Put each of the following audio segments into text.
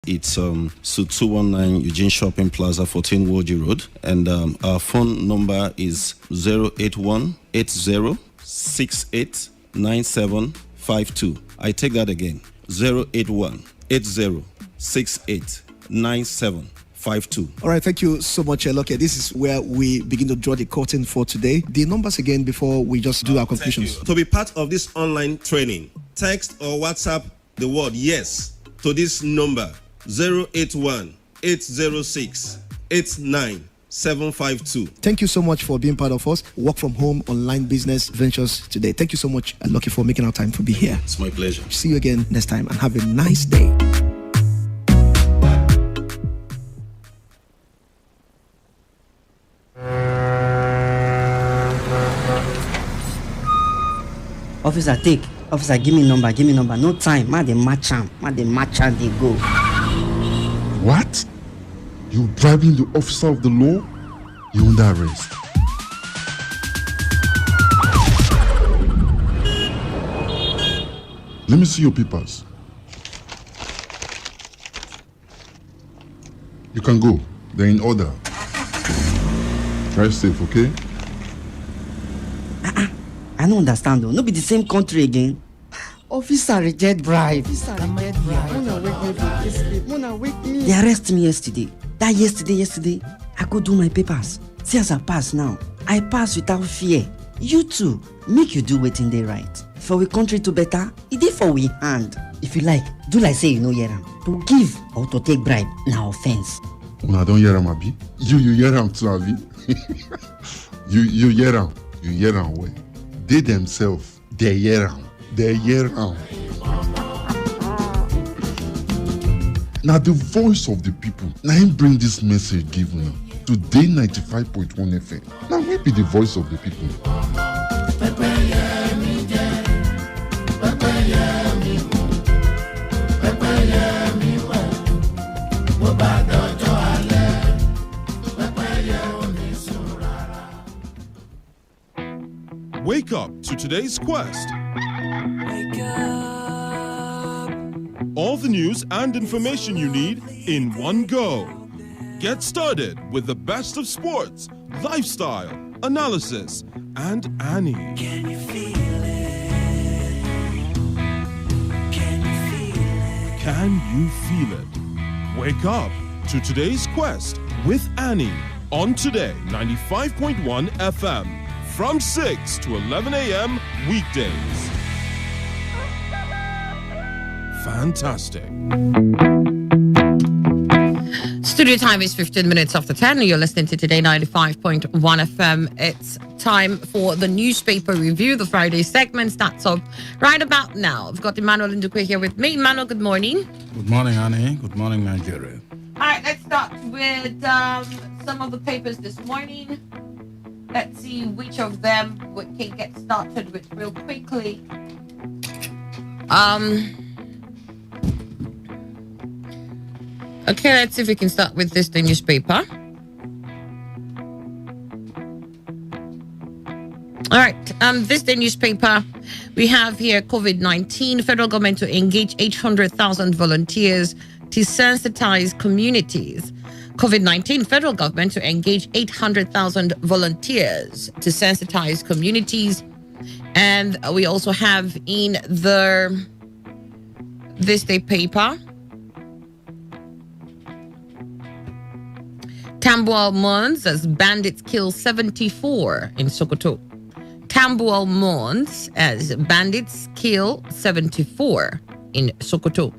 It's Suite 219 Eugene Shopping Plaza, 14 Woji Road. And our phone number is 081 80689752. I take that again. 081 80689752. All right, thank you so much, Eloke. This is where we begin to draw the curtain for today. The numbers again before we just do our conclusions. To be part of this online training, text or WhatsApp the word yes to this number 081 806 89752. Thank you so much for being part of us. Work from home, online business ventures today. Thank you so much, Eloke, for making our time to be here. It's my pleasure. See you again next time and have a nice day. Officer, take. Officer, give me number. No time. Ma, they match am. They go. What? You bribing the officer of the law? You under arrest. Let me see your papers. You can go. They're in order. Drive safe, okay? I don't understand though. No be the same country again. Officer reject bribe. Mona wake me. They arrest me yesterday. That yesterday, I go do my papers. See as I pass now. I pass without fear. You too, make you do wetin dey right. For we country to better, it dey for we hand. If you like, do like say you no hear am. To give or to take bribe, na offense. Una don't hear am, abi? You hear am too, abi? You hear am. You hear am well. They themselves, they hear am. Now the voice of the people. Now him bring this message given now. Today 95.1 FM. Now we be the voice of the people. Wake up to today's quest. Wake up. All the news and information you need in one go. Get started with the best of sports, lifestyle, analysis, and Annie. Can you feel it? Can you feel it? Can you feel it? Wake up to today's quest with Annie on Today 95.1 FM. From 6 to 11 a.m. weekdays. Fantastic. Studio time is 15 minutes after 10. You're listening to Today 95.1 FM. It's time for the newspaper review. The Friday segment starts up right about now. I've got Emmanuel Ndukwe here with me. Emmanuel, good morning. Good morning, Annie. Good morning, Nigeria. All right, let's start with some of the papers this morning. Let's see which of them we can get started with real quickly. Okay, let's see if we can start with this, the newspaper. All right, this the newspaper. We have here COVID-19. Federal government to engage 800,000 volunteers to sensitize communities. COVID-19, federal government to engage 800,000 volunteers to sensitize communities. And we also have in this day paper, Tambuwal mourns as bandits kill 74 in Sokoto. Tambuwal mourns as bandits kill 74 in Sokoto.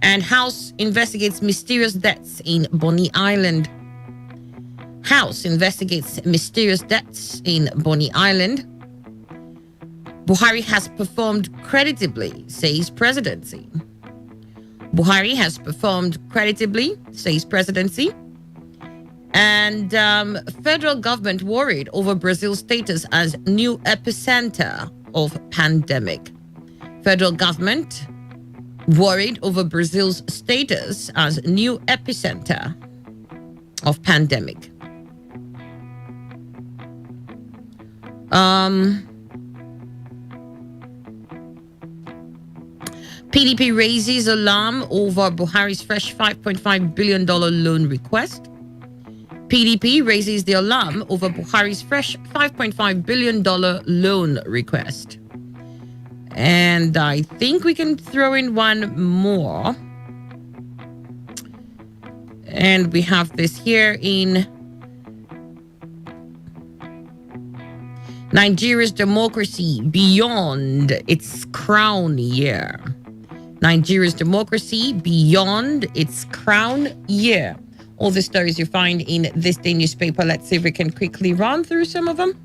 And House investigates mysterious deaths in Bonny Island. House investigates mysterious deaths in Bonny Island. Buhari has performed creditably, says presidency. Buhari has performed creditably, says presidency. And federal government worried over Brazil's status as new epicenter of pandemic. Federal government worried over Brazil's status as new epicenter of pandemic. PDP raises alarm over Buhari's fresh $5.5 billion loan request. PDP raises the alarm over Buhari's fresh $5.5 billion loan request. And I think we can throw in one more. And we have this here in Nigeria's democracy beyond its crown year. Nigeria's democracy beyond its crown year. All the stories you find in this day newspaper. Let's see if we can quickly run through some of them.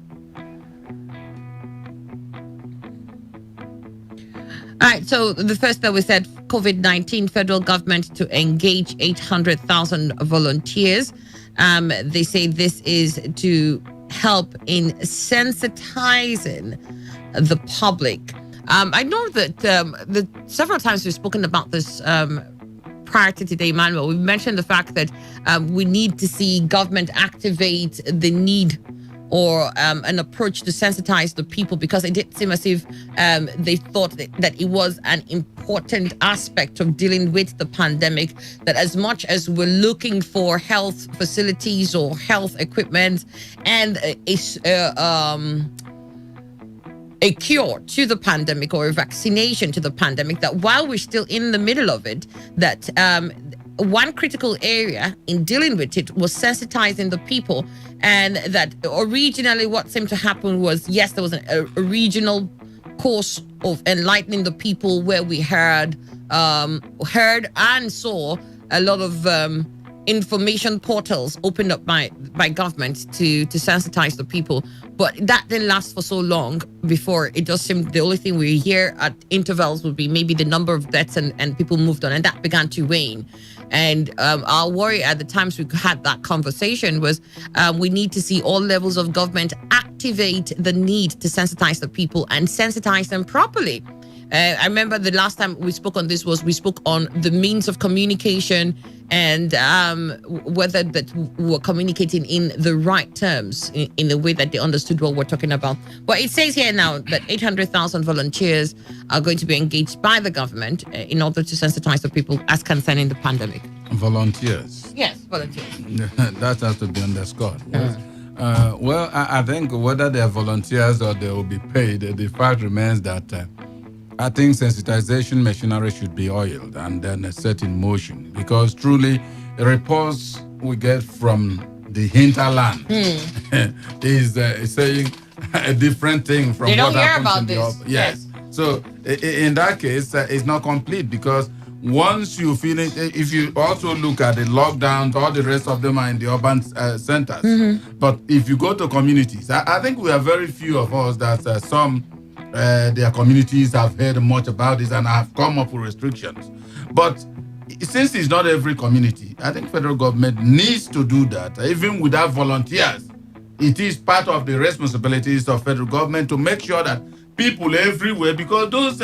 All right, so the first that we said, COVID-19, federal government to engage 800,000 volunteers. They say this is to help in sensitizing the public. I know that several times we've spoken about this prior to today, Emmanuel. We've mentioned the fact that we need to see government activate the need or an approach to sensitize the people, because it did seem as if they thought that it was an important aspect of dealing with the pandemic, that as much as we're looking for health facilities or health equipment and a cure to the pandemic or a vaccination to the pandemic, that while we're still in the middle of it, that one critical area in dealing with it was sensitizing the people. And that originally what seemed to happen was, yes, there was a regional course of enlightening the people where we heard and saw a lot of information portals opened up by government to sensitize the people. But that didn't last for so long before it just seemed the only thing we hear at intervals would be maybe the number of deaths and people moved on, and that began to wane. And our worry at the times we had that conversation was we need to see all levels of government activate the need to sensitize the people and sensitize them properly. I remember the last time we spoke on this we spoke on the means of communication and whether that we're communicating in the right terms, in the way that they understood what we're talking about. But it says here now that 800,000 volunteers are going to be engaged by the government in order to sensitize the people as concerning the pandemic. Volunteers. Yes, volunteers. That has to be underscored. Well, I think whether they're volunteers or they will be paid, the fact remains that I think sensitization machinery should be oiled and then set in motion, because truly the reports we get from the hinterland is saying a different thing from they what don't hear happens about in this. the yes. So in that case, it's not complete, because once you finish, if you also look at the lockdowns, all the rest of them are in the urban centers. But if you go to communities, I think we are very few of us that their communities have heard much about this and have come up with restrictions. But since it's not every community, I think federal government needs to do that. Even without volunteers, it is part of the responsibilities of federal government to make sure that people everywhere, because those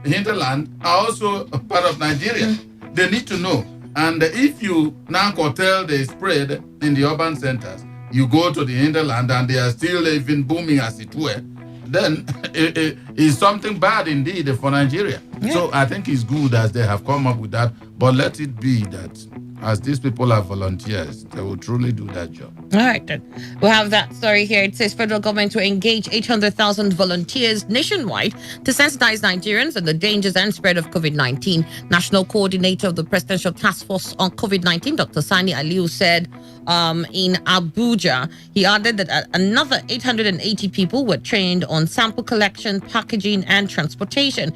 hinterland are also a part of Nigeria, they need to know. And if you now curtail the spread in the urban centers, you go to the hinterland and they are still even booming as it were, then it is something bad indeed for Nigeria. Yeah. So I think it's good as they have come up with that, but let it be that as these people are volunteers, they will truly do that job. All right, then. We'll have that story here. It says federal government to engage 800,000 volunteers nationwide to sensitize Nigerians on the dangers and spread of COVID-19. National coordinator of the Presidential Task Force on COVID-19, Dr. Sani Aliu, said in Abuja, he added that another 880 people were trained on sample collection, packaging, and transportation.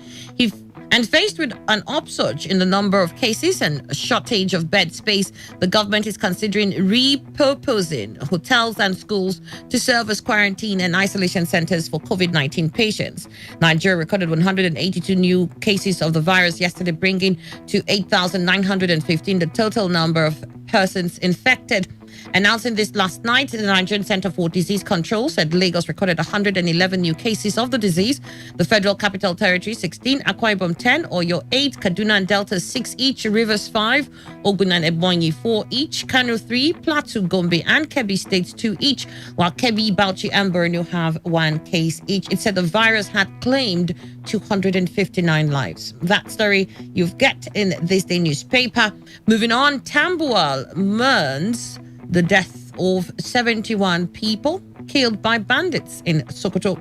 And faced with an upsurge in the number of cases and a shortage of bed space, the government is considering repurposing hotels and schools to serve as quarantine and isolation centers for COVID-19 patients. Nigeria recorded 182 new cases of the virus yesterday, bringing to 8,915 the total number of persons infected. Announcing this last night, the Nigerian Center for Disease Control said Lagos recorded 111 new cases of the disease. The Federal Capital Territory 16, Akwa Ibom 10, Oyo 8, Kaduna and Delta 6 each, Rivers 5, Ogun and Ebonyi 4 each, Kano 3, Plateau, Gombe and Kebbi states 2 each, while Kebbi, Bauchi and Borno have 1 case each. It said the virus had claimed 259 lives. That story you've got in this day newspaper. Moving on, Tambuwal mourns the death of 71 people killed by bandits in Sokoto.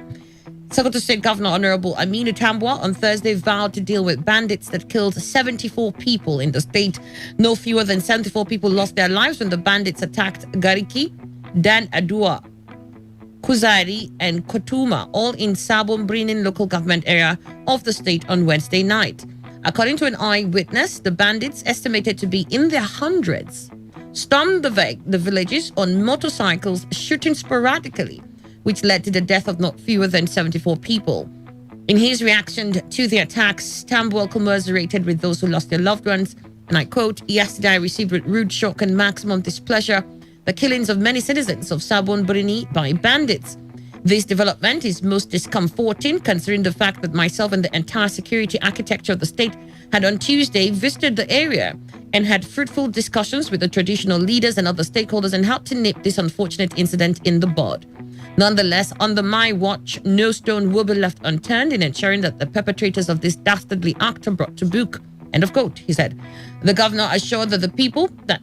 Sokoto State Governor Honorable Aminu Tambuwal on Thursday vowed to deal with bandits that killed 74 people in the state. No fewer than 74 people lost their lives when the bandits attacked Gariki, Dan Adua, Kuzari, and Kotuma, all in Sabon Brinin local government area of the state on Wednesday night. According to an eyewitness, the bandits, estimated to be in their hundreds, stormed the villages on motorcycles, shooting sporadically, which led to the death of not fewer than 74 people. In his reaction to the attacks, Tambuwal commiserated with those who lost their loved ones, and I quote, "Yesterday I received with rude shock and maximum displeasure the killings of many citizens of Sabon Brini by bandits. This development is most discomforting considering the fact that myself and the entire security architecture of the state had on Tuesday visited the area and had fruitful discussions with the traditional leaders and other stakeholders and helped to nip this unfortunate incident in the bud. Nonetheless, under my watch, no stone will be left unturned in ensuring that the perpetrators of this dastardly act are brought to book." End of quote, he said. The governor assured that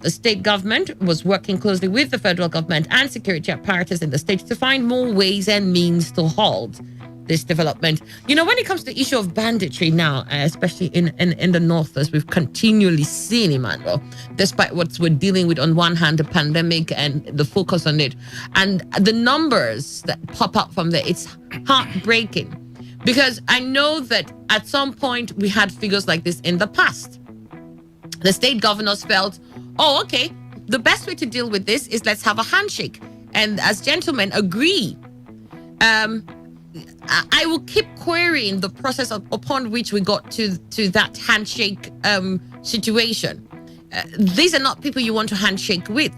the state government was working closely with the federal government and security apparatus in the state to find more ways and means to halt this development. You know, when it comes to the issue of banditry now, especially in the north, as we've continually seen, Emmanuel, despite what we're dealing with on one hand, the pandemic and the focus on it, and the numbers that pop up from there, it's heartbreaking. Because I know that at some point we had figures like this in the past. The state governors felt, oh, okay, the best way to deal with this is let's have a handshake. And as gentlemen agree, I will keep querying the process upon which we got to that handshake situation. These are not people you want to handshake with.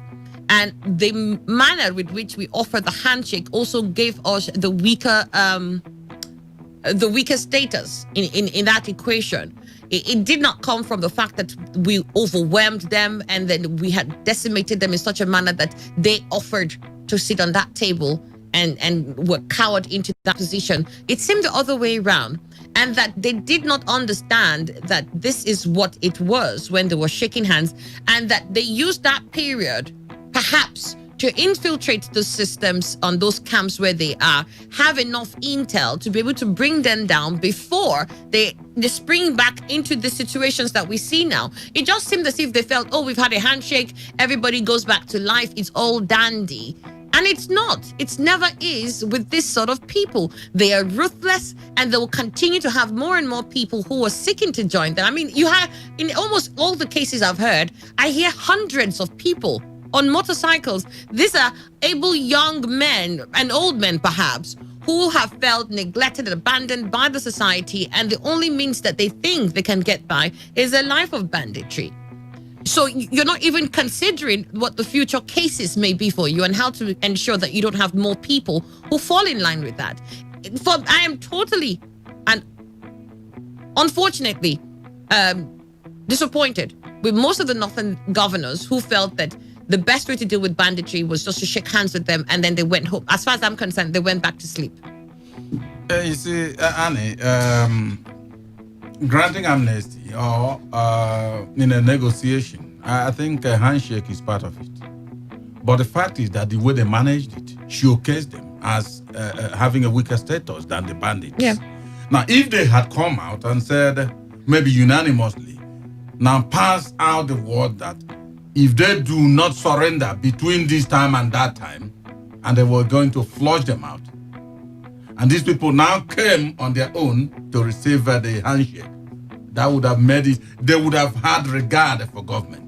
And the manner with which we offer the handshake also gave us the weaker status in that equation. It did not come from the fact that we overwhelmed them and then we had decimated them in such a manner that they offered to sit on that table and were cowered into that position. It seemed the other way around, and that they did not understand that this is what it was when they were shaking hands, and that they used that period perhaps to infiltrate the systems on those camps where they are, have enough intel to be able to bring them down before they spring back into the situations that we see now. It just seemed as if they felt, oh, we've had a handshake, everybody goes back to life, it's all dandy. And it's not. It never is with this sort of people. They are ruthless, and they will continue to have more and more people who are seeking to join them. I mean, you have, in almost all the cases I've heard, I hear hundreds of people on motorcycles. These are able young men and old men, perhaps, who have felt neglected and abandoned by the society, and the only means that they think they can get by is a life of banditry. So you're not even considering what the future cases may be for you and how to ensure that you don't have more people who fall in line with that. I am totally and unfortunately disappointed with most of the northern governors who felt that the best way to deal with banditry was just to shake hands with them and then they went home. As far as I'm concerned, they went back to sleep. You see, Annie, granting amnesty or in a negotiation, I think a handshake is part of it. But the fact is that the way they managed it showcased them as having a weaker status than the bandits. Yeah. Now, if they had come out and said, maybe unanimously, now pass out the word that if they do not surrender between this time and that time, and they were going to flush them out, and these people now came on their own to receive the handshake, that would have made it, they would have had regard for government.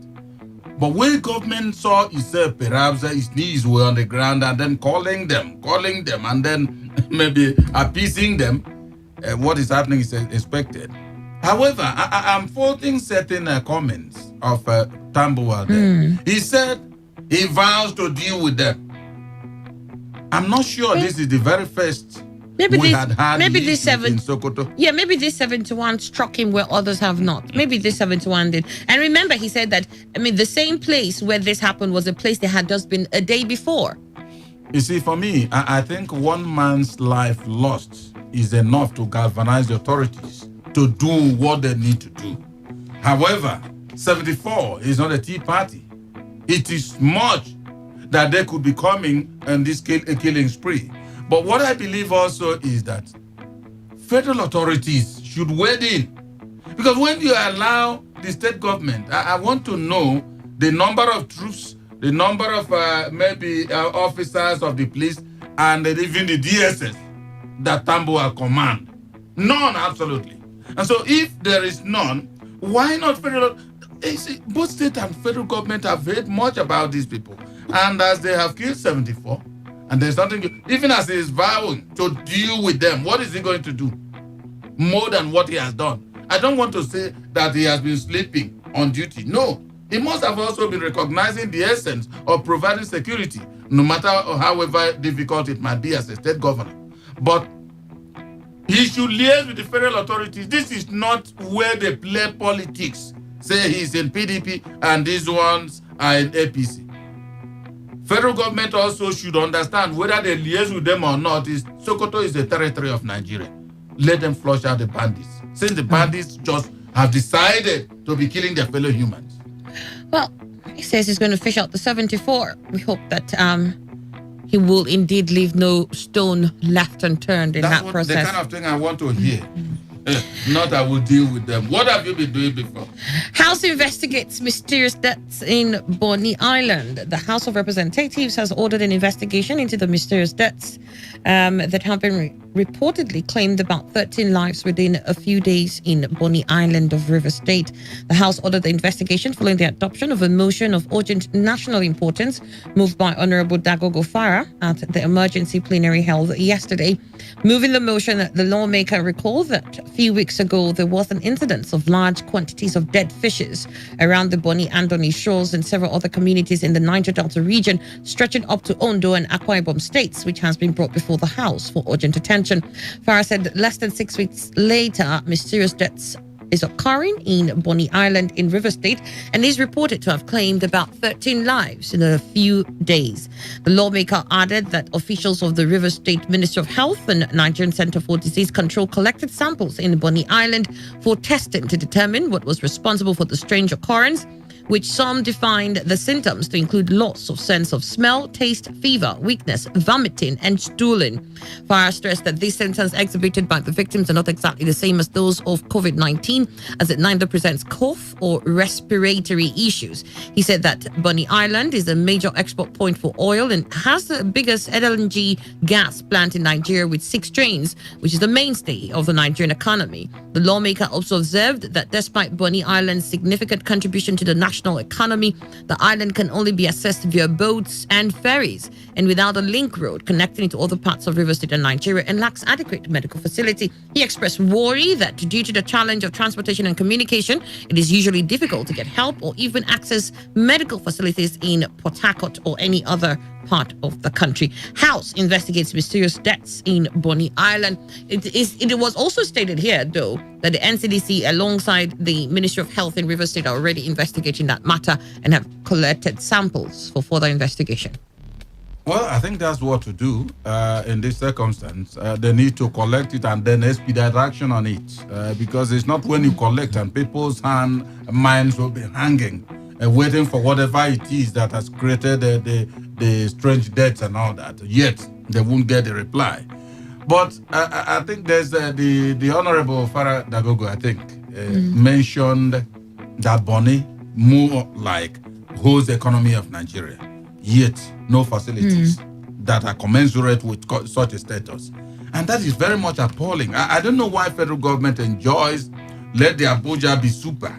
But when government saw itself, perhaps its knees were on the ground and then calling them, and then maybe appeasing them, what is happening is expected. However, I'm faulting certain comments of Tambuwal there. He said he vows to deal with them. I'm not sure this is the very first Maybe we this, had maybe issues this seven, in Sokoto. yeah, maybe this 71 struck him where others have not. Maybe this 71 did. And remember, he said that, I mean, the same place where this happened was a place they had just been a day before. You see, for me, I think one man's life lost is enough to galvanize the authorities to do what they need to do. However, 74 is not a tea party. It is much that they could be coming on this killing spree. But what I believe also is that federal authorities should wade in. Because when you allow the state government, I want to know the number of troops, the number of officers of the police, and even the DSS that Tambuwal command. None, absolutely. And so if there is none, why not federal? Both state and federal government have heard much about these people. And as they have killed 74, and there's nothing, even as he is vowing to deal with them, what is he going to do? More than what he has done. I don't want to say that he has been sleeping on duty. No, he must have also been recognizing the essence of providing security, no matter however difficult it might be as a state governor. But he should liaise with the federal authorities. This is not where they play politics. Say he's in PDP and these ones are in APC. Federal government also should understand whether they liaise with them or not. Sokoto is the territory of Nigeria. Let them flush out the bandits. Since the bandits just have decided to be killing their fellow humans. Well, he says he's going to fish out the 74. We hope that he will indeed leave no stone left unturned in That's that process. The kind of thing I want to hear. Not I will deal with them. What have you been doing before? House investigates mysterious deaths in Bonny Island. The House of Representatives has ordered an investigation into the mysterious deaths that have been reportedly claimed about 13 lives within a few days in Bonny Island of Rivers State. The House ordered the investigation following the adoption of a motion of urgent national importance moved by Honorable Dagogo Farah at the emergency plenary held yesterday. Moving the motion, the lawmaker recalled that a few weeks ago there was an incidence of large quantities of dead fishes around the Bonny Andoni shores and several other communities in the Niger Delta region, stretching up to Ondo and Akwa Ibom states, which has been brought before the House for urgent attention. Farah said less than 6 weeks later, mysterious deaths is occurring in Bonny Island in River State and is reported to have claimed about 13 lives in a few days. The lawmaker added that officials of the River State Ministry of Health and Nigerian Center for Disease Control collected samples in Bonny Island for testing to determine what was responsible for the strange occurrence, which some defined the symptoms to include loss of sense of smell, taste, fever, weakness, vomiting, and stooling. Farah stressed that these symptoms exhibited by the victims are not exactly the same as those of COVID-19, as it neither presents cough or respiratory issues. He said that Bonny Island is a major export point for oil and has the biggest LNG gas plant in Nigeria with 6 trains, which is the mainstay of the Nigerian economy. The lawmaker also observed that despite Bonny Island's significant contribution to the national economy, the island can only be accessed via boats and ferries and without a link road connecting it to other parts of River State and Nigeria, and lacks adequate medical facility. He expressed worry that due to the challenge of transportation and communication, it is usually difficult to get help or even access medical facilities in Port Harcourt or any other part of the country. House investigates mysterious deaths in Bonny Island. It was also stated here, though, that the NCDC, alongside the Ministry of Health in River State, are already investigating that matter and have collected samples for further investigation. Well, I think that's what to do in this circumstance. They need to collect it and then expedite action on it, because it's not when you collect and people's minds will be hanging, waiting for whatever it is that has created the strange deaths and all that. Yet they won't get a reply. But I think there's the Honorable Farah Dagogo, I think, mentioned that Bonny more like holds the economy of Nigeria, yet no facilities that are commensurate with such a status. And that is very much appalling. I don't know why federal government enjoys let the Abuja be super.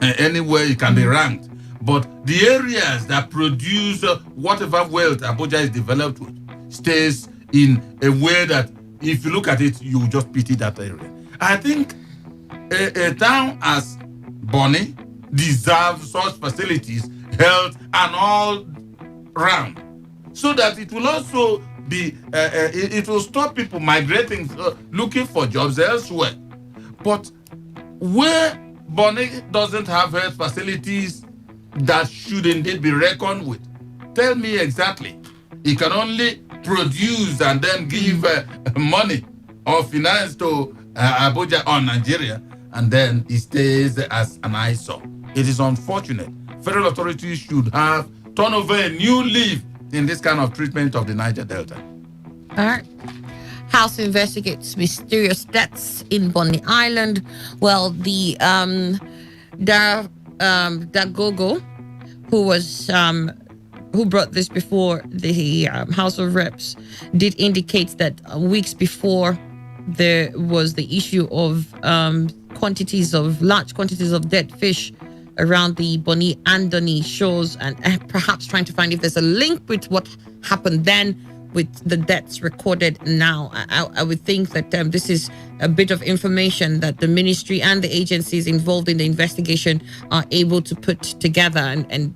Anywhere it can be ranked. But the areas that produce whatever wealth Abuja is developed with stays in a way that if you look at it, you just pity that area. I think a town as Bonny deserves such facilities, health, and all round, so that it will also be, it will stop people migrating, looking for jobs elsewhere. But where Bonny doesn't have health facilities that should indeed be reckoned with, tell me exactly. It can only produce and then give money or finance to Abuja or Nigeria, and then it stays as an eyesore. It is unfortunate. Federal authorities should have turned over a new leaf in this kind of treatment of the Niger Delta. All right. House investigates mysterious deaths in Bonny Island. Well, the Dagogo, who brought this before the House of Reps, did indicate that weeks before there was the issue of large quantities of dead fish around the Bonny and Donny shores, and perhaps trying to find if there's a link with what happened then with the deaths recorded now. I would think that this is a bit of information that the ministry and the agencies involved in the investigation are able to put together and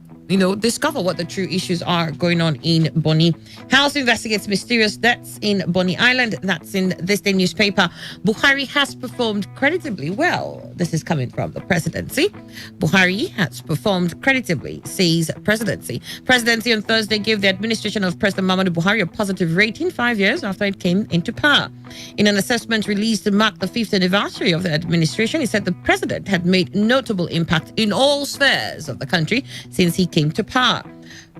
discover what the true issues are going on in Bonny. House investigates mysterious deaths in Bonny Island. That's in this day newspaper. Buhari has performed creditably well. This is coming from the presidency. Buhari has performed creditably, says presidency. Presidency on Thursday gave the administration of President Muhammadu Buhari a positive rating 5 years after it came into power. In an assessment released to mark the 5th anniversary of the administration, he said the president had made notable impact in all spheres of the country since he came to power.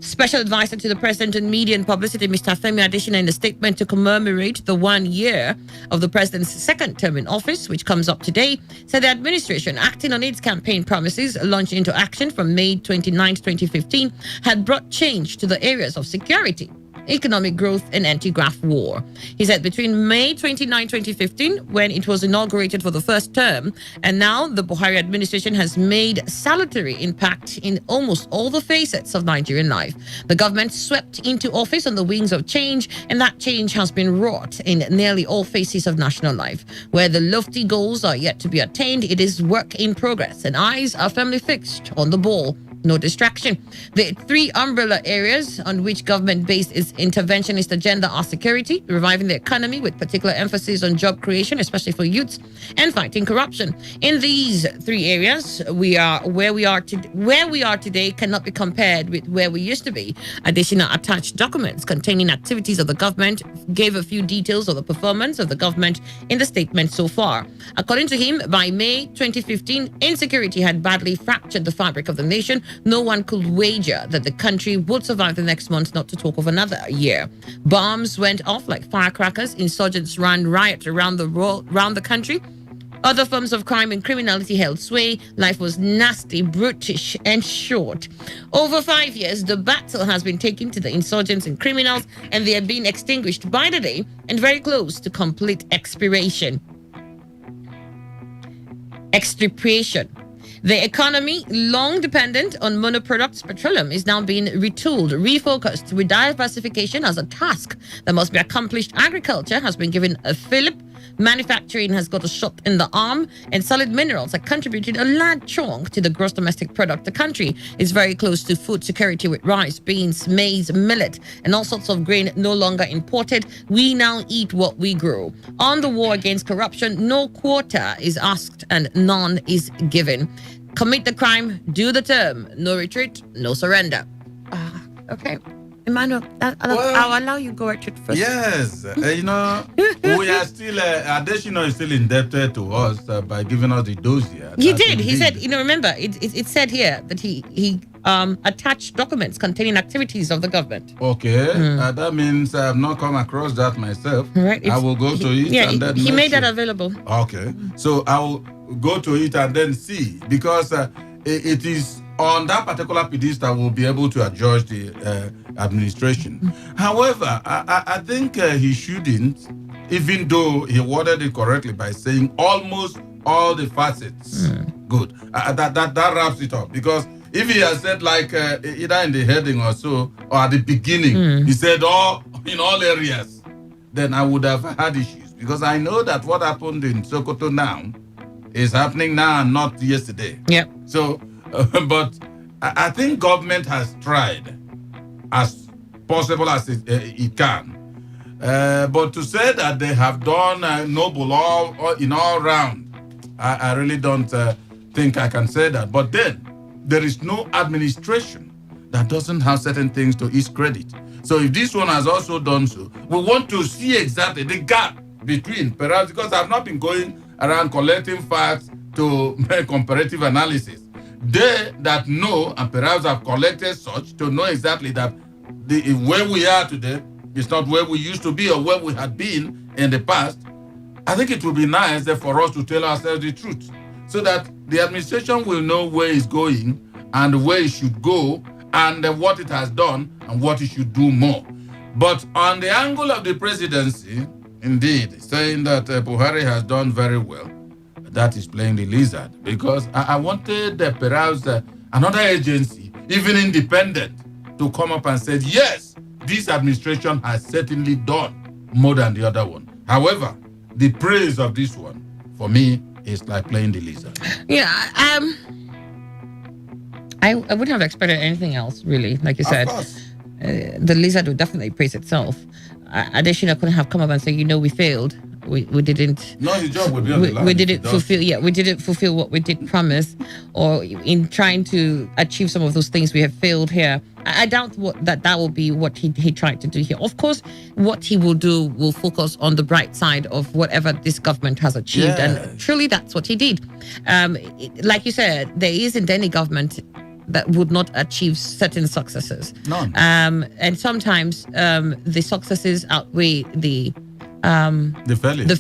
Special advisor to the president on media and publicity, Mr. Femi Adesina, in a statement to commemorate the 1 year of the president's second term in office, which comes up today, said the administration, acting on its campaign promises launched into action from May 29, 2015, had brought change to the areas of security, economic growth, and anti-graft war. He said between May 29, 2015, when it was inaugurated for the first term, and now the Buhari administration has made salutary impact in almost all the facets of Nigerian life. The government swept into office on the wings of change, and that change has been wrought in nearly all phases of national life. Where the lofty goals are yet to be attained, it is work in progress, and eyes are firmly fixed on the ball. No distraction. The 3 umbrella areas on which government based its interventionist agenda are security, reviving the economy with particular emphasis on job creation, especially for youths, and fighting corruption. In these 3 areas, where we are today cannot be compared with where we used to be. Additional attached documents containing activities of the government gave a few details of the performance of the government in the statement so far. According to him, by May 2015, insecurity had badly fractured the fabric of the nation. No one could wager that the country would survive the next month, not to talk of another year. Bombs went off like firecrackers. Insurgents ran riot around the country. Other forms of crime and criminality held sway. Life was nasty, brutish, and short. Over 5 years, the battle has been taken to the insurgents and criminals, and they are being extinguished by the day and very close to complete expiration. Extirpation. The economy, long dependent on monoproducts petroleum, is now being retooled, refocused with diversification as a task that must be accomplished. Agriculture has been given a fillip. Manufacturing has got a shot in the arm, and solid minerals are contributing a large chunk to the gross domestic product. The country is very close to food security with rice, beans, maize, millet, and all sorts of grain no longer imported. We now eat what we grow. On the war against corruption, no quota is asked and none is given. Commit the crime, do the term. No retreat, no surrender. Okay. Emmanuel, I'll allow you go at it first. Yes, we are still, Adesina is still indebted to us by giving us the dossier. He did. He said, remember, it said here that he attached documents containing activities of the government. Okay, that means I have not come across that myself. Right. I will go to it. Yeah, and then he made that available. Okay, so I will go to it and then see, because it is on that particular pedestal we'll be able to adjudge the administration. However, I think he shouldn't, even though he worded it correctly by saying almost all the facets. Good. That wraps it up, because if he has said like either in the heading or so, or at the beginning, he said in all areas, then I would have had issues, because I know that what happened in Sokoto now is happening now and not yesterday. Yeah. So, but I think government has tried as possible as it can. But to say that they have done noble all in all round, I really don't think I can say that. But then, there is no administration that doesn't have certain things to its credit. So if this one has also done so, we want to see exactly the gap between, perhaps because I've not been going around collecting facts to make comparative analysis. They that know and perhaps have collected such to know exactly that where we are today is not where we used to be or where we had been in the past. I think it would be nice for us to tell ourselves the truth so that the administration will know where it's going and where it should go and what it has done and what it should do more. But on the angle of the presidency, indeed, saying that Buhari has done very well, that is playing the lizard. Because I wanted perhaps another agency, even independent, to come up and say, yes, this administration has certainly done more than the other one. However, the praise of this one, for me, is like playing the lizard. Yeah, I wouldn't have expected anything else, really. Like you said, the lizard would definitely praise itself. Adesina couldn't have come up and say, we failed. We didn't. No, his job would be on the line. We didn't fulfill. Yeah, we didn't fulfill what we did promise, or in trying to achieve some of those things, we have failed here. I doubt that will be what he tried to do here. Of course, what he will do will focus on the bright side of whatever this government has achieved, and truly, that's what he did. Like you said, there isn't any government that would not achieve certain successes. None. And sometimes the successes outweigh the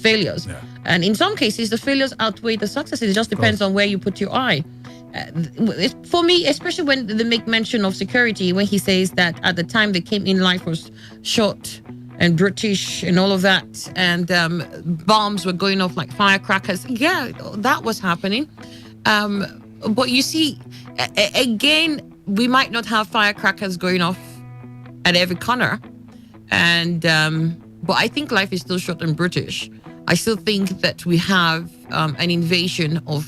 failures. Yeah. And in some cases, the failures outweigh the successes. It just depends on where you put your eye. For me, especially when they make mention of security, when he says that at the time they came in, life was short and British and all of that, and bombs were going off like firecrackers. Yeah, that was happening. But you see, again, we might not have firecrackers going off at every corner, and but I think life is still short and British. I still think that we have an invasion of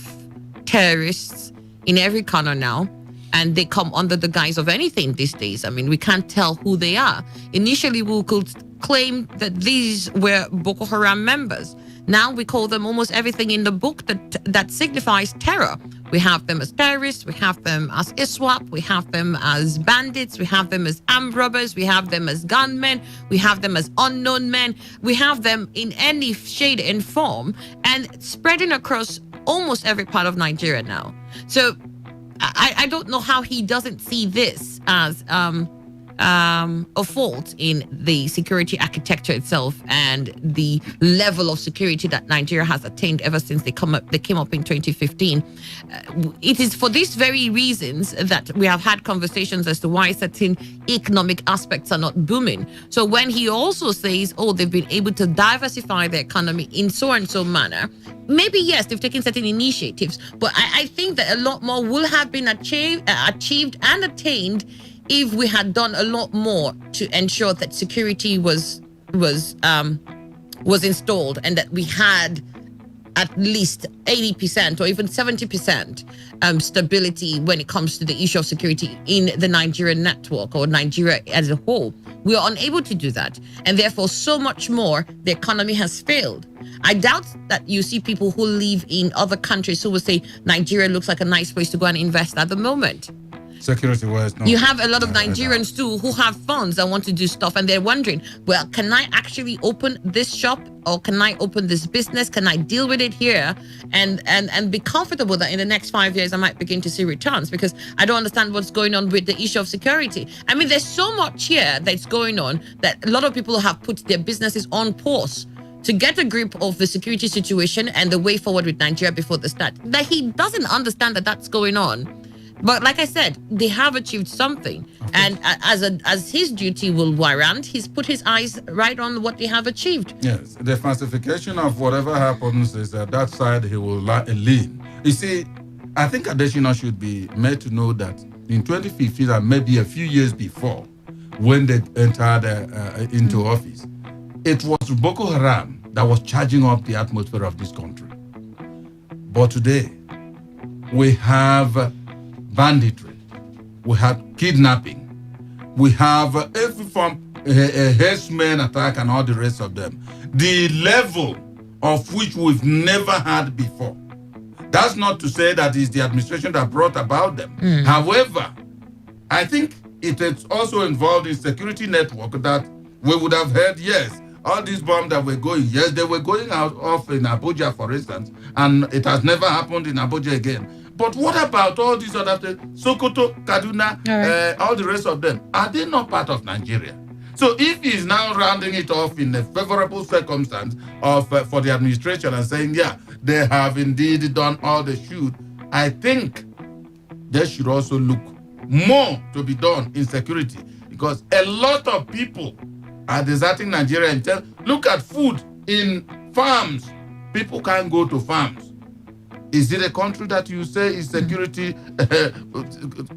terrorists in every corner now, and they come under the guise of anything these days. I mean, we can't tell who they are. Initially, we could claim that these were Boko Haram members. Now we call them almost everything in the book that signifies terror. We have them as terrorists, we have them as ISWAP, we have them as bandits, we have them as armed robbers, we have them as gunmen, we have them as unknown men, we have them in any shade and form, and spreading across almost every part of Nigeria now. So I don't know how he doesn't see this as a fault in the security architecture itself and the level of security that Nigeria has attained ever since they came up in 2015. It is for these very reasons that we have had conversations as to why certain economic aspects are not booming. So when he also says, they've been able to diversify the economy in so and so manner, maybe yes, they've taken certain initiatives, but I think that a lot more will have been achieved and attained if we had done a lot more to ensure that security was installed, and that we had at least 80% or even 70% stability when it comes to the issue of security in the Nigerian network or Nigeria as a whole. We are unable to do that, and therefore so much more the economy has failed. I doubt that you see people who live in other countries who will say Nigeria looks like a nice place to go and invest at the moment. Security-wise, no. You have a lot of Nigerians too who have funds and want to do stuff, and they're wondering, well, can I actually open this shop, or can I open this business? Can I deal with it here and be comfortable that in the next 5 years I might begin to see returns? Because I don't understand what's going on with the issue of security. I mean, there's so much here that's going on that a lot of people have put their businesses on pause to get a grip of the security situation and the way forward with Nigeria before the start. That he doesn't understand that that's going on. But like I said, they have achieved something. And as his duty will warrant, he's put his eyes right on what they have achieved. Yes, the falsification of whatever happens is that side he will lean. You see, I think Adesina should be made to know that in 2015 and maybe a few years before, when they entered into office, it was Boko Haram that was charging up the atmosphere of this country. But today, we have banditry, we have kidnapping, we have every form, herdsmen attack and all the rest of them. The level of which we've never had before. That's not to say that it's the administration that brought about them. However, I think it is also involved in security network that we would have heard, yes, all these bombs that were going, yes, they were going out off in Abuja, for instance, and it has never happened in Abuja again. But what about all these other things? Sokoto, Kaduna, all the rest of them, are they not part of Nigeria? So if he's now rounding it off in a favorable circumstance of for the administration and saying, yeah, they have indeed done all they should, I think there should also look more to be done in security, because a lot of people are deserting Nigeria. And look at food in farms. People can't go to farms. Is it a country that you say is security,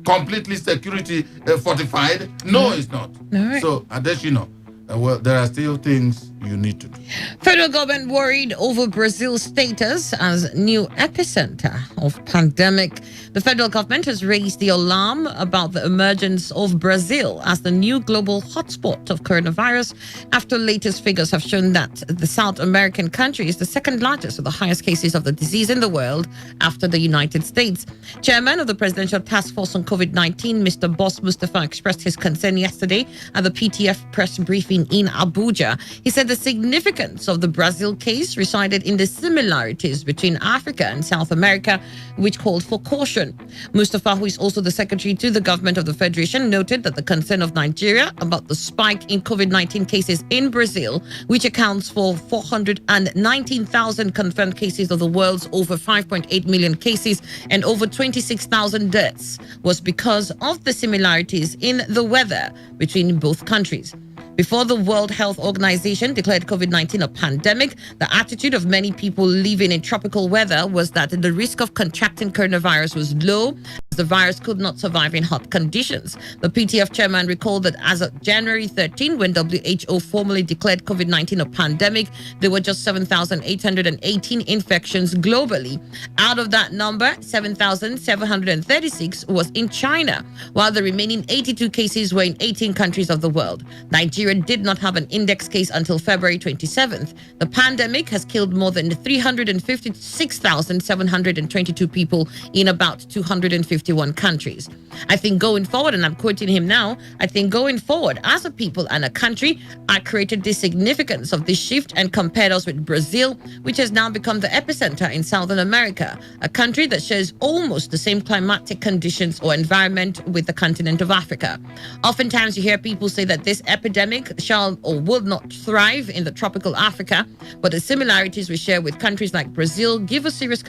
completely security fortified? No, it's not. Right. So, Adeshino, well, there are still things you need to do. Federal government worried over Brazil's status as new epicenter of pandemic. The federal government has raised the alarm about the emergence of Brazil as the new global hotspot of coronavirus after latest figures have shown that the South American country is the second largest with the highest cases of the disease in the world after the United States. Chairman of the Presidential Task Force on COVID-19, Mr. Boss Mustafa, expressed his concern yesterday at the PTF press briefing in Abuja. He said the significance of the Brazil case resided in the similarities between Africa and South America, which called for caution. Mustafa, who is also the secretary to the government of the Federation, noted that the concern of Nigeria about the spike in COVID-19 cases in Brazil, which accounts for 419,000 confirmed cases of the world's over 5.8 million cases and over 26,000 deaths, was because of the similarities in the weather between both countries. Before the World Health Organization declared COVID-19 a pandemic, the attitude of many people living in tropical weather was that the risk of contracting coronavirus was low, as the virus could not survive in hot conditions. The PTF chairman recalled that as of January 13, when WHO formally declared COVID-19 a pandemic, there were just 7,818 infections globally. Out of that number, 7,736 was in China, while the remaining 82 cases were in 18 countries of the world. Nigeria did not have an index case until February 27th. The pandemic has killed more than 356,722 people in about 251 countries. I think going forward, and I'm quoting him now, I think going forward as a people and a country, I created the significance of this shift and compared us with Brazil, which has now become the epicenter in Southern America, a country that shares almost the same climatic conditions or environment with the continent of Africa. Oftentimes you hear people say that this epidemic shall or will not thrive in the tropical Africa, but the similarities we share with countries like Brazil give us serious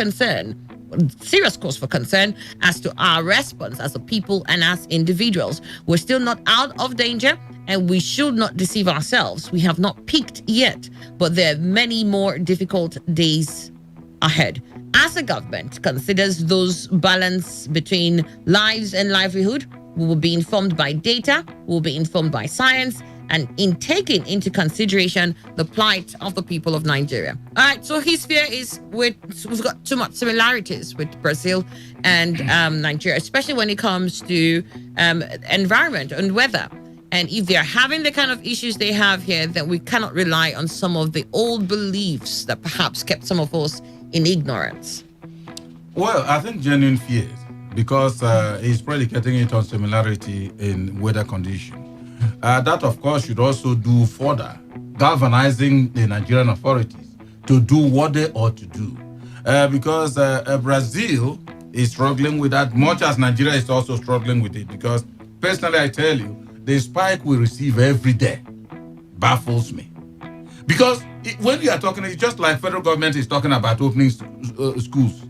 cause for concern as to our response as a people and as individuals. We're still not out of danger, and we should not deceive ourselves. We have not peaked yet, but there are many more difficult days ahead. As a government considers those balance between lives and livelihood, we will be informed by data, we will be informed by science, and in taking into consideration the plight of the people of Nigeria. All right, so his fear is we've got too much similarities with Brazil and Nigeria, especially when it comes to environment and weather. And if they're having the kind of issues they have here, then we cannot rely on some of the old beliefs that perhaps kept some of us in ignorance. Well, I think genuine fears, because he's predicating it on similarity in weather condition. That, of course, should also do further galvanizing the Nigerian authorities to do what they ought to do. Because Brazil is struggling with that, much as Nigeria is also struggling with it. Because personally, I tell you, the spike we receive every day baffles me. Because when you are talking, it's just like federal government is talking about opening schools.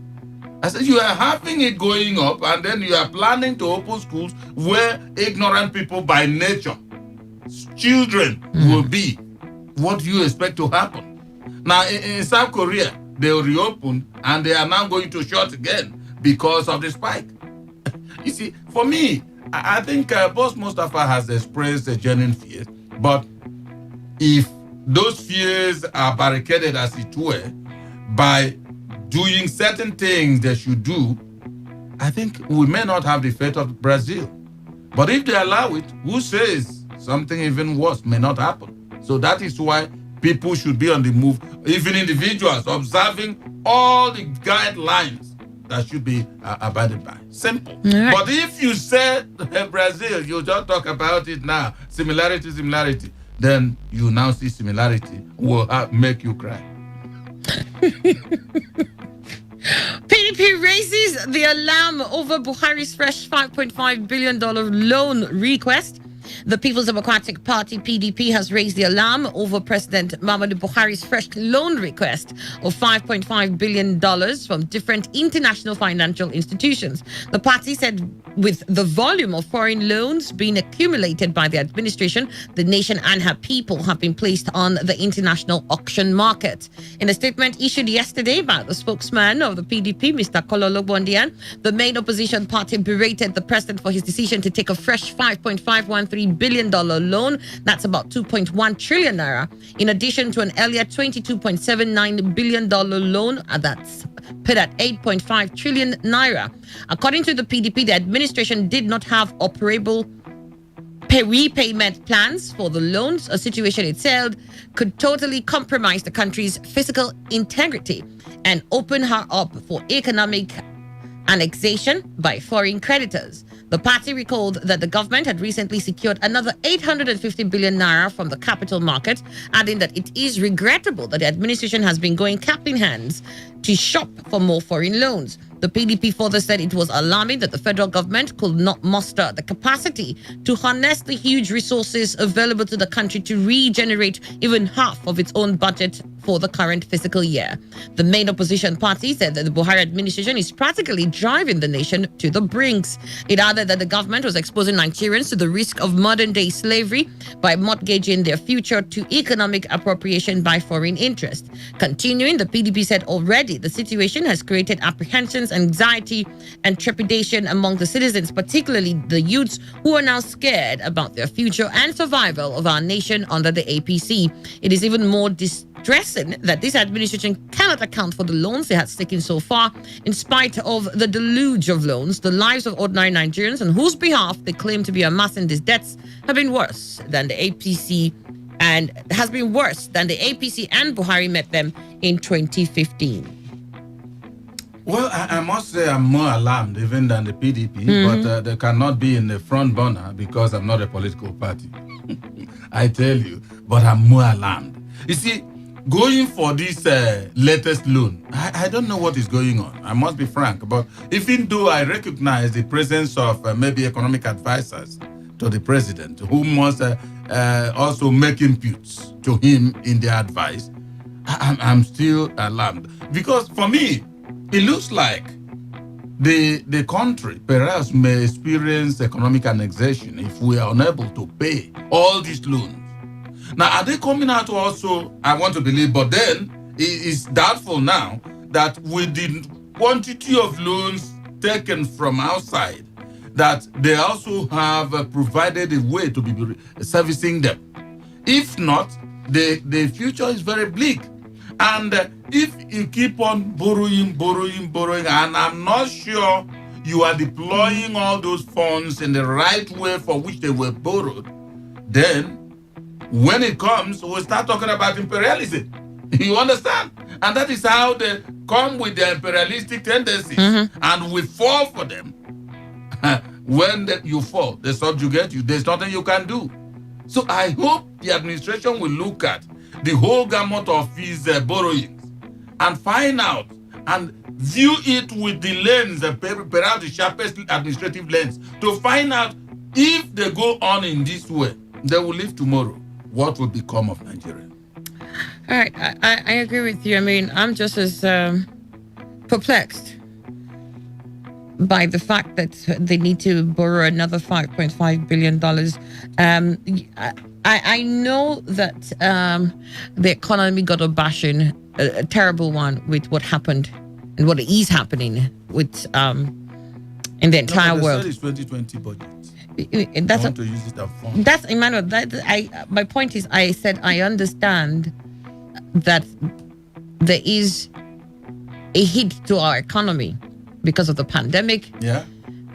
I said, you are having it going up, and then you are planning to open schools where ignorant people by nature, children, will be. What do you expect to happen? Now, in South Korea, they will reopen, and they are now going to shut again because of the spike. You see, for me, I think Boss Mustafa has expressed a genuine fear, but if those fears are barricaded, as it were, by doing certain things they should do, I think we may not have the fate of Brazil. But if they allow it, who says something even worse may not happen? So that is why people should be on the move, even individuals, observing all the guidelines that should be abided by. Simple. Right. But if you say Brazil, you just talk about it now, similarity, then you now see similarity will make you cry. PDP raises the alarm over Buhari's fresh $5.5 billion loan request. The People's Democratic Party, PDP, has raised the alarm over President Muhammadu Buhari's fresh loan request of $5.5 billion from different international financial institutions. The party said with the volume of foreign loans being accumulated by the administration, the nation and her people have been placed on the international auction market. In a statement issued yesterday by the spokesman of the PDP, Mr. Kololo Bondian, the main opposition party berated the president for his decision to take a fresh $5.513 billion loan. That's about 2.1 trillion naira. In addition to an earlier $22.79 billion loan, that's paid at 8.5 trillion naira. According to the PDP, the administration did not have operable repayment plans for the loans, a situation it said could totally compromise the country's physical integrity and open her up for economic annexation by foreign creditors. The party recalled that the government had recently secured another 850 billion naira from the capital market, adding that it is regrettable that the administration has been going cap in hands to shop for more foreign loans. The PDP further said it was alarming that the federal government could not muster the capacity to harness the huge resources available to the country to regenerate even half of its own budget for the current fiscal year. The main opposition party said that the Buhari administration is practically driving the nation to the brinks. It added that the government was exposing Nigerians to the risk of modern-day slavery by mortgaging their future to economic appropriation by foreign interest. Continuing, the PDP said already the situation has created apprehensions, anxiety, and trepidation among the citizens, particularly the youths who are now scared about their future and survival of our nation under the APC. It is even more distressing that this administration cannot account for the loans it has taken so far. In spite of the deluge of loans, the lives of ordinary Nigerians on whose behalf they claim to be amassing these debts have been worse than the APC and Buhari met them in 2015. Well, I must say I'm more alarmed even than the PDP, but they cannot be in the front burner because I'm not a political party. I tell you, but I'm more alarmed. You see, going for this latest loan, I don't know what is going on. I must be frank, but even though I recognize the presence of maybe economic advisors to the president who must also make inputs to him in their advice, I'm still alarmed. Because for me, it looks like the country perhaps may experience economic annexation if we are unable to pay all these loans. Now, are they coming out also, I want to believe, but then it's doubtful now that with the quantity of loans taken from outside, that they also have provided a way to be servicing them. If not, the future is very bleak. And if you keep on borrowing, and I'm not sure you are deploying all those funds in the right way for which they were borrowed, then when it comes, we'll start talking about imperialism. You understand? And that is how they come with their imperialistic tendencies. And we fall for them. When you fall, they subjugate you. There's nothing you can do. So I hope the administration will look at the whole gamut of his borrowings and find out and view it with the lens, perhaps the sharpest administrative lens, to find out if they go on in this way, they will live tomorrow. What will become of Nigeria? All right, I agree with you. I mean, I'm just as perplexed by the fact that they need to borrow another $5.5 billion. I know that the economy got a bashing, a terrible one with what happened and what is happening with in the entire world. It's 2020 budget. That's want to use it as fund. That's Emmanuel. My point is, I said I understand that there is a hit to our economy because of the pandemic. Yeah.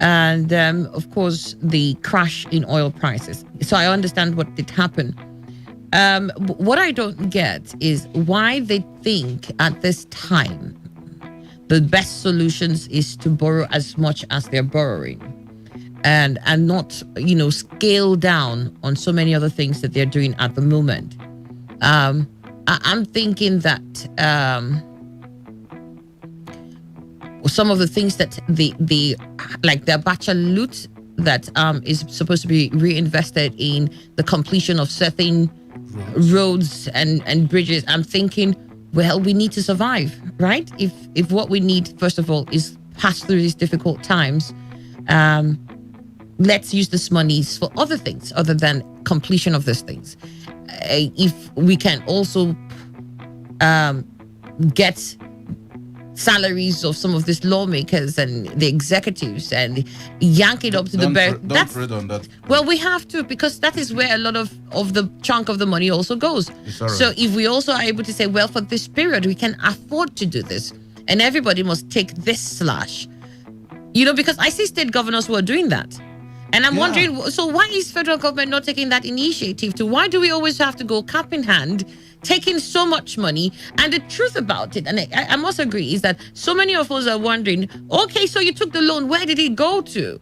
And of course, the crash in oil prices. So I understand what did happen. What I don't get is why they think at this time the best solutions is to borrow as much as they're borrowing, and not, scale down on so many other things that they're doing at the moment. I'm thinking that some of the things that the Abacha loot that is supposed to be reinvested in the completion of certain roads and bridges. I'm thinking, well, we need to survive, right? If what we need, first of all, is pass through these difficult times, let's use this money for other things other than completion of these things. If we can also get salaries of some of these lawmakers and the executives and yank it up to the bare. Don't read on that. Well, we have to, because that is where a lot of the chunk of the money also goes. So if we also are able to say, well, for this period, we can afford to do this, and everybody must take this slash, because I see state governors who are doing that. And I'm wondering, so why is federal government not taking that initiative to, why do we always have to go cap in hand, taking so much money? And the truth about it, and I must agree, is that so many of us are wondering, okay, so you took the loan, where did it go to?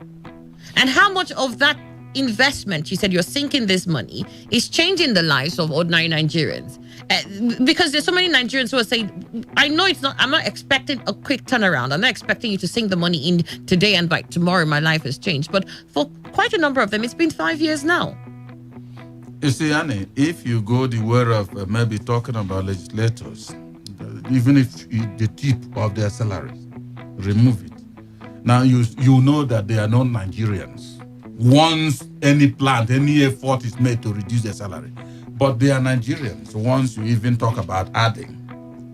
And how much of that investment, you said you're sinking this money, is changing the lives of ordinary Nigerians? Because there's so many Nigerians who are saying, I know I'm not expecting a quick turnaround. I'm not expecting you to sink the money in today and by tomorrow my life has changed. But for quite a number of them, it's been 5 years now. You see, Annie, if you go the way of maybe talking about legislators, even if the tip of their salaries, remove it. Now you know that they are not Nigerians. Once any plant, any effort is made to reduce their salary, but they are Nigerians. Once you even talk about adding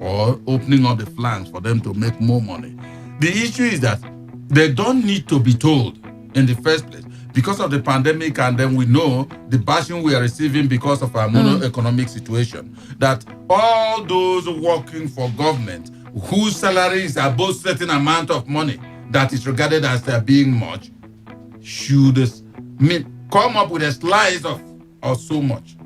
or opening up the flanks for them to make more money, the issue is that they don't need to be told in the first place. Because of the pandemic, and then we know the bashing we are receiving because of our mono-economic situation, that all those working for government whose salary is above certain amount of money that is regarded as there being much should come up with a slice of so much.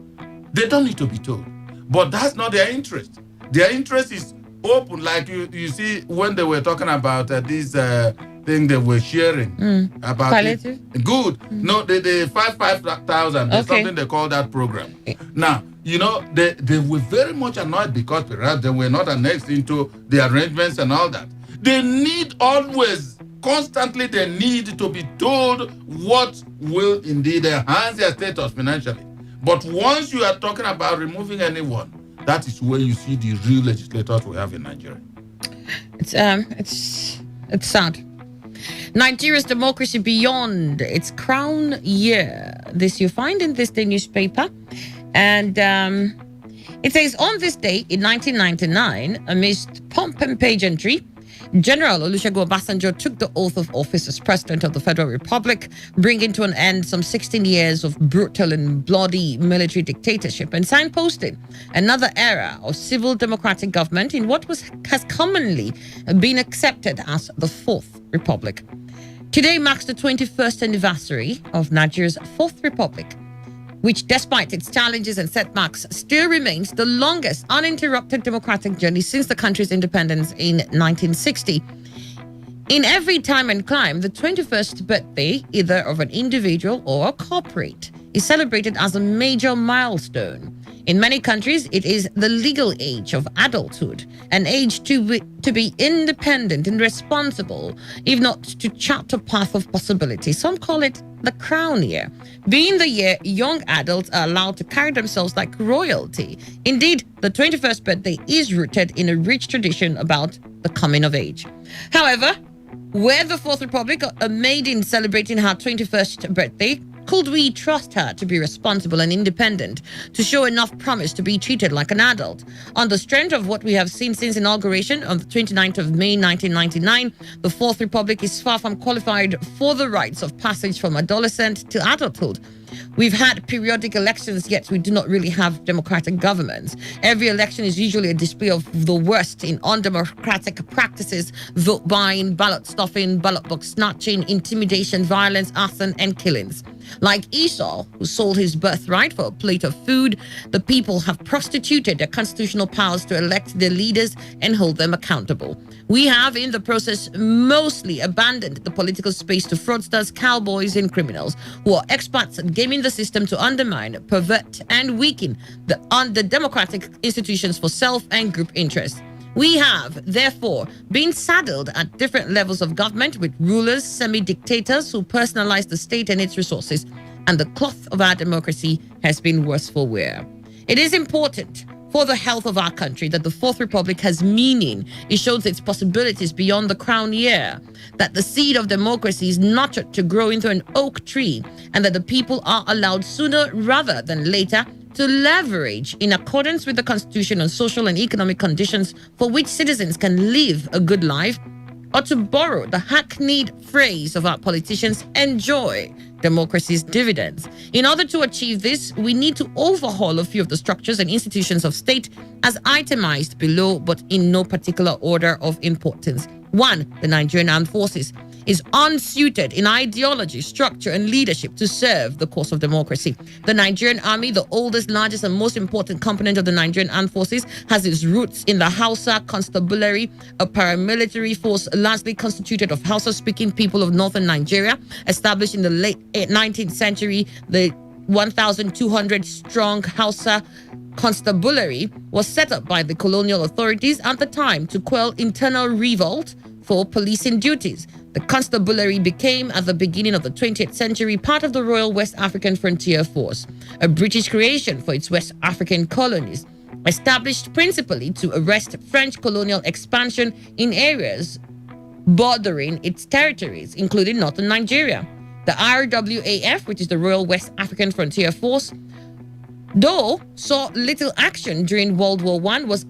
They don't need to be told. But that's not their interest. Their interest is open. Like you see when they were talking about this thing they were sharing about palliative? Good. No, the 5,000. There's something they call that program. Now, they were very much annoyed because perhaps they were not annexed into the arrangements and all that. They need always, constantly, they need to be told what will indeed enhance their status financially. But once you are talking about removing anyone, that is where you see the real legislators we have in Nigeria. It's sad. Nigeria's democracy beyond its crown year. This you find in this day newspaper. And it says, on this day in 1999, amidst pomp and pageantry, General Olusegun Obasanjo took the oath of office as President of the Federal Republic, bringing to an end some 16 years of brutal and bloody military dictatorship and signposting another era of civil democratic government in what has commonly been accepted as the Fourth Republic. Today marks the 21st anniversary of Nigeria's Fourth Republic, which, despite its challenges and setbacks, still remains the longest uninterrupted democratic journey since the country's independence in 1960. In every time and clime, the 21st birthday, either of an individual or a corporate, is celebrated as a major milestone. In many countries, it is the legal age of adulthood, an age to be independent and responsible, if not to chart a path of possibility. Some call it the crown year, being the year young adults are allowed to carry themselves like royalty. Indeed, the 21st birthday is rooted in a rich tradition about the coming of age. However, where the Fourth Republic, a maiden celebrating her 21st birthday, could we trust her to be responsible and independent, to show enough promise to be treated like an adult? On the strength of what we have seen since inauguration on the 29th of May 1999, the Fourth Republic is far from qualified for the rites of passage from adolescent to adulthood. We've had periodic elections, yet we do not really have democratic governments. Every election is usually a display of the worst in undemocratic practices: vote buying, ballot stuffing, ballot box snatching, intimidation, violence, arson, and killings. Like Esau, who sold his birthright for a plate of food, the people have prostituted their constitutional powers to elect their leaders and hold them accountable. We have, in the process, mostly abandoned the political space to fraudsters, cowboys, and criminals who are experts at gaming the system to undermine, pervert, and weaken the democratic institutions for self and group interests. We have, therefore, been saddled at different levels of government with rulers, semi-dictators who personalize the state and its resources, and the cloth of our democracy has been worse for wear. It is important for the health of our country that the Fourth Republic has meaning. It shows its possibilities beyond the crown year, that the seed of democracy is nurtured to grow into an oak tree, and that the people are allowed sooner rather than later to leverage, in accordance with the Constitution, on social and economic conditions for which citizens can live a good life, or to borrow the hackneyed phrase of our politicians, enjoy democracy's dividends. In order to achieve this, we need to overhaul a few of the structures and institutions of state as itemized below, but in no particular order of importance. 1. The Nigerian Armed Forces is unsuited in ideology, structure, and leadership to serve the cause of democracy. The Nigerian Army, the oldest, largest, and most important component of the Nigerian Armed Forces, has its roots in the Hausa Constabulary, a paramilitary force largely constituted of Hausa-speaking people of northern Nigeria. Established in the late 19th century, the 1,200-strong Hausa Constabulary was set up by the colonial authorities at the time to quell internal revolt for policing duties. The constabulary became, at the beginning of the 20th century, part of the Royal West African Frontier Force, a British creation for its West African colonies, established principally to arrest French colonial expansion in areas bordering its territories, including northern Nigeria. The RWAF, which is the Royal West African Frontier Force, though saw little action during World War I, was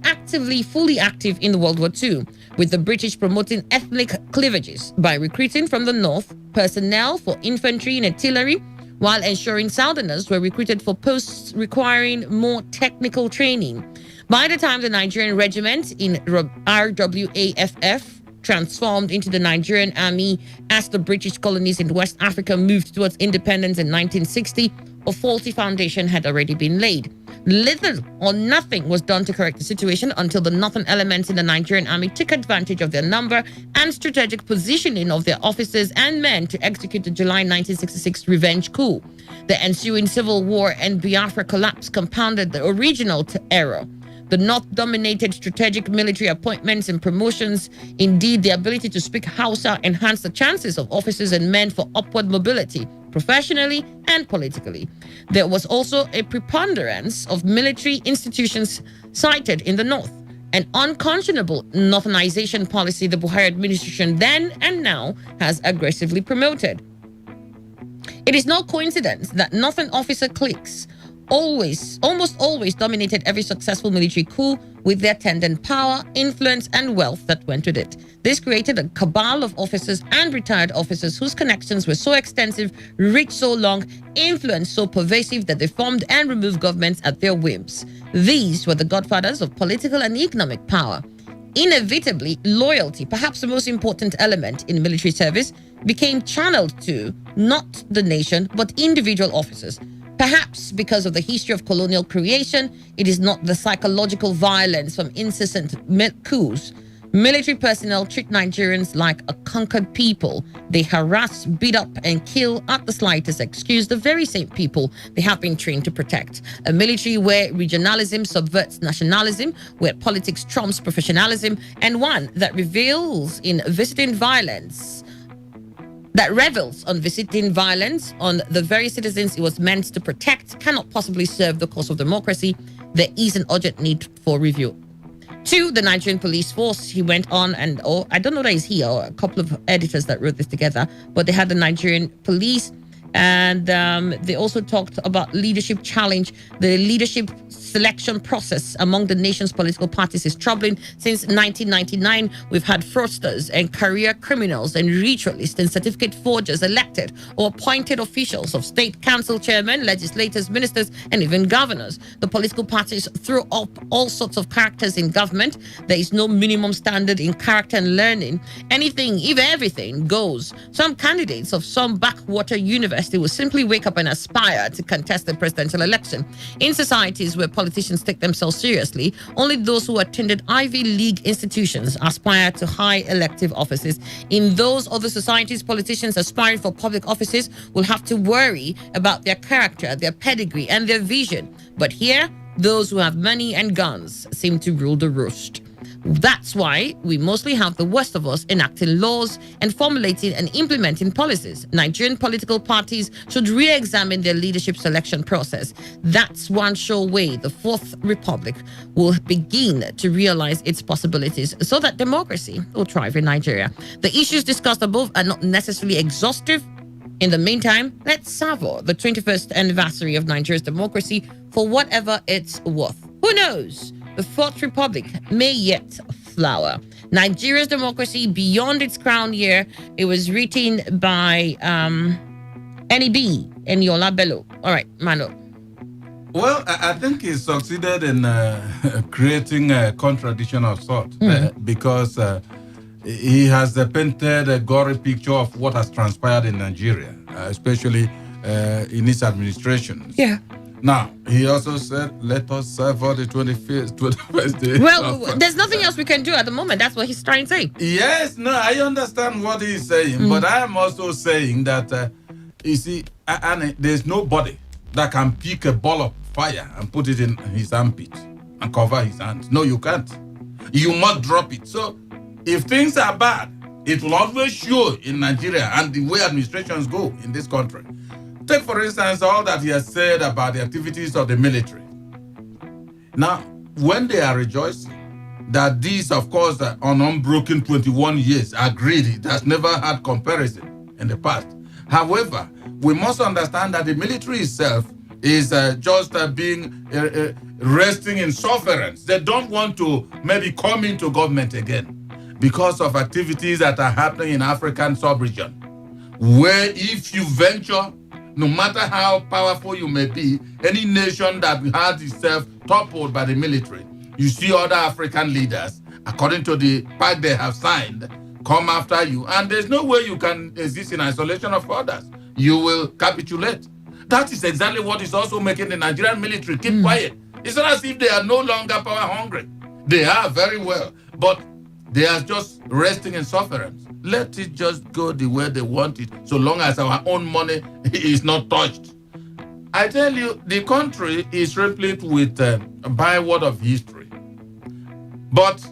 fully active in World War II, with the British promoting ethnic cleavages by recruiting from the north personnel for infantry and artillery, while ensuring Southerners were recruited for posts requiring more technical training. By the time the Nigerian regiment in RWAFF transformed into the Nigerian Army as the British colonies in West Africa moved towards independence in 1960, a faulty foundation had already been laid. Little or nothing was done to correct the situation until the northern elements in the Nigerian Army took advantage of their number and strategic positioning of their officers and men to execute the July 1966 revenge coup. The ensuing civil war and Biafra collapse compounded the original error. The North dominated strategic military appointments and promotions. Indeed, the ability to speak Hausa enhanced the chances of officers and men for upward mobility, professionally and politically. There was also a preponderance of military institutions cited in the North, an unconscionable northernization policy the Buhari administration then and now has aggressively promoted. It is no coincidence that Northern officer cliques almost always dominated every successful military coup, with their attendant power, influence, and wealth that went with it. This created a cabal of officers and retired officers whose connections were so extensive, reach so long, influence so pervasive that they formed and removed governments at their whims. These were the godfathers of political and economic power. Inevitably, loyalty, perhaps the most important element in military service, became channeled to not the nation but individual officers. Perhaps because of the history of colonial creation, it is not the psychological violence from incessant coups. Military personnel treat Nigerians like a conquered people. They harass, beat up, and kill at the slightest excuse the very same people they have been trained to protect. A military where regionalism subverts nationalism, where politics trumps professionalism, and one that revels on visiting violence on the very citizens it was meant to protect, cannot possibly serve the cause of democracy. There is an urgent need for review. 2, the Nigerian police force. He went on and, I don't know that it's he or a couple of editors that wrote this together, but they had the Nigerian police And they also talked about leadership challenge. The leadership selection process among the nation's political parties is troubling. Since 1999, we've had fraudsters and career criminals and ritualists and certificate forgers elected or appointed officials of state council chairmen, legislators, ministers, and even governors. The political parties throw up all sorts of characters in government. There is no minimum standard in character and learning. Anything, even everything, goes. Some candidates of some backwater university will simply wake up and aspire to contest the presidential election. In societies where politicians take themselves seriously, only those who attended Ivy League institutions aspire to high elective offices. In those other societies, politicians aspiring for public offices will have to worry about their character, their pedigree, and their vision. But here, those who have money and guns seem to rule the roost. That's why we mostly have the worst of us enacting laws and formulating and implementing policies. Nigerian political parties should re-examine their leadership selection process. That's one sure way the Fourth Republic will begin to realize its possibilities so that democracy will thrive in Nigeria. The issues discussed above are not necessarily exhaustive. In the meantime, let's savor the 21st anniversary of Nigeria's democracy for whatever it's worth. Who knows? The Fourth Republic may yet flower. Nigeria's democracy beyond its crown year. It was written by NEB, Eniola Bello. All right, Mano. Well, I think he succeeded in creating a contradiction of sort because he has painted a gory picture of what has transpired in Nigeria, especially in his administration. Yeah. Now, he also said, let us savor the 21st day. Well, there's nothing else we can do at the moment. That's what he's trying to say. Yes, no, I understand what he's saying, but I am also saying that, you see, and there's nobody that can pick a ball of fire and put it in his armpit and cover his hands. No, you can't. You must drop it. So, if things are bad, it will always show in Nigeria and the way administrations go in this country. Take, for instance, all that he has said about the activities of the military. Now, when they are rejoicing that these, of course, are on unbroken 21 years, agreed, it has never had comparison in the past. However, we must understand that the military itself is just being resting in sufferance. They don't want to maybe come into government again because of activities that are happening in African sub-region, where if you venture, no matter how powerful you may be, any nation that has itself toppled by the military, you see other African leaders, according to the pact they have signed, come after you. And there's no way you can exist in isolation of others. You will capitulate. That is exactly what is also making the Nigerian military keep quiet. It's not as if they are no longer power hungry. They are very well, but they are just resting in sufferance. Let it just go the way they want it, so long as our own money is not touched. I tell you, the country is replete with byword of history. But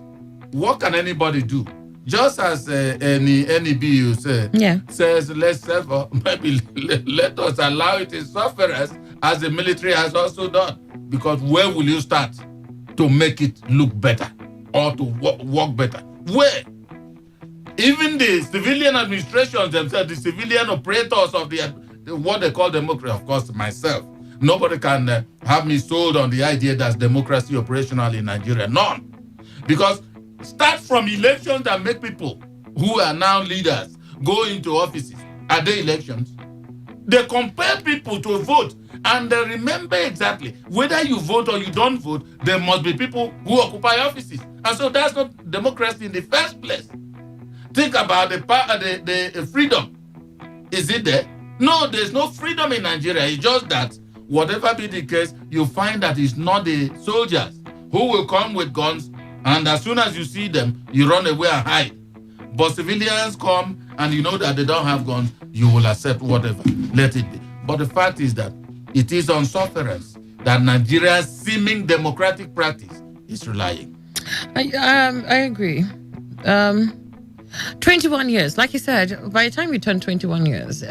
what can anybody do? Just as any BU says, let's suffer, maybe let us allow it in sufferance, as the military has also done. Because where will you start to make it look better or to work better? Where? Even the civilian administrations themselves, the civilian operators of the what they call democracy, of course, myself, nobody can have me sold on the idea that democracy operational in Nigeria. None. Because start from elections that make people who are now leaders go into offices. Are they elections? They compel people to vote. And they remember exactly, whether you vote or you don't vote, there must be people who occupy offices. And so that's not democracy in the first place. Think about the freedom. Is it there? No, there's no freedom in Nigeria. It's just that, whatever be the case, you find that it's not the soldiers who will come with guns, and as soon as you see them, you run away and hide. But civilians come, and you know that they don't have guns, you will accept whatever. Let it be. But the fact is that it is on sufferance that Nigeria's seeming democratic practice is relying. I agree. 21 years, like you said, by the time you turn 21 years,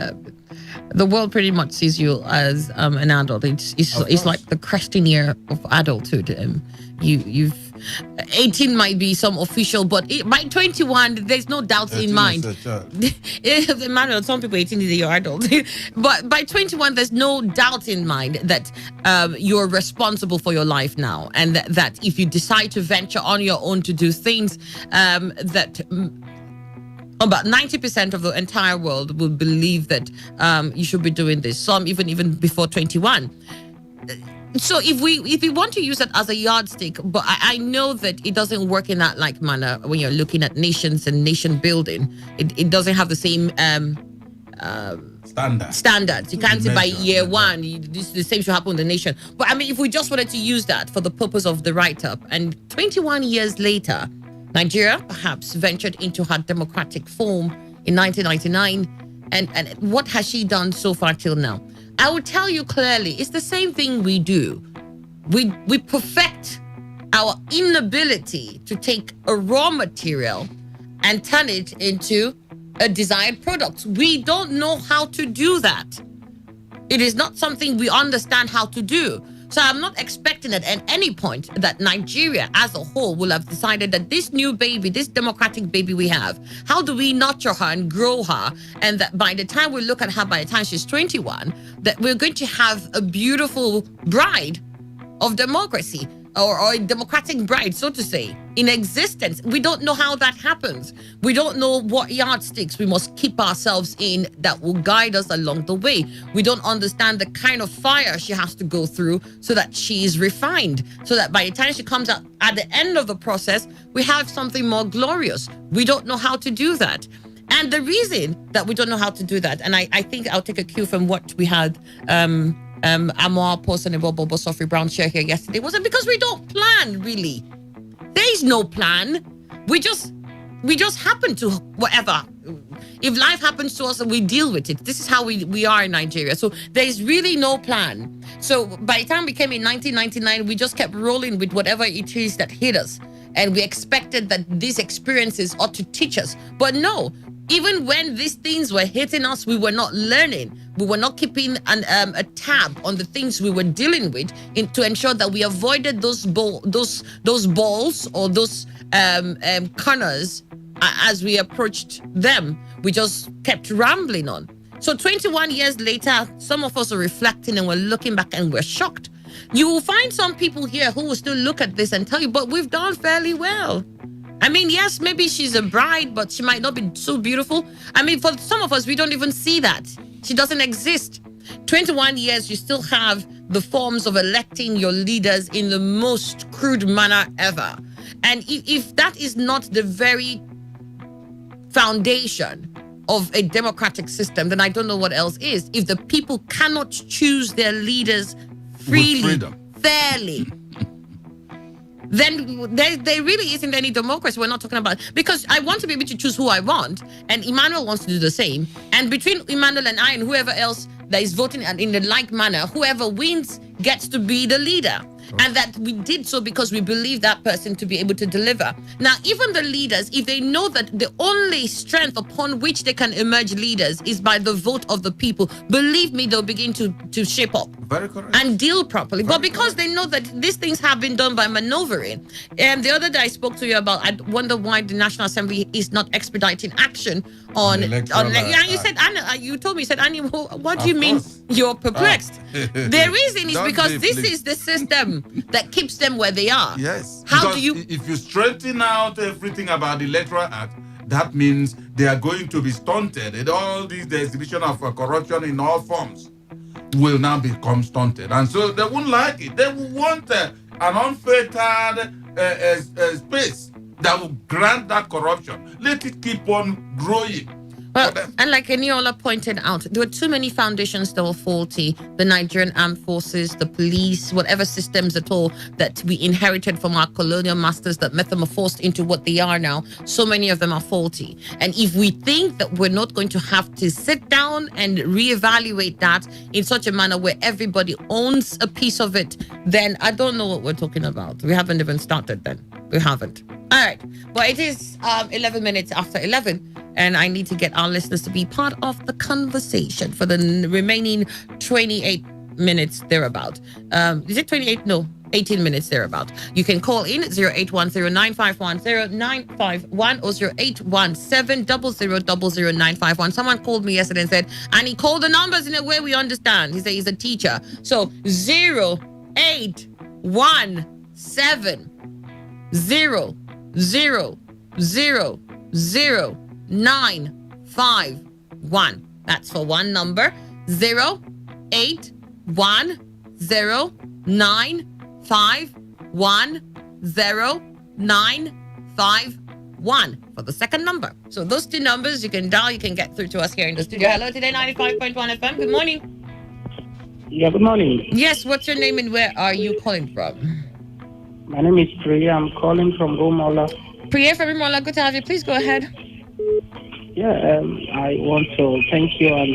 The world pretty much sees you as an adult. It's like the cresting year of adulthood. You've 18 might be some official, but by 21, there's no doubt in mind. Emmanuel, some people 18 is your adult, but by 21, there's no doubt in mind that you're responsible for your life now, and that if you decide to venture on your own to do things, that about 90% of the entire world will believe that you should be doing this. Some even before 21. So if we want to use that as a yardstick, but I know that it doesn't work in that like manner when you're looking at nations and nation building. It doesn't have the same standards. You can't say by year one the same should happen in the nation. But I mean, if we just wanted to use that for the purpose of the write-up, and 21 years later, Nigeria perhaps ventured into her democratic form in 1999, and what has she done so far till now? I will tell you clearly, it's the same thing we do. We perfect our inability to take a raw material and turn it into a desired product. We don't know how to do that. It is not something we understand how to do. So I'm not expecting at any point that Nigeria as a whole will have decided that this new baby, this democratic baby we have, how do we nurture her and grow her? And that by the time we look at her, by the time she's 21, that we're going to have a beautiful bride of democracy, or a democratic bride, so to say, in existence. We don't know how that happens. We don't know what yardsticks we must keep ourselves in that will guide us along the way. We don't understand the kind of fire she has to go through so that she is refined, so that by the time she comes out at the end of the process, we have something more glorious. We don't know how to do that. And the reason that we don't know how to do that, and I think I'll take a cue from what we had Amor Post and Bobo Sophie Brown share here yesterday, was it because we don't plan, really. There is no plan. We just happen to whatever. If life happens to us, we deal with it. This is how we are in Nigeria. So there is really no plan. So by the time we came in 1999, we just kept rolling with whatever it is that hit us. And we expected that these experiences ought to teach us. But no, even when these things were hitting us, we were not learning. We were not keeping a tab on the things we were dealing with to ensure that we avoided those balls or those corners as we approached them. We just kept rambling on. So 21 years later, some of us are reflecting and we're looking back and we're shocked. You will find some people here who will still look at this and tell you, but we've done fairly well. I mean, yes, maybe she's a bride, but she might not be so beautiful. I mean, for some of us, we don't even see that. She doesn't exist. 21 years, you still have the forms of electing your leaders in the most crude manner ever. And if that is not the very foundation of a democratic system, then I don't know what else is. If the people cannot choose their leaders freely, fairly, then there really isn't any democracy. We're not talking about, because I want to be able to choose who I want, and Emmanuel wants to do the same. And between Emmanuel and I and whoever else that is voting in the like manner, whoever wins gets to be the leader. And that we did so because we believe that person to be able to deliver. Now, even the leaders, if they know that the only strength upon which they can emerge leaders is by the vote of the people, believe me, they'll begin to shape up. Very correct. And deal properly. But because they know that these things have been done by maneuvering. And the other day I spoke to you about, I wonder why the National Assembly is not expediting action on yeah, you said, Anna, you told me, you said, Annie, what do you mean you're perplexed? The reason is because this is the system that keeps them where they are. Yes. How because do you... If you straighten out everything about the Electoral Act, that means they are going to be stunted. And all this, the exhibition of corruption in all forms will now become stunted. And so they won't like it. They will want an unfettered space that will grant that corruption. Let it keep on growing. Well, and like Eniola pointed out, there were too many foundations that were faulty. The Nigerian Armed Forces, the police, whatever systems at all that we inherited from our colonial masters that metamorphosed into what they are now, so many of them are faulty. And if we think that we're not going to have to sit down and reevaluate that in such a manner where everybody owns a piece of it, then I don't know what we're talking about. We haven't even started then. We haven't. All right. But it is 11 minutes after 11. and I need to get our listeners to be part of the conversation for the remaining 28 minutes thereabout. Is it 28? No. 18 minutes thereabout. You can call in 0810-951-0951 or 0817-0000-951. Someone called me yesterday and said, and he called the numbers in a way we understand. He said he's a teacher. So 0817-000-951. That's for one number. 0810-951-0951 for the second number. So those two numbers you can dial, you can get through to us here in the studio. Hello, Today 95.1 FM. Good morning. Yeah, good morning. Yes, what's your name and where are you calling from? My name is Priya. I'm calling from Gomola. Priya from Imola, good to have you. Please go ahead. Yeah, I want to thank you and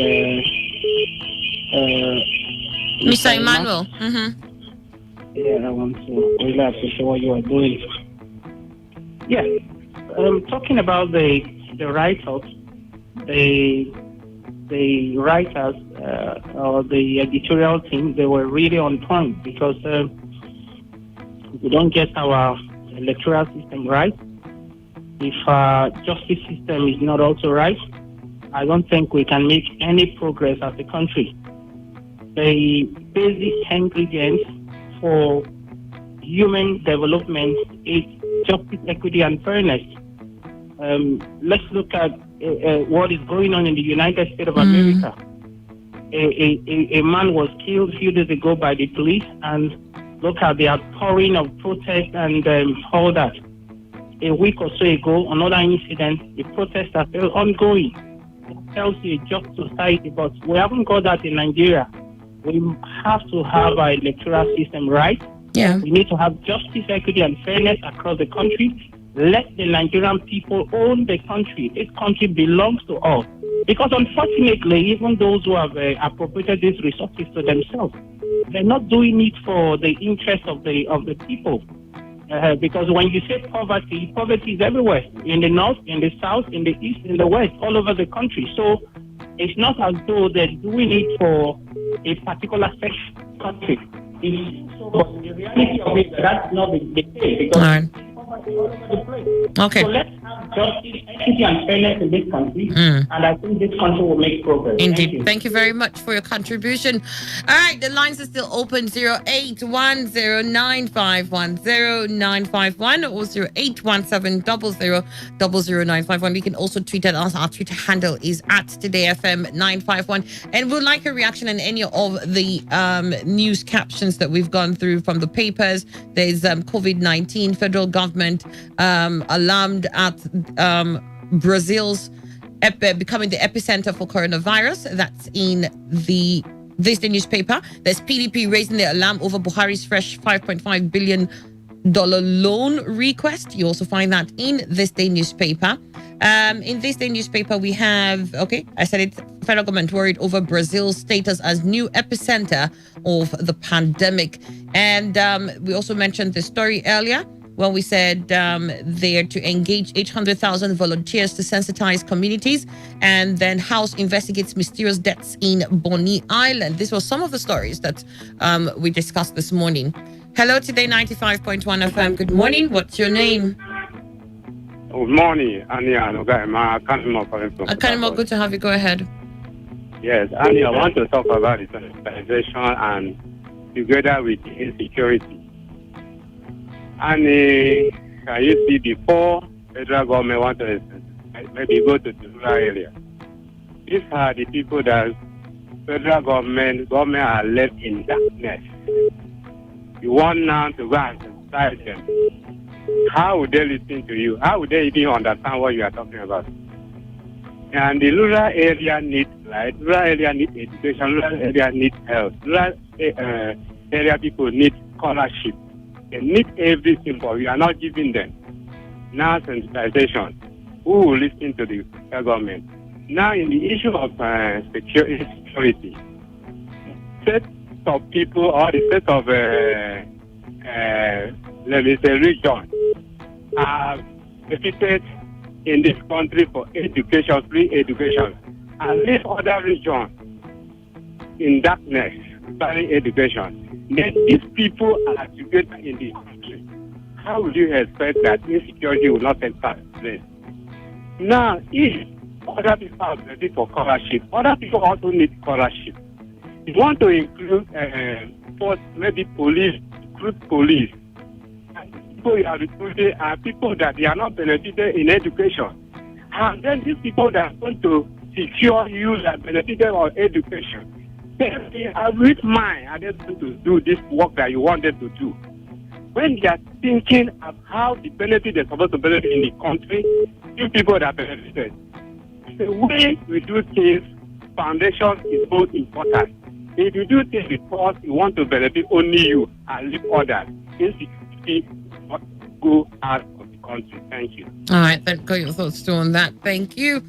Mr. Emmanuel. Yeah, I want to really appreciate what you are doing. Yeah, talking about the write-ups, the writers or the editorial team, they were really on point because we don't get our electoral system right. If our justice system is not also right, I don't think we can make any progress as a country. The basic ingredients for human development is justice, equity, and fairness. Let's look at what is going on in the United States of America. A man was killed a few days ago by the police, and look at the outpouring of protest and all that. A week or so ago, another incident, the protests are still ongoing. It tells you a just society, but we haven't got that in Nigeria. We have to have our electoral system right. Yeah. We need to have justice, equity, and fairness across the country. Let the Nigerian people own the country. This country belongs to us. Because unfortunately, even those who have appropriated these resources to themselves, they're not doing it for the interest of the people. Because when you say poverty, poverty is everywhere. In the north, in the south, in the east, in the west, all over the country. So it's not as though they're doing it for a particular section of the country. But the reality of it, that's not the case. Because poverty all over the place. Okay. So let's have justice, equity, and fairness in this country. And I think this country will make progress. Indeed. Thank you very much for your contribution. All right, the lines are still open. 0810-951-0951 or 0817-000951. You can also tweet at us. Our Twitter handle is at TodayFM951. And we'd like a reaction on any of the news captions that we've gone through from the papers. There's COVID-19, federal government alarmed at Brazil's becoming the epicenter for coronavirus. That's in this day newspaper. There's PDP raising the alarm over Buhari's fresh $5.5 billion loan request. You also find that in this day newspaper. In this day newspaper, we have, I said it, federal government worried over Brazil's status as new epicenter of the pandemic. And we also mentioned the story earlier when we said they're to engage 800,000 volunteers to sensitize communities. And then House investigates mysterious deaths in Bonny Island. These were some of the stories that we discussed this morning. Hello, Today 95.1 FM. Good morning. What's your name? Good morning, Annie and Ogaima. Akanimo, good to have you. Go ahead. Yes, Annie, I want to talk about the sanitization and together with the insecurity. And can you see before federal government want to maybe go to the rural area? These are the people that federal government are left in darkness. You want now to go and sensitize them. How would they listen to you? How would they even understand what you are talking about? And the rural area needs light, rural area needs education, rural area needs health, rural area people need scholarship. They need everything, but we are not giving them. Now sensitization. Who will listen to the government? Now in the issue of security, set of people or the set of let me say region have defeated in this country for education, free education, and leave other regions in darkness, barring education, then these people are together in the country. How would you expect that insecurity will not take place? Now, if other people are ready for scholarship, other people also need scholarship. You want to include maybe police, recruit police. People you are recruiting are people that they are not benefited in education. And then these people that are going to secure you that benefited on education, they are with mind are they going to do this work that you want them to do. When they are thinking of how the benefit they're supposed to benefit in the country, you people that are benefited. The way we do things, foundation is most important. If you do things because you want to benefit only you and leave others, insecurity will go out of the country. Thank you. All right, then got your thoughts too on that. Thank you.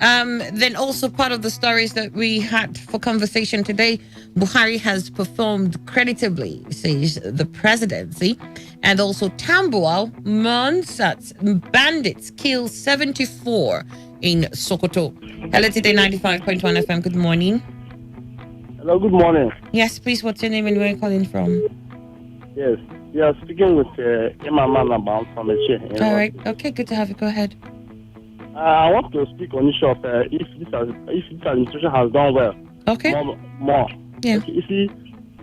Then also part of the stories that we had for conversation today, Buhari has performed creditably, says the presidency. And also Tambuwal, Monsat's bandits kill 74 in Sokoto. Hello, Today 95.1 FM. Good morning. Hello, good morning. Yes, please, what's your name and where are you calling from? Yes, you are speaking with Imam Manabam from Eche. All right, okay, good to have you. Go ahead. I want to speak on the issue of if this administration has done well. Okay. More. Yeah. Okay, you see,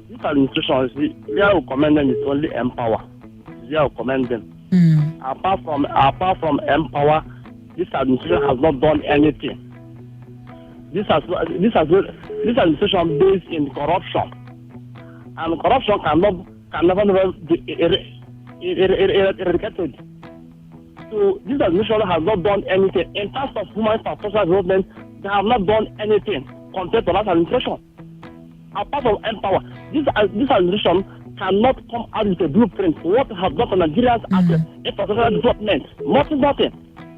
this administration, we are commending is only empower. We are commending. Apart from empower, this administration has not done anything. This administration based in corruption, and corruption can never be eradicated. So this administration has not done anything in terms of human social development. They have not done anything compared to last administration. Apart from empower, this administration cannot come out with a blueprint for what has done for Nigerians as infrastructure development. Nothing.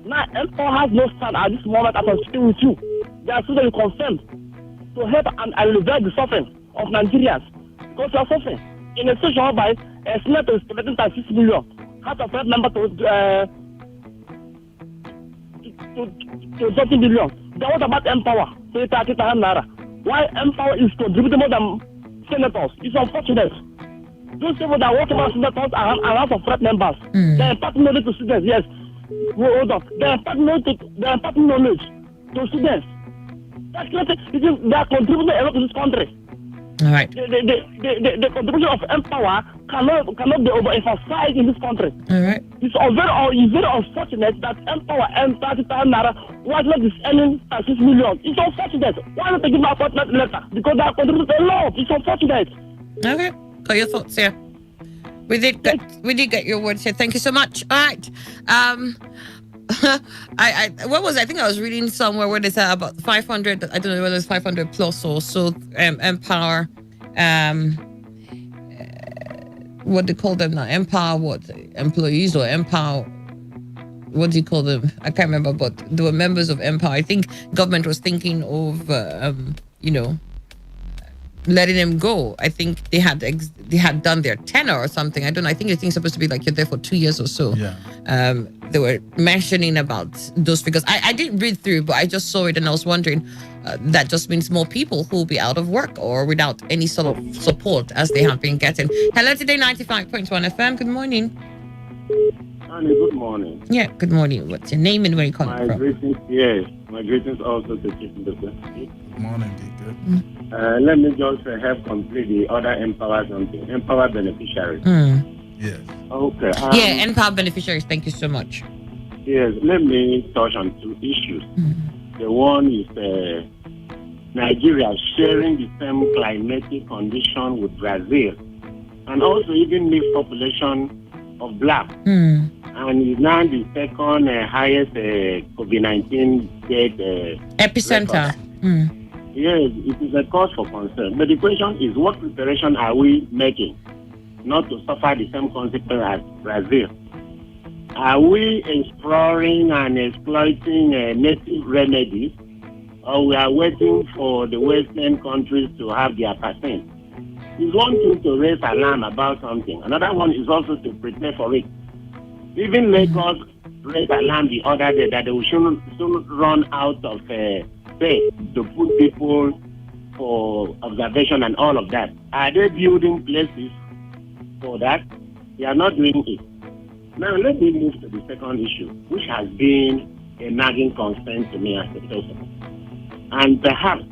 Now, empower has no stand at this moment as I'm speaking with you. They are still concerned to help and alleviate the suffering of Nigerians because they are suffering. In a situation whereby a senator is collecting 6 million, has a third member to 30 billion. Then what about empower? So it's 30 naira. Why empower is contributing more than senators? It's unfortunate. Those people that work about senators are lots of threat members. They impart knowledge to students, yes. Hold on. They impart knowledge to students. That's not it. They are contributing a lot to this country. All right. The contribution of empower cannot be overemphasized in this country. All right. It's very unfortunate that empower and 30,000 naira was not earning 6 million. It's unfortunate. Why not give my appointment letter? Because they are contributing a lot. It's unfortunate. Okay. Got your thoughts here. We did get your words here. Thank you so much. All right. What was I think I was reading somewhere where they said about 500. I don't know whether it's 500 plus or so. Empower. What do you call them now? Empower what? Employees or empower? What do you call them? I can't remember, but they were members of Empower. I think government was thinking of letting them go. I think they had done their tenure or something. I don't know. I think it's supposed to be like you're there for 2 years or so. Yeah. They were mentioning about those figures. I didn't read through, but I just saw it and I was wondering, that just means more people who will be out of work or without any sort of support as they have been getting. Hello, Today 95.1 FM. Good morning. Annie, good morning. Yeah, good morning. What's your name and where are you calling from? My greetings also to Chief Good morning, Good. Let me just help complete the other empower beneficiaries. Yes. Okay. Yeah, Empower beneficiaries. Thank you so much. Yes, let me touch on two issues. The one is Nigeria sharing the same climatic condition with Brazil, and also even mixed population of black, and is now the second highest COVID-19 death epicenter. Yes, it is a cause for concern. But the question is, what preparation are we making not to suffer the same consequence as Brazil? Are we exploring and exploiting native remedies, or we are waiting for the Western countries to have their percent? It's one thing to raise alarm about something. Another one is also to prepare for it. Even Lagos raised alarm the other day that they will soon run out of space to put people for observation and all of that. Are they building places for that? They are not doing it. Now let me move to the second issue, which has been a nagging concern to me as a person, and perhaps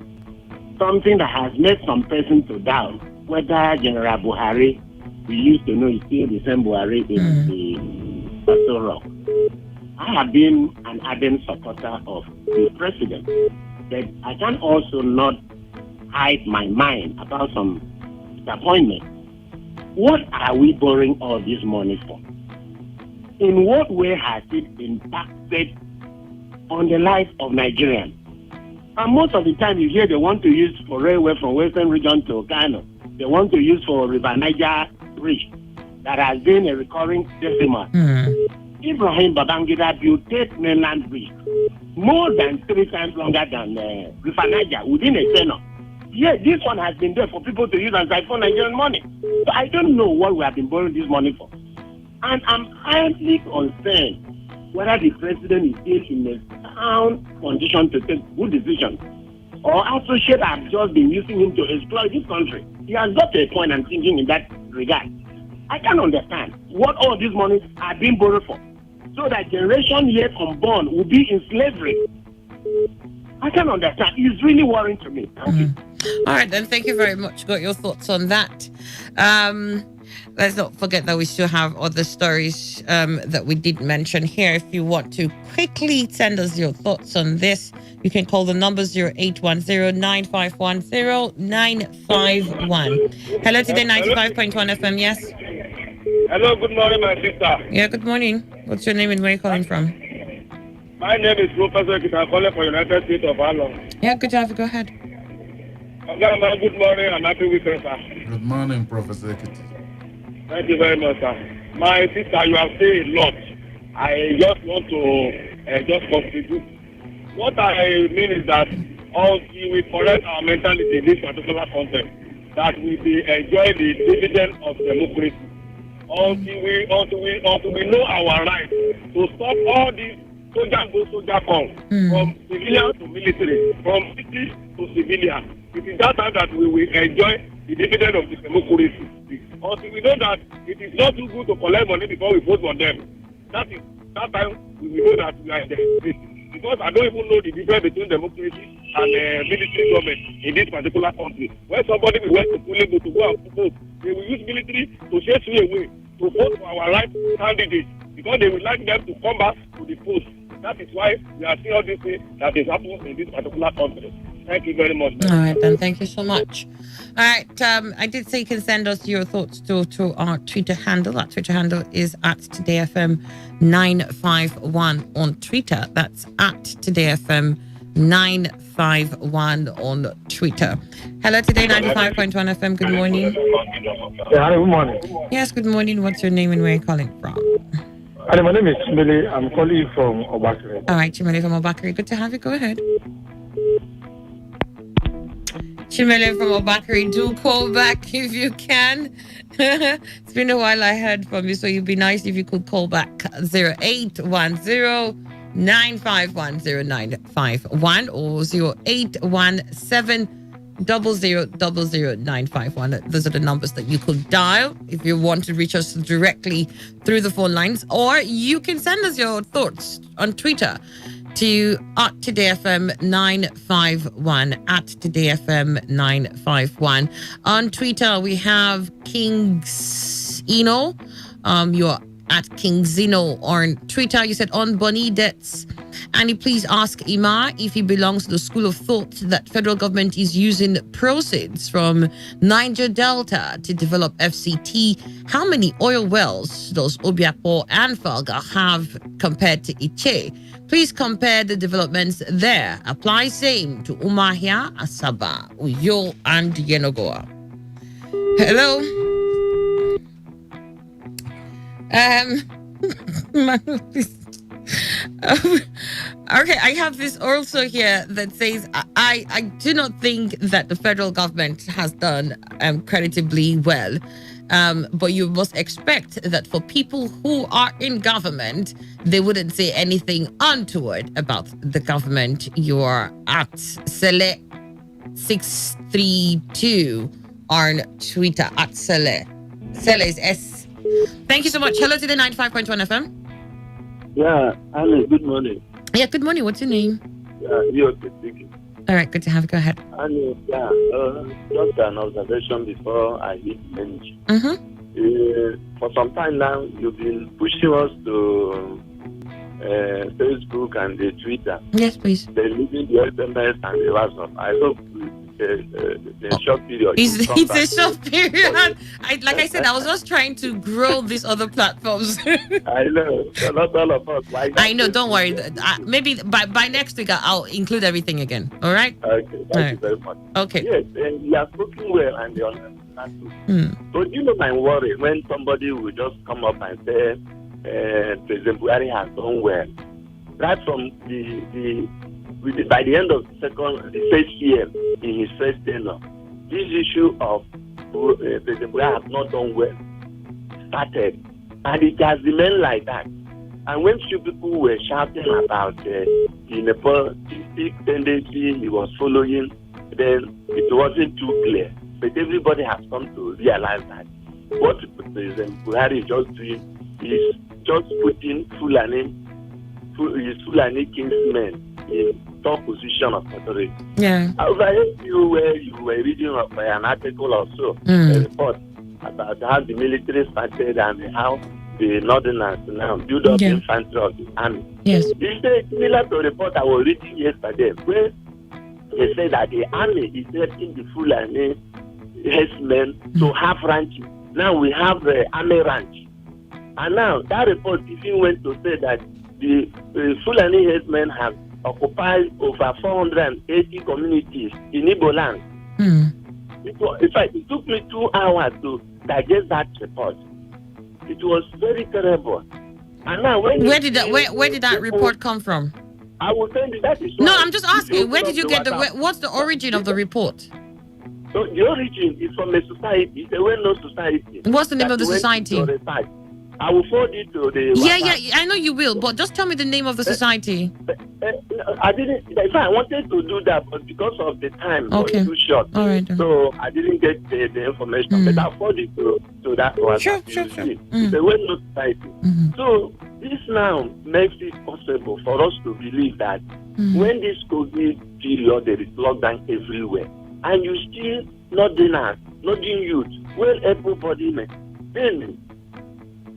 something that has made some person to doubt whether General Buhari, we used to know, is still the same Buhari in the Pastor Rock. I have been an ardent supporter of the president, but I can also not hide my mind about some disappointment. What are we borrowing all this money for? In what way has it impacted on the life of Nigerians? And most of the time you hear they want to use for railway from Western region to Kano. They want to use for River Niger Bridge. That has been a recurring decimal. Ibrahim Babangida built 8 mainland bridge, more than 3 times longer than River Niger within a tenure. Yeah, this one has been there for people to use and siphon Nigerian money. So I don't know what we have been borrowing this money for. And I'm highly concerned whether the president is still in a sound condition to take good decisions, or associates have just been using him to exploit this country. He has got to a point I'm thinking in that regard. I can't understand what all these monies are being borrowed for, so that generation yet unborn will be in slavery. I can't understand. It's really worrying to me. Thank you. All right, then. Thank you very much. Got your thoughts on that. Let's not forget that we still have other stories that we did mention here. If you want to quickly send us your thoughts on this, you can call the number 0810-951-0951. Hello, today 95.1 FM. Yes. Hello, good morning, my sister. Yeah, good morning. What's your name and where are you calling from? My name is Professor Kita. I'm calling for United States of Ireland. Yeah, good to have you. Go ahead. Good morning and happy weekend, sir. Good morning, Professor Ekiti. Thank you very much, sir. My sister, you have said a lot. I just want to just contribute. What I mean is that until we correct our mentality in this particular context, that we be enjoy the dividend of democracy. Until we know our rights to stop all these soldier come from civilian to military, from city to civilian. It is that time that we will enjoy the dividend of the democracy. Until we know that it is not too good to collect money before we vote for them, that time we will know that we are in the because I don't even know the difference between democracy and military government in this particular country. When somebody will work to go to go and vote, they will use military to chase me away to vote for our right candidates because they would like them to come back to the post. That is why we are seeing all these things that is happening in this particular country. Thank you very much. All right, then. Thank you so much. All right. I did say you can send us your thoughts to our Twitter handle. Our Twitter handle is at TodayFM951 on Twitter. That's at TodayFM951 on Twitter. Hello, Today 95.1 FM. Good morning. Yeah, good morning. Yes, good morning. What's your name and where are you calling from? Hi, my name is Chimele. I'm calling you from Obakari. All right, Chimele from Obakari. Good to have you. Go ahead. Chimele from Obakari, do call back if you can. It's been a while I heard from you, so it'd be nice if you could call back 0810-951-0951 or 0817-000951. Those are the numbers that you could dial if you want to reach us directly through the phone lines, or you can send us your thoughts on Twitter to @TodayFM951, @TodayFM951. On Twitter, we have Kings Eno. You're at Kingsino on Twitter. You said on Bonnie Debts. And please ask Ima if he belongs to the school of thought that federal government is using proceeds from Niger Delta to develop FCT. How many oil wells does Obiapo and Falga have compared to Iche? Please compare the developments there. Apply same to Umahia, Asaba, Uyo, and Yenogoa. Hello. Okay, I have this also here that says I do not think that the federal government has done creditably well. But you must expect that for people who are in government, they wouldn't say anything untoward about the government. You're at Sele632 on Twitter at Sele. Sele is S. Thank you so much. Hello to the 95.1 FM. Yeah, Annie, good morning. Yeah, good morning. What's your name? You're speaking. All right, good to have you. Go ahead. Annie, just an observation before I hit finish. For some time now, you've been pushing us to Facebook and the Twitter. Yes, please. They're leaving the SMS and the WhatsApp. I hope the short period. It's a short period. Like I said, I was just trying to grow these other platforms. I know. So not all of us. I know. Don't worry. Maybe by next week, I'll include everything again. All right? Okay. Thank you very much. Okay. Yes, you are spoken well and they understand too. So you know my worry when somebody will just come up and say, President Buhari has done well. Right from by the end of the first year in his first tenure, this issue of President Buhari has not done well started, and it has remained like that. And when few people were shouting about the nepotistic tendency he was following, then it wasn't too clear. But everybody has come to realize that what President Buhari is just doing is just putting his Fulani kingsmen in top position of authority. Yeah. I overheard you where you were reading an article or so, a report about how the military started and how the Northerners now build up infantry of the army. Yes. It's similar to a report I was reading yesterday where they say that the army is helping the Fulani herdsmen to have ranches. Now we have the army ranch. And now that report even went to say that the Fulani herdsmen have occupied over 480 communities in Igbo land. In fact, it took me 2 hours to digest that report. It was very terrible. And now where did that report come from? I will send you that. No, I'm just asking. Where did you get what's the origin of the report? So the origin is from a society. It's a well-known society. What's the name of the society? I will forward it to the. Yeah, I know you will, but just tell me the name of the society. I didn't. In fact, I wanted to do that, but because of the time, it was too short. All right. So I didn't get the information. But I'll forward it to that one. Sure. It's a well-known society. So this now makes it possible for us to believe that when this COVID period, there is lockdown everywhere, and you still not doing youth, well, everybody, then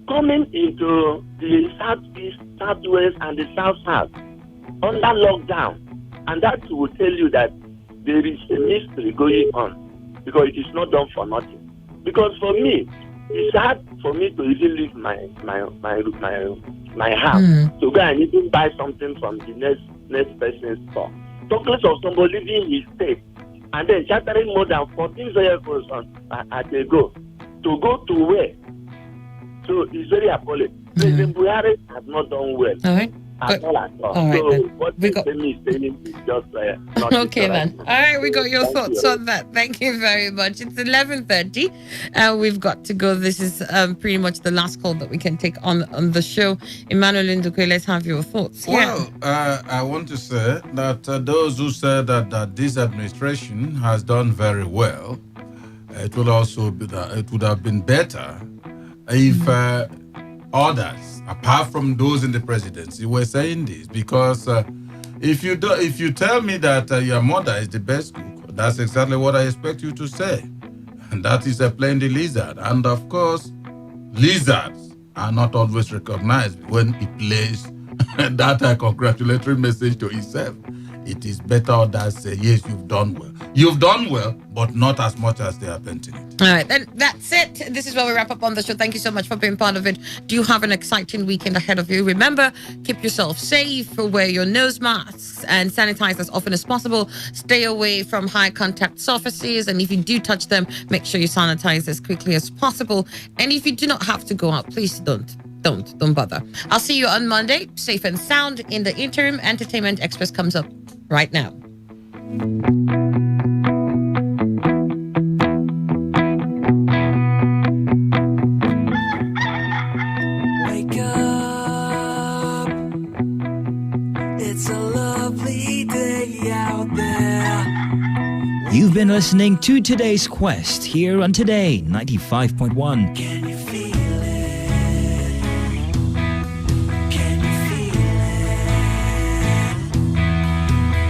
coming into the southeast, southwest, and the south under lockdown, and that will tell you that there is a mystery going on because it is not done for nothing. Because for me, it's hard for me to even leave my house to go and even buy something from the next person's store. Talking of somebody leaving his state and then chartering more than 14 vehicles at a go to where? So it's very appalling. President Buhari has not done well. All right. At all. All right, so then. what is saying is just not okay then. All right, we got your thoughts on that. Thank you very much. It's 11:30, and we've got to go. This is pretty much the last call that we can take on the show. Emmanuel Ndukwe, let's have your thoughts. Well, I want to say that those who said that this administration has done very well, it would also be that it would have been better if others, apart from those in the presidency, were saying this. Because if you tell me that your mother is the best cook, that's exactly what I expect you to say, and that is plain the lizard. And of course, lizards are not always recognized when he plays that congratulatory message to himself. It is better others say, yes, you've done well. You've done well, but not as much as they are painting it. All right, then that's it. This is where we wrap up on the show. Thank you so much for being part of it. Do you have an exciting weekend ahead of you? Remember, keep yourself safe, wear your nose masks, and sanitize as often as possible. Stay away from high contact surfaces, and if you do touch them, make sure you sanitize as quickly as possible. And if you do not have to go out, please don't. Don't bother. I'll see you on Monday, safe and sound. In the interim, Entertainment Express comes up right now. Wake up. It's a lovely day out there. You've been listening to Today's Quest here on Today 95.1. Can you feel it? Can you feel it?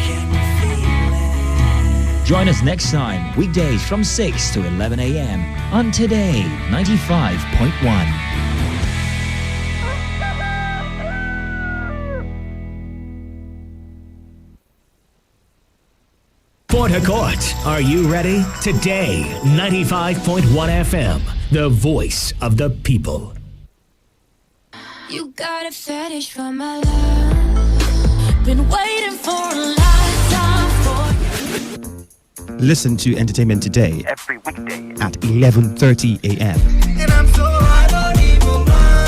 Can you feel it? Join us next time, weekdays from 6 to 11 a.m. on Today 95.1. Port Harcourt, are you ready? Today, 95.1 FM, the voice of the people. You got a fetish for my love. Been waiting for a lifetime for Listen to Entertainment Today every weekday at 11:30 a.m. And I'm so I don't even mind.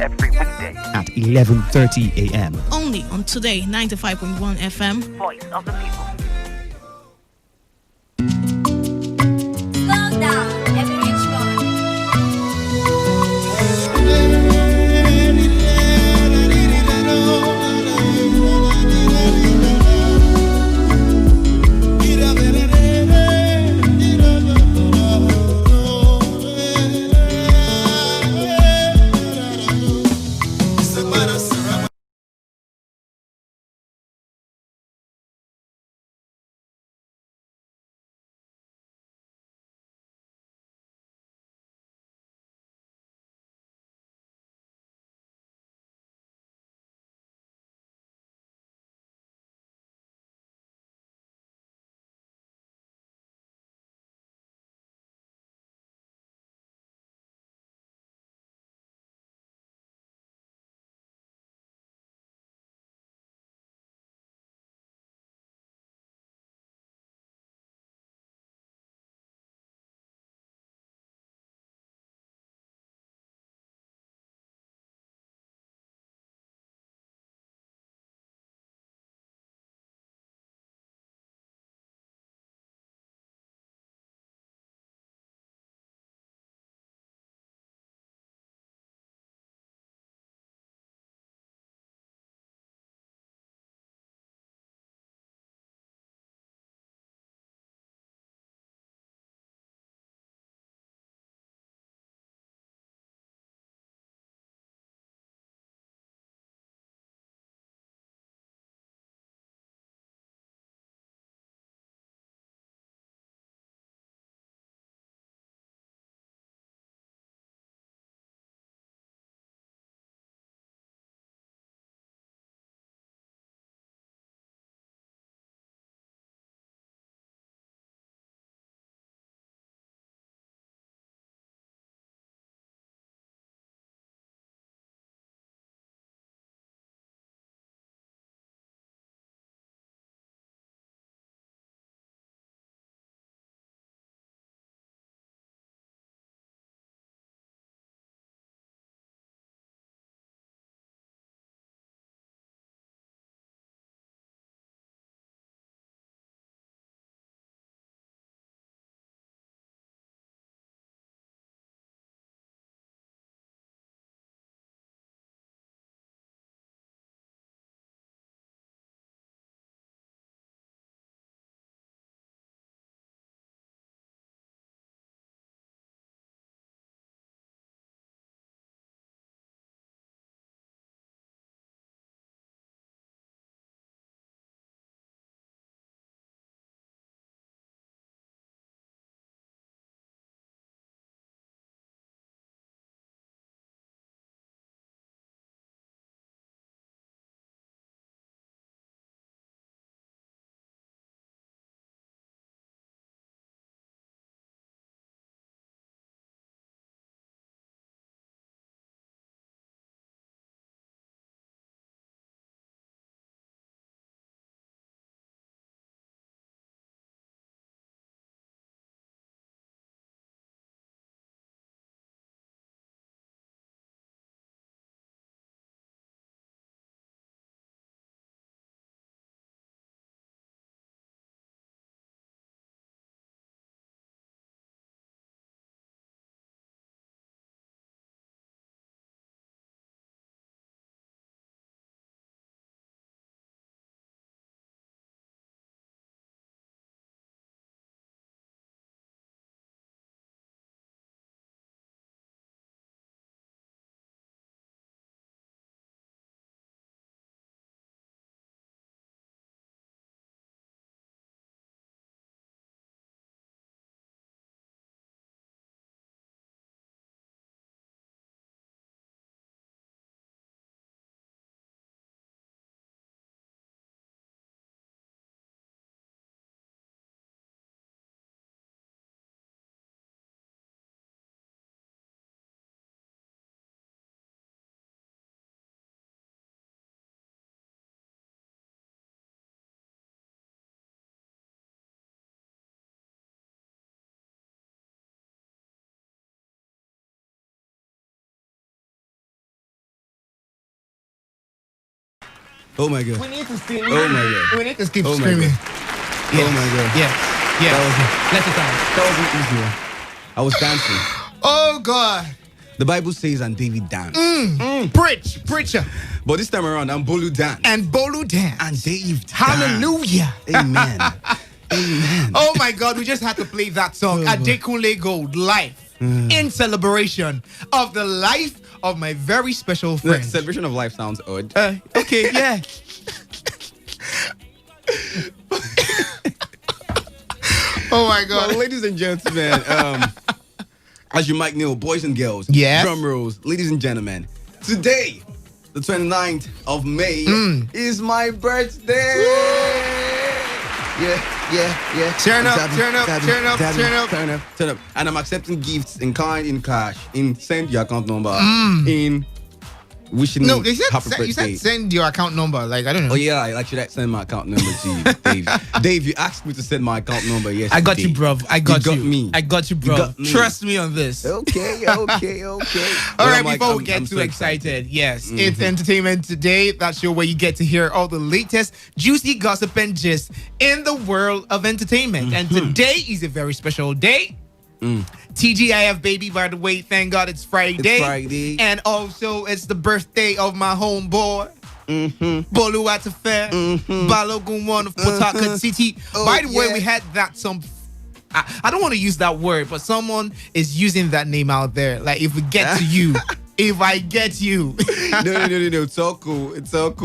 every weekday at 11:30 a.m. Only on Today 95.1 FM. Voice of the people. Oh my God. We need to scream. Oh my God. We need to keep Oh my screaming. God. Oh my God. Yes. Yes. Let it out. That wasn't easy. I was dancing. Oh God. The Bible says, and David danced. Preacher. But this time around, I'm Bolu danced. And Bolu dance. And Dave Hallelujah. danced. Amen. Amen. Oh my God, we just had to play that song. Adekunle Gold, Life. In celebration of the life of my very special The friend. celebration of life sounds odd. Okay, yeah. Oh my God. Well, ladies and gentlemen, as you might know, boys and girls, Yes. drum rolls, ladies and gentlemen, today, the 29th of May, is my birthday. Yeah. Turn up, Dabbing, turn up, dabbing, turn up, dabbing, turn up. turn up. And I'm accepting gifts in kind, in cash, in send your account number, in wishing No, me they said, happy birthday. you said send your account number. Like, I don't know. Oh yeah, I should send my account number to you, Dave. Dave, you asked me to send my account number yesterday. I got you, bro. I got you. me. I got you, bro. got me. Trust me on this. Okay. All right, before we get I'm too so excited, yes, it's Entertainment Today. That's show where you get to hear all the latest juicy gossip and gist in the world of entertainment. And today is a very special day. TGIF, baby, by the way. Thank God it's Friday. It's Friday. And also, it's the birthday of my homeboy. Bolu Atafe, Balogun one of Port Harcourt City. By the way, we had that I don't want to use that word, but someone is using that name out there. Like, if we get to you, if I get you. No. It's all cool. It's not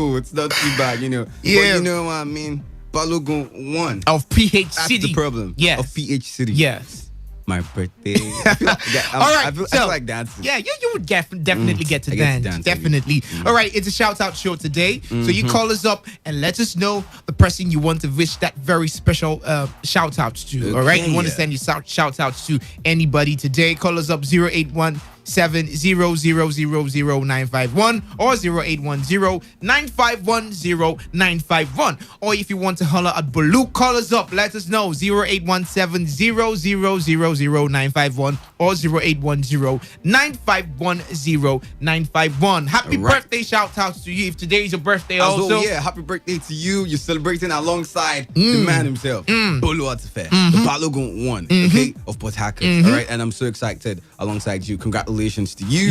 too bad, Yeah. But you know what I mean? Balogun 1 of PH That's City. the problem. Yes. Of PH City. Yes. My birthday. I feel like dancing. Yeah, you would definitely get to I get to dance. dance, Definitely. All right, it's a shout out show today. So you call us up and let us know the person you want to wish that very special shout out to. All right, you want to send your shout outs to anybody today. Call us up 081 7000951 or 0810-951-0951. Or if you want to holler at Bolu, call us up. Let us know 0817-0000951 or 0810-951-0951. Happy birthday shout outs to you if today is your birthday also. Yeah, happy birthday to you. You're celebrating alongside the man himself, Bolu Atafe, the Balogun 1, okay, of Port Harcourt. All right, and I'm so excited alongside you. Congratulations to you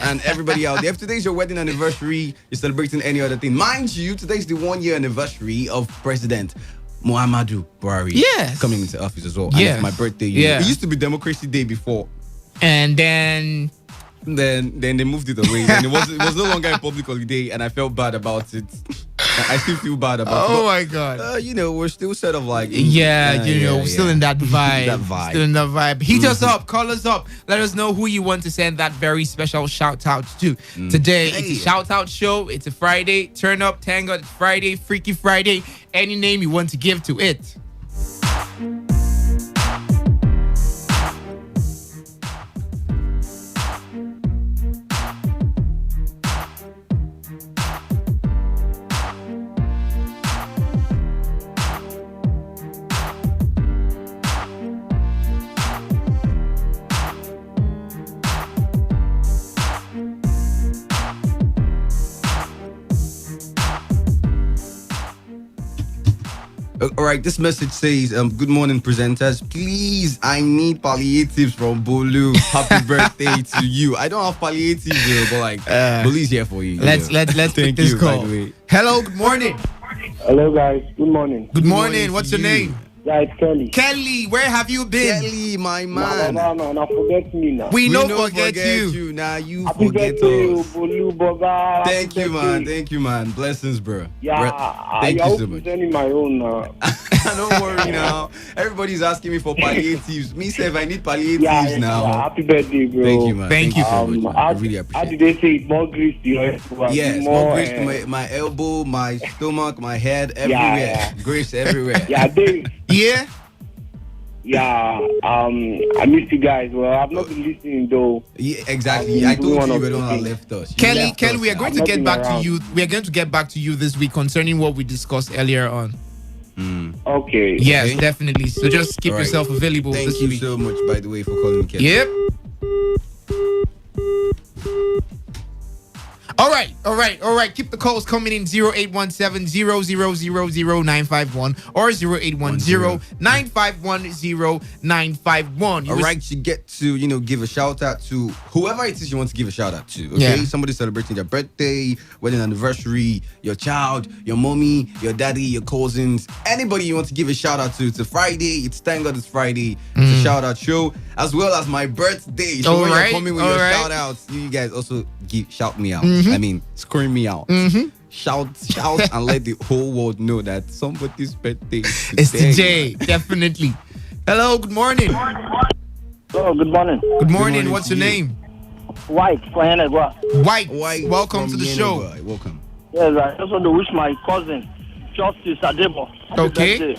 and everybody out there. If today's your wedding anniversary, you're celebrating any other thing. Mind you, today's the 1 year anniversary of President Muhammadu Buhari coming into office as well. And it's my birthday. It used to be Democracy Day before. And then they moved it away. And it was no longer a public holiday, and I felt bad about it. I still feel bad about it. Oh my God. We're still sort of like still in that vibe. Still in that vibe. Hit us up, call us up. Let us know who you want to send that very special shout out to. Today, it's a shout out show. It's a Friday. Turn up, thank God it's Friday, Freaky Friday. Any name you want to give to it. All right, this message says, good morning, presenters. Please, I need palliatives from Bolu. Happy birthday to you. I don't have palliatives, but Bolu's here for you. Let's take this call. Hello, good morning. Hello, guys. Good morning. Good morning. What's your name? Yeah, it's Kelly. Kelly, where have you been? Kelly, my man. No, forget me now. We don't forget you. Now you Happy forget birthday, us. Bolu Boga. Thank you, man. Blessings, bro. Yeah, Thank you so much. Sending my own now. Don't worry now. Everybody's asking me for palliatives. Me say if I need palliatives now. Yeah, happy birthday, bro. Thank you, man. Thank you so much. Man. I really appreciate it. How did they say it? More grease to your elbow. Yes, more grease to my elbow, my stomach, my head, everywhere. Yeah. Grease everywhere. Yeah, Dave. Yeah? Yeah, I missed you guys. Well, I've not been listening though. Yeah, exactly. I told you were the one that left us. Kelly, we are going to get back to you. We are going to get back to you this week concerning what we discussed earlier on. Okay. Yes, definitely. So just keep yourself available Thank this you week. so much, by the way, for calling me, Kelly. Yep. All right. Keep the calls coming in 0817-0000951 or 0810-951-0951. All right, you get to, give a shout out to whoever it is you want to give a shout out to. Okay, somebody celebrating their birthday, wedding anniversary, your child, your mommy, your daddy, your cousins, anybody you want to give a shout out to. It's a Friday. It's thank God it's Friday. It's a shout out show, as well as my birthday. So when you're coming with your shout outs, you guys also shout me out. I mean, scream me out. Shout, and let the whole world know that somebody's birthday is It's today. today, definitely. Hello, good morning. Oh, good morning. Good morning. What's your name? White, White. Welcome to the show. Welcome. Yes, I just want to wish my cousin, Justice Adebo. Okay.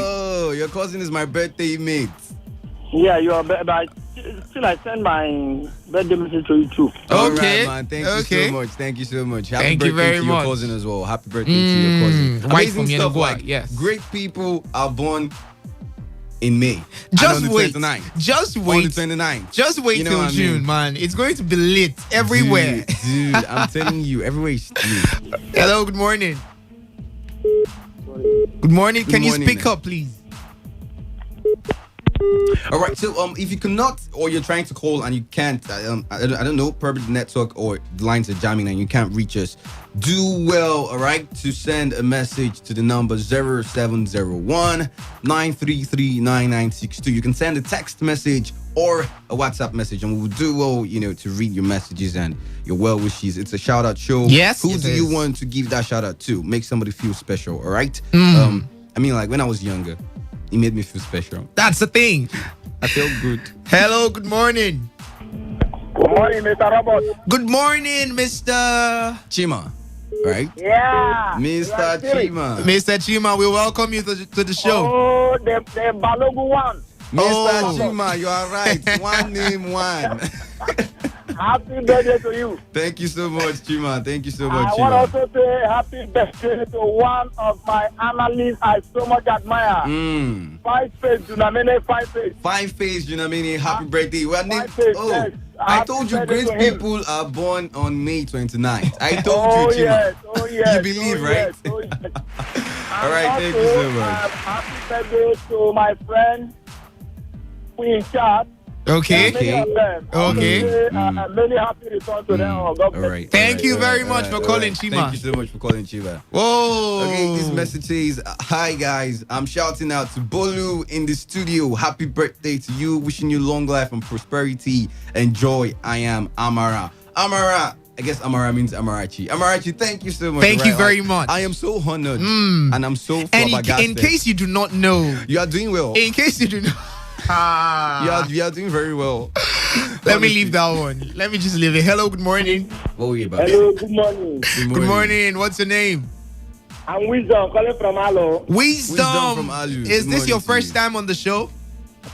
Oh, your cousin is my birthday mate. Yeah, you are, but still I send my birthday message to you too. All right, man. Thank you so much. Thank you so much. Happy birthday to your cousin as well. Happy birthday to your cousin. White Amazing from stuff. Uruguay, Like, yes. great people are born in May. Just and on wait. the 29th. Just On wait. the 29th. Just wait You know till what I June, mean? man. It's going to be lit everywhere. Dude, I'm telling you, everywhere is lit. Hello, good morning. Good morning. Can you morning, speak man. up, please? All right, so if you cannot, or you're trying to call and you can't, I don't know, probably the network or the lines are jamming and you can't reach us, do well, all right, to send a message to the number 0701-933-9962. You can send a text message or a WhatsApp message, and we'll do well, to read your messages and your well wishes. It's a shout out show. Yes, Who it do you is. want to give that shout out to? Make somebody feel special, all right? Mm. I mean, like when I was younger, it made me feel special. That's the thing. I felt good. Hello, good morning. Good morning, Mr. Robert. Good morning, Mr. Chima, right? Yeah. Mr. Chima. Mr. Chima, we welcome you to the show. Oh, the Balogu one. Mr. Chima, you are right. One name, one. Happy birthday to you. Thank you so much, Chima. Thank you so much, I want Chima. to also say happy birthday to one of my analysts I so much admire. Five face, Dunamene, five face. Five face, Junamini, happy birthday. Well, Face, oh, yes. I Happy told you birthday great to him. people are born on May 29th. I told Oh, you, Chima. yes. You believe, oh, right? Yes. Oh, yes. All right, thank you so much. Happy birthday to my friend, Queen Chat. Okay. Many of them. Okay. Many happy returns to them. God bless. All right. Thank you all very all much for calling, Chima. Thank you so much for calling, Chima. Whoa. Okay, this message says, hi guys, I'm shouting out to Bolu in the studio. Happy birthday to you. Wishing you long life and prosperity and joy. I am Amara. Amara. I guess Amara means Amarachi. Amarachi, thank you so much. Thank you Right, very like, much. I am so honored and I'm so And flabbergasted. in case you do not know, you are doing well. in case you do not, You are doing very well. let me leave that one. Let me just leave it. Hello, good morning. What were you about? Hello, good morning. Good morning. What's your name? I'm Wisdom calling from Alo. Wisdom. from Alu. Is Good this your morning to first you. time on the show?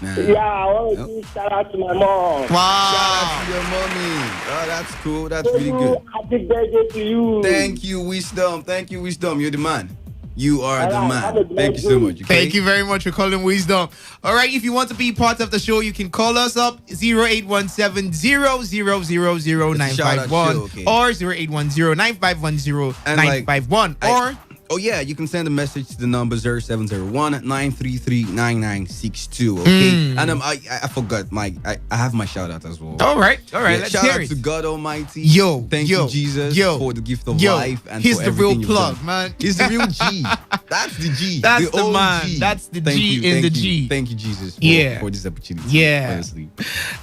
Nah. Yeah, I want to give shout out to my mom. Shout Wow. out to your mommy. Oh, that's cool. That's really good. Happy birthday to you. Thank you, Wisdom. Thank you, Wisdom. You're the man. You are the All right, have a man. blessed Thank you so day. much. Okay? Thank you very much for calling Wisdom. All right, if you want to be part of the show, you can call us up 0817-0000951 Shout out show, okay. or 0810-9510951 or Oh, yeah, you can send a message to the number 0701-933-9962, okay? And I forgot, I have my shout out as well. All right, let's shout hear out it. to God Almighty. Yo, Thank yo, you, Jesus, yo, for the gift of yo, life and he's for the real everything you've plug, done. man. He's the real G. That's the G. That's the OG. man. That's the Thank G you, in thank the you. G. Thank you, Jesus, for this opportunity. Yeah. Honestly.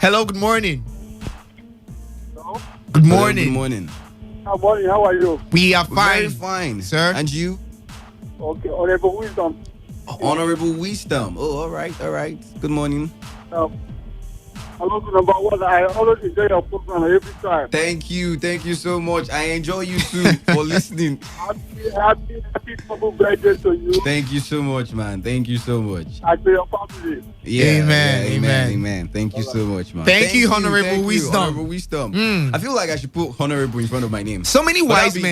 Hello, good morning. Hello? Good Hello, morning. Good morning. Good morning. How are you? We are Very fine. fine, sir. And you? Okay, Honorable Wisdom. Honorable Wisdom. Oh, all right. Good morning. Hello to number one. I always enjoy your program every time. Thank you so much. I enjoy you too for listening. Happy birthday to you. Thank you so much, man. Thank you so much. And to your family. Yeah, Amen. amen. Thank you so much, man. Thank you, Honorable Wisdom. Honorable Wisdom. I feel like I should put Honorable in front of my name. So many But wise that'd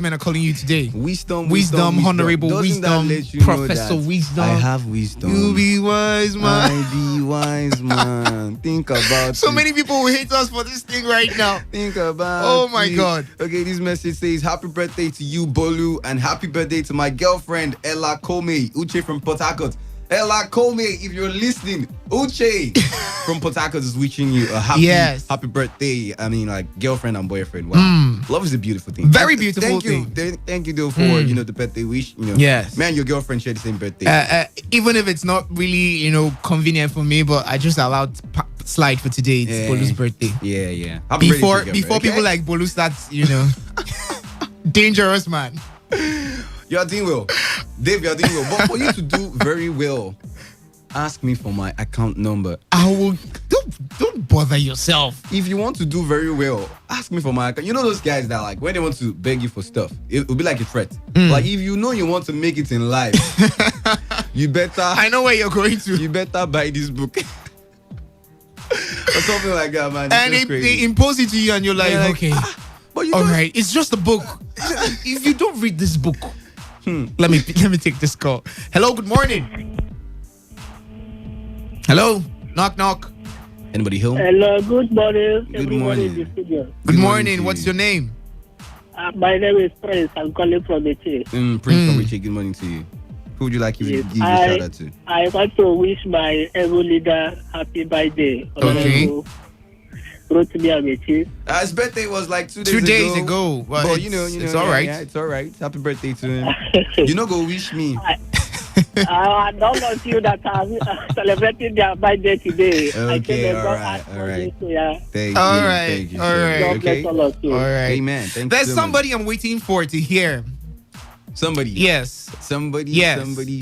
men are calling you today. Wisdom, Honorable Doesn't that Wisdom, let you know Professor that Wisdom. I have wisdom. You be wise, man. I be wise, man. Think about So it. many people will hate us for this thing right now. Think about Oh my it. God. Okay, this message says, happy birthday to you, Bolu, and happy birthday to my girlfriend, Ella Kome, Uche from Port Harcourt. Ella Kome, if you're listening, Uche from Port Harcourt is wishing you a happy birthday. I mean, like, girlfriend and boyfriend. Wow. Love is a beautiful thing. Very beautiful Thank thing. you. Thank you, though, for, you know, the birthday wish. You know, Yes. Man, your girlfriend share the same birthday. Even if it's not really, you know, convenient for me, but I just allowed slide for today. It's Bolu's birthday. Yeah. Happy birthday to your girlfriend, Before people okay? like Bolu starts, you know, dangerous man. You're doing well. Dave, you're doing well. But for you to do very well, ask me for my account number. I will. Don't bother yourself. If you want to do very well, ask me for my account. You know those guys that, like, when they want to beg you for stuff, it will be like a threat. Like, if you know you want to make it in life, you better. I know where you're going to. You better buy this book. Or something like that, man. And they impose it to you, and you're like, okay. But you all right, it's just a book. If you don't read this book, let me take this call. Hello, good morning. Hello, knock knock. Anybody home? Hello, good morning. Good everybody morning. in the studio. Good morning. What's your name? My name is Prince. I'm calling from the Chase. Prince from Richie, good morning to you. Who would you like to give a shout out to? I want to wish my able leader happy birthday. Okay. Rotimi Amechi. His birthday was like 2 days 2 ago. days ago. Well, But you know, it's all right. Yeah, it's all right. Happy birthday to him. You know, go wish me. I don't know you that are celebrating their birthday today. Okay, I all right. Thank All you. right, Thank you. all sir. right. God Okay. bless all of you. All right. Amen. Thank There's you so somebody I'm waiting for to hear. Somebody. Yes. Somebody. Yes.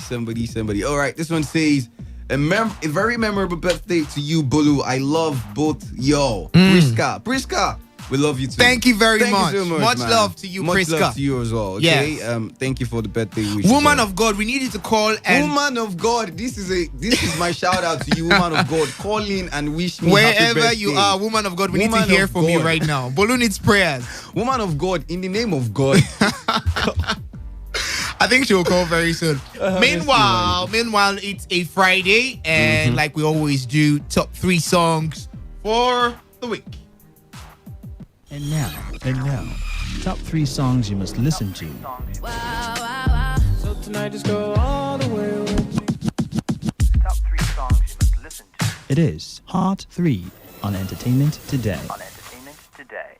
Somebody. All right. This one says, a very memorable birthday to you, Bolu. I love both y'all. Priska. We love you too. Thank you very Thank much. you so much, man. love to you, Much Priska. love to you as well. Okay. Yes. Thank you for the birthday wish. Woman of God, we need you to call and Woman of God, this is my shout out to you, woman of God. Call in and wish me happy wherever birthday. you are, woman of God, we Woman need to hear of from you God. right now. Bolu needs prayers. Woman of God, in the name of God. I think she will call very soon. Meanwhile, it's a Friday, and like we always do, top 3 songs for the week. And now, top 3 songs you must listen to. So tonight just go all the way with me. Top 3 songs you must listen to It is Hot 3 on Entertainment Today. on Entertainment Today.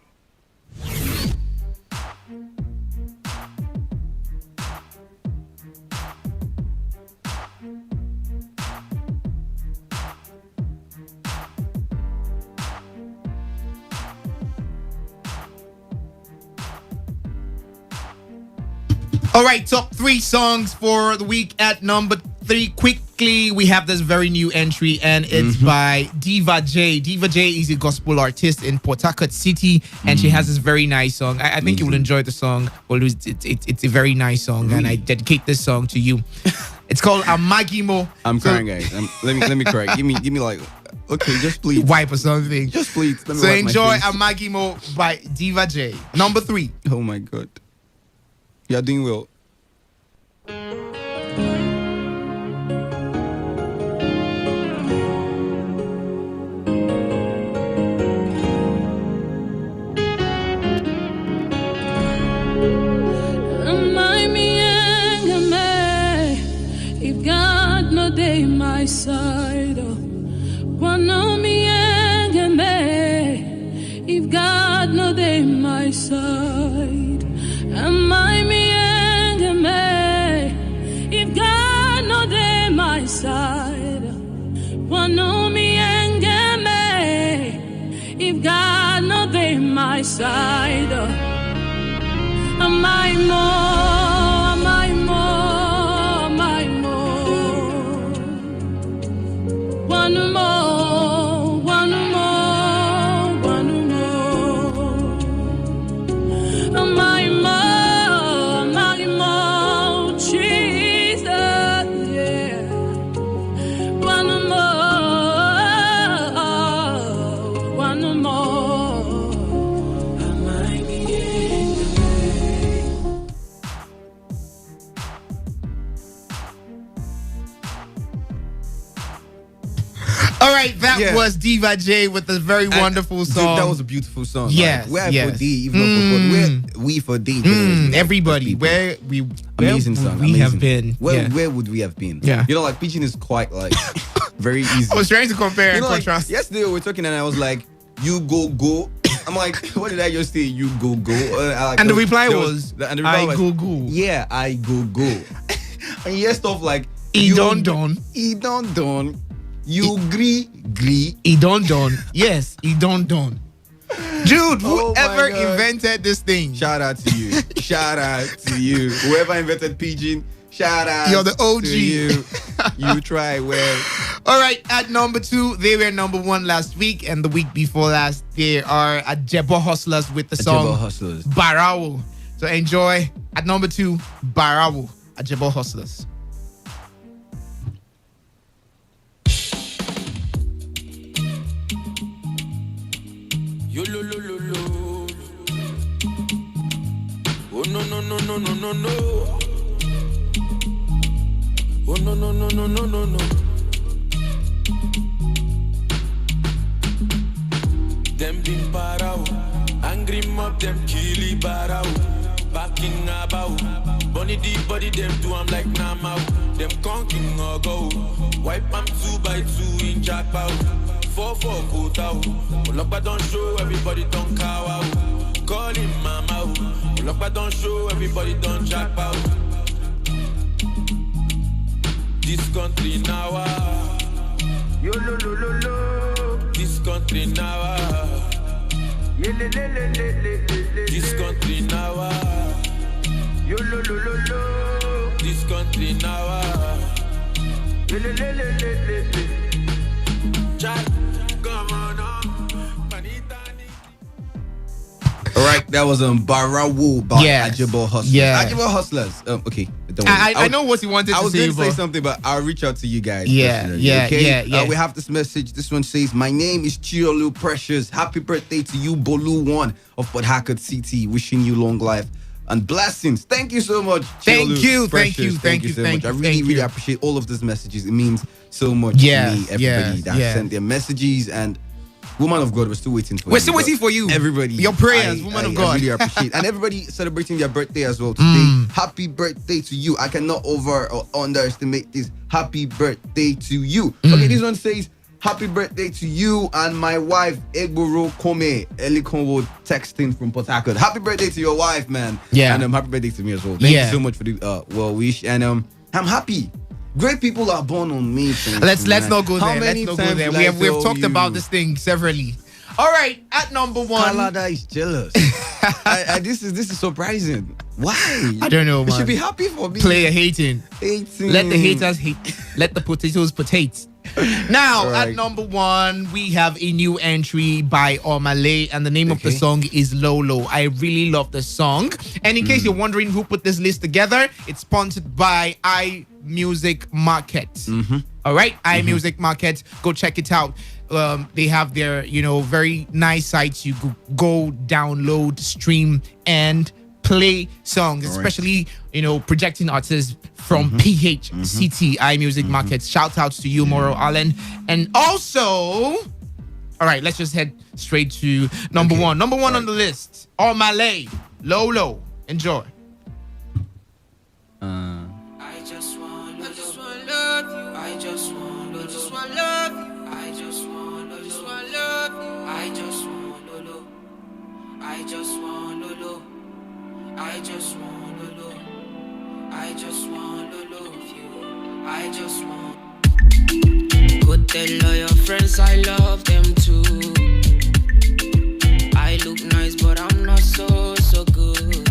All right, top 3 songs for the week at number 3. Quickly, we have this very new entry, and it's by Diva J. Diva J is a gospel artist in Port Harcourt City, and she has this very nice song. I think you will enjoy the song. Well, it's a very nice song, and I dedicate this song to you. It's called Amagimo. I'm crying, guys. Let me cry. Give me like, okay, just please wipe or something. Just please. Let me So wipe my enjoy face. Amagimo by Diva J. Number 3. Oh my God. You're doing well. Remind me, if God no day my side, want me, if God no day my side, remind me, if God no day my side, want me, if God no day my side. Am I more? Am I more? Am I more? One more, one more, one more. Am I more? Am I more? Jesus, yeah. One more. Am I All right, that was Diva J with a very wonderful song. That was a beautiful song. Yes, like, we're for D, even though we for D. Everybody, where amazing song. We have been. Where would we have been? Yeah. You know, like Pigeon is quite like very easy. I was trying to compare and like, contrast. Yesterday we were talking and I was like, "You go." I'm like, what did I just say? You go. And the reply was, I go go. Yeah, I go. And you hear stuff like, He don't done. You gree. He don't done. Yes, he don't done. Dude, whoever invented this thing. Shout out to you. Whoever invented Pigeon, shout out. You're the OG. To you. You try well. All right, at number 2, they were number 1 last week, and the week before last, they are Ajebo Hustlers with the song Barawo. So enjoy. At number 2, Barawo, Ajebo Hustlers. Yo lo lo lo lo. Oh no. Oh no. Them been parao, angry mob them killy barao, backing about. Bunny deep body them do I'm like Namao. Them conking or go, wipe them 2 by 2 in jackpot. 4-4 go out. Olokpa don't show, everybody don't cow out. Call him mama. Olokpa don't show, everybody don't jack out. This country now. Yo lo lo lo lo. This country now. This country now. Yo lo lo lo lo. This country now. All right, that was Barawo by Ajebo Hustlers. Yeah. Ajebo Hustlers. Okay. I know what he wanted to say. I was going to say something, but I'll reach out to you guys. Yeah. Okay? We have this message. This one says, "My name is Chiolu Precious. Happy birthday to you, Bolu1 of Port Harcourt City. Wishing you long life and blessings." Thank you so much, Chiolu Precious. Thank you so much. I really appreciate all of these messages. It means so much to me, everybody that sent their messages. And woman of God, we're still waiting for you. We're still waiting for you. Everybody. Your prayers, woman of God. I really appreciate. And everybody celebrating their birthday as well today. Happy birthday to you. I cannot over or underestimate this. Happy birthday to you. Okay, this one says, "Happy birthday to you and my wife, Egboro Kome Elikonwo, texting from Port Harcourt." Happy birthday to your wife, man. Yeah. And happy birthday to me as well. Thank you so much for the well wish. And I'm happy. Great people are born on me. Let's not go there. Let's not go there. We've talked about this thing severally. All right, at number 1, Kalada is jealous. This is surprising. Why? I don't know, man. You should be happy for me. Player hating. Let the haters hate. Let the potatoes potato. Now, at number 1, we have a new entry by Omale, and the name of the song is Lolo. I really love the song. And in case you're wondering who put this list together, it's sponsored by iMusic Market. All right, iMusic Market. Go check it out. They have their, very nice sites. You go download, stream, and play songs, especially, projecting artists from PHCT, iMusic Market. Shout outs to you, Moro Allen. And also, all right, let's just head straight to number 1. Number 1 on the list, Omale, Lolo. Enjoy. I just want love you. I just want love you. I just want love you. I just want Lolo. I just want Lolo. I just want Lolo. I just want Lolo of you. I just want. Go tell all your friends I love them too. I look nice, but I'm not so good.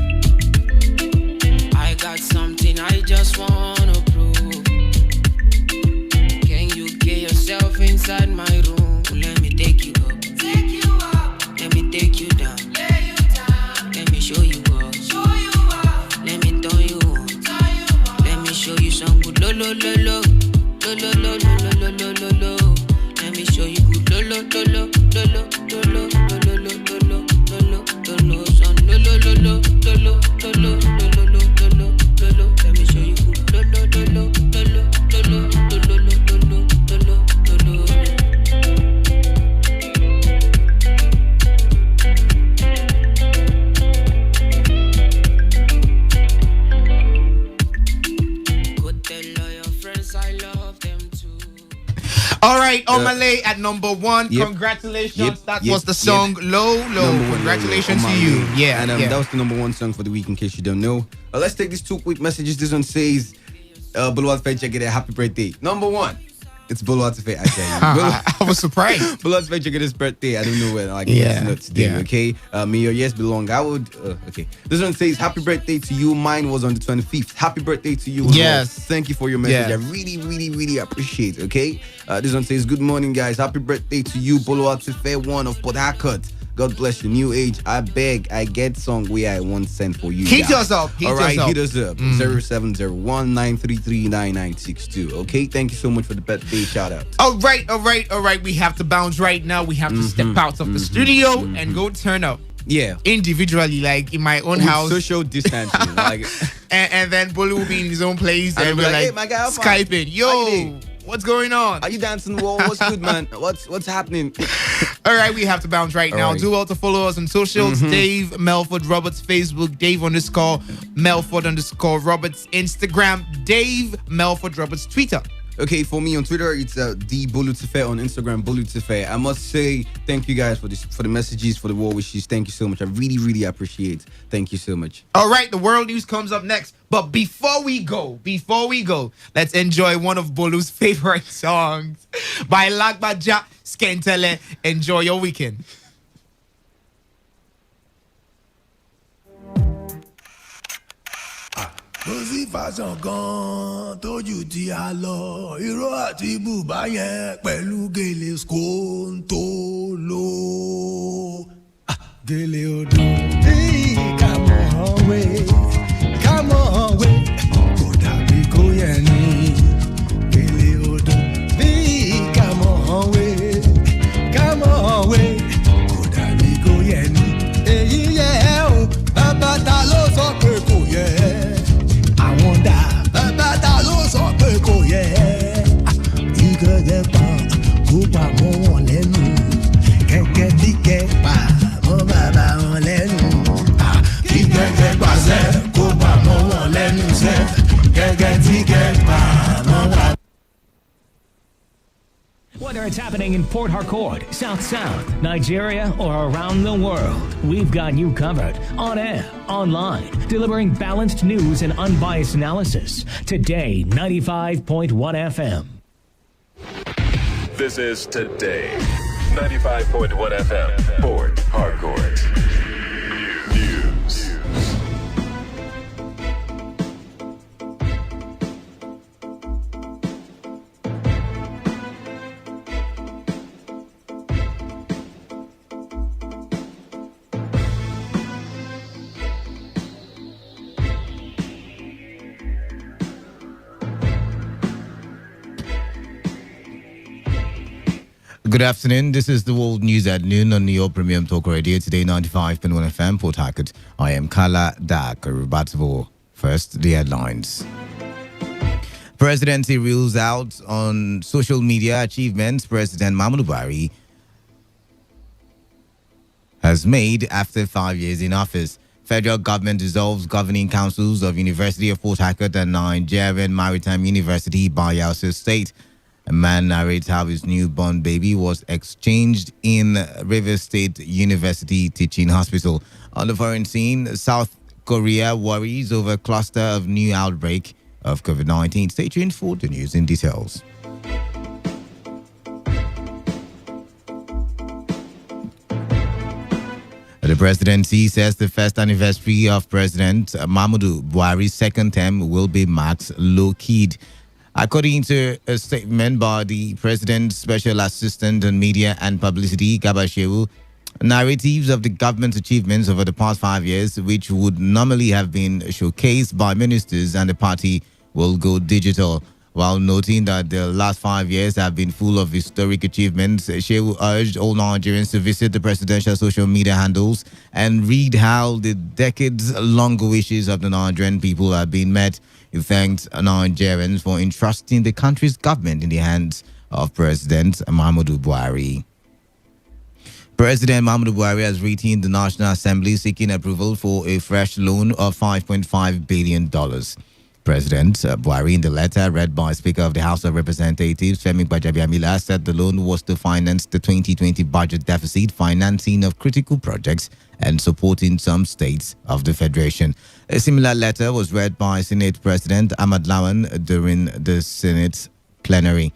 I got something I just wanna prove. Can you get yourself inside my room? Let me take you up. Let me take you down. Let me show you up. Let me turn you on. Let me show you some good lo lo lo lo. Lo lo lo lo lo lo lo lo. Let me show you good lo lo lo lo lo lo lo lo lo lo lo lo lo. Son lo lo lo lo lo lo lo lo lo. Let me show you good lo lo lo lo lo lo lo lo lo lo lo. All right, Omale at number 1. Yep. Congratulations. That was the song Low. Number 1, Congratulations Low, to you. Omale. Yeah. And yeah. that was the number 1 song for the week, in case you don't know. Let's take these 2 quick messages. This one says, Buluwat Faye, check it out. Happy birthday. Number 1. It's Buluwat Faye. I was surprised. Buluwat Faye, check it his birthday. I don't know when. Like, Yeah. it's not today, okay? May your yes belong. I would, okay. This one says, happy birthday to you. Mine was on the 25th. Happy birthday to you. Yes. Thank you for your message. Yeah. I really, really, really appreciate it, okay? This one says, good morning, guys. Happy birthday to you, Buluwat Faye 1 of Port Harcourt. God bless you. New age. I beg. I get song where I want send for you. Hit guys. us up. All right, hit us up. 0701-933-9962. Okay, thank you so much for the birthday shout out. All right. We have to bounce right now. We have to step out of the studio and go turn up. Yeah. Individually, like in my own With house. social distancing. Like, and then Bolu will be in his own place and and be we're like, like, hey, my guy, how far? Skyping. How you Yo, doing? what's going on? Are you dancing the wall? What's good, man? What's happening? All right, we have to bounce right now. right. Do well to follow us on socials. Dave Melford Roberts Facebook, Dave_Melford_Roberts Instagram, Dave Melford Roberts Twitter. Okay, for me on Twitter, it's the Bolutife. On Instagram, Bolutife. I must say thank you guys for the messages, for the war wishes. Thank you so much. I really, really appreciate it. Thank you so much. All right, the world news comes up next. But before we go, let's enjoy one of Bolu's favorite songs by Lagbaja Skentele. Enjoy your weekend. Kò sí fashion kan tójú tí a lọ ìró àti bùbá yẹn pẹ̀lú gèlè skóńtóló. Gèlè odò tí come on way kò dàbí kó yẹ ní. Gèlè odò tí come on way kò dàbí kó yẹ ní. Èyí yẹ ẹ́ o bàbá ta ló sọ pé kò yẹ ẹ́. Àwọn dà bàbá ta ló sọ pé kò yẹ ìgẹ̀gẹ̀ pa kó pa mọ́ wọn lẹ́nu kẹ̀kẹ́ tí kẹ́ pa mọ́ bàbá wọn lẹ́nu ìgẹ̀gẹ̀ pàṣẹ kó pa mọ́ wọn lẹ́nu sẹ́ kẹ̀kẹ́ tí kẹ́ pa mọ́ bàbá. Whether it's happening in Port Harcourt, South South, Nigeria, or around the world, we've got you covered on air, online, delivering balanced news and unbiased analysis. Today, 95.1 FM. This is Today, 95.1 FM, Port Harcourt. News. Good afternoon. This is the World News at noon on your premium talk radio. Today, 95.1 FM, Port Harcourt. I am Kala Rubatvo. First, the headlines. Presidency rules out on social media achievements President Muhammadu Buhari has made after 5 years in office. Federal government dissolves governing councils of University of Port Harcourt and Nigerian Maritime University, Bayelsa State. A man narrates how his newborn baby was exchanged in Rivers State University Teaching Hospital. On the foreign scene, South Korea worries over cluster of new outbreak of COVID-19. Stay tuned for the news in details. The presidency says the first anniversary of President Muhammadu Buhari's second term will be marked low-keyed. According to a statement by the President's Special Assistant on Media and Publicity, Gabashewu, narratives of the government's achievements over the past 5 years, which would normally have been showcased by ministers and the party, will go digital. While noting that the last 5 years have been full of historic achievements, Shehu urged all Nigerians to visit the presidential social media handles and read how the decades-long wishes of the Nigerian people have been met. He thanked Nigerians for entrusting the country's government in the hands of President Muhammadu Buhari. President Muhammadu Buhari has written the National Assembly seeking approval for a fresh loan of $5.5 billion. President Buhari, in the letter read by Speaker of the House of Representatives, Femi Gbajabiamila, said the loan was to finance the 2020 budget deficit, financing of critical projects, and supporting some states of the Federation. A similar letter was read by Senate President Ahmad Lawan during the Senate plenary.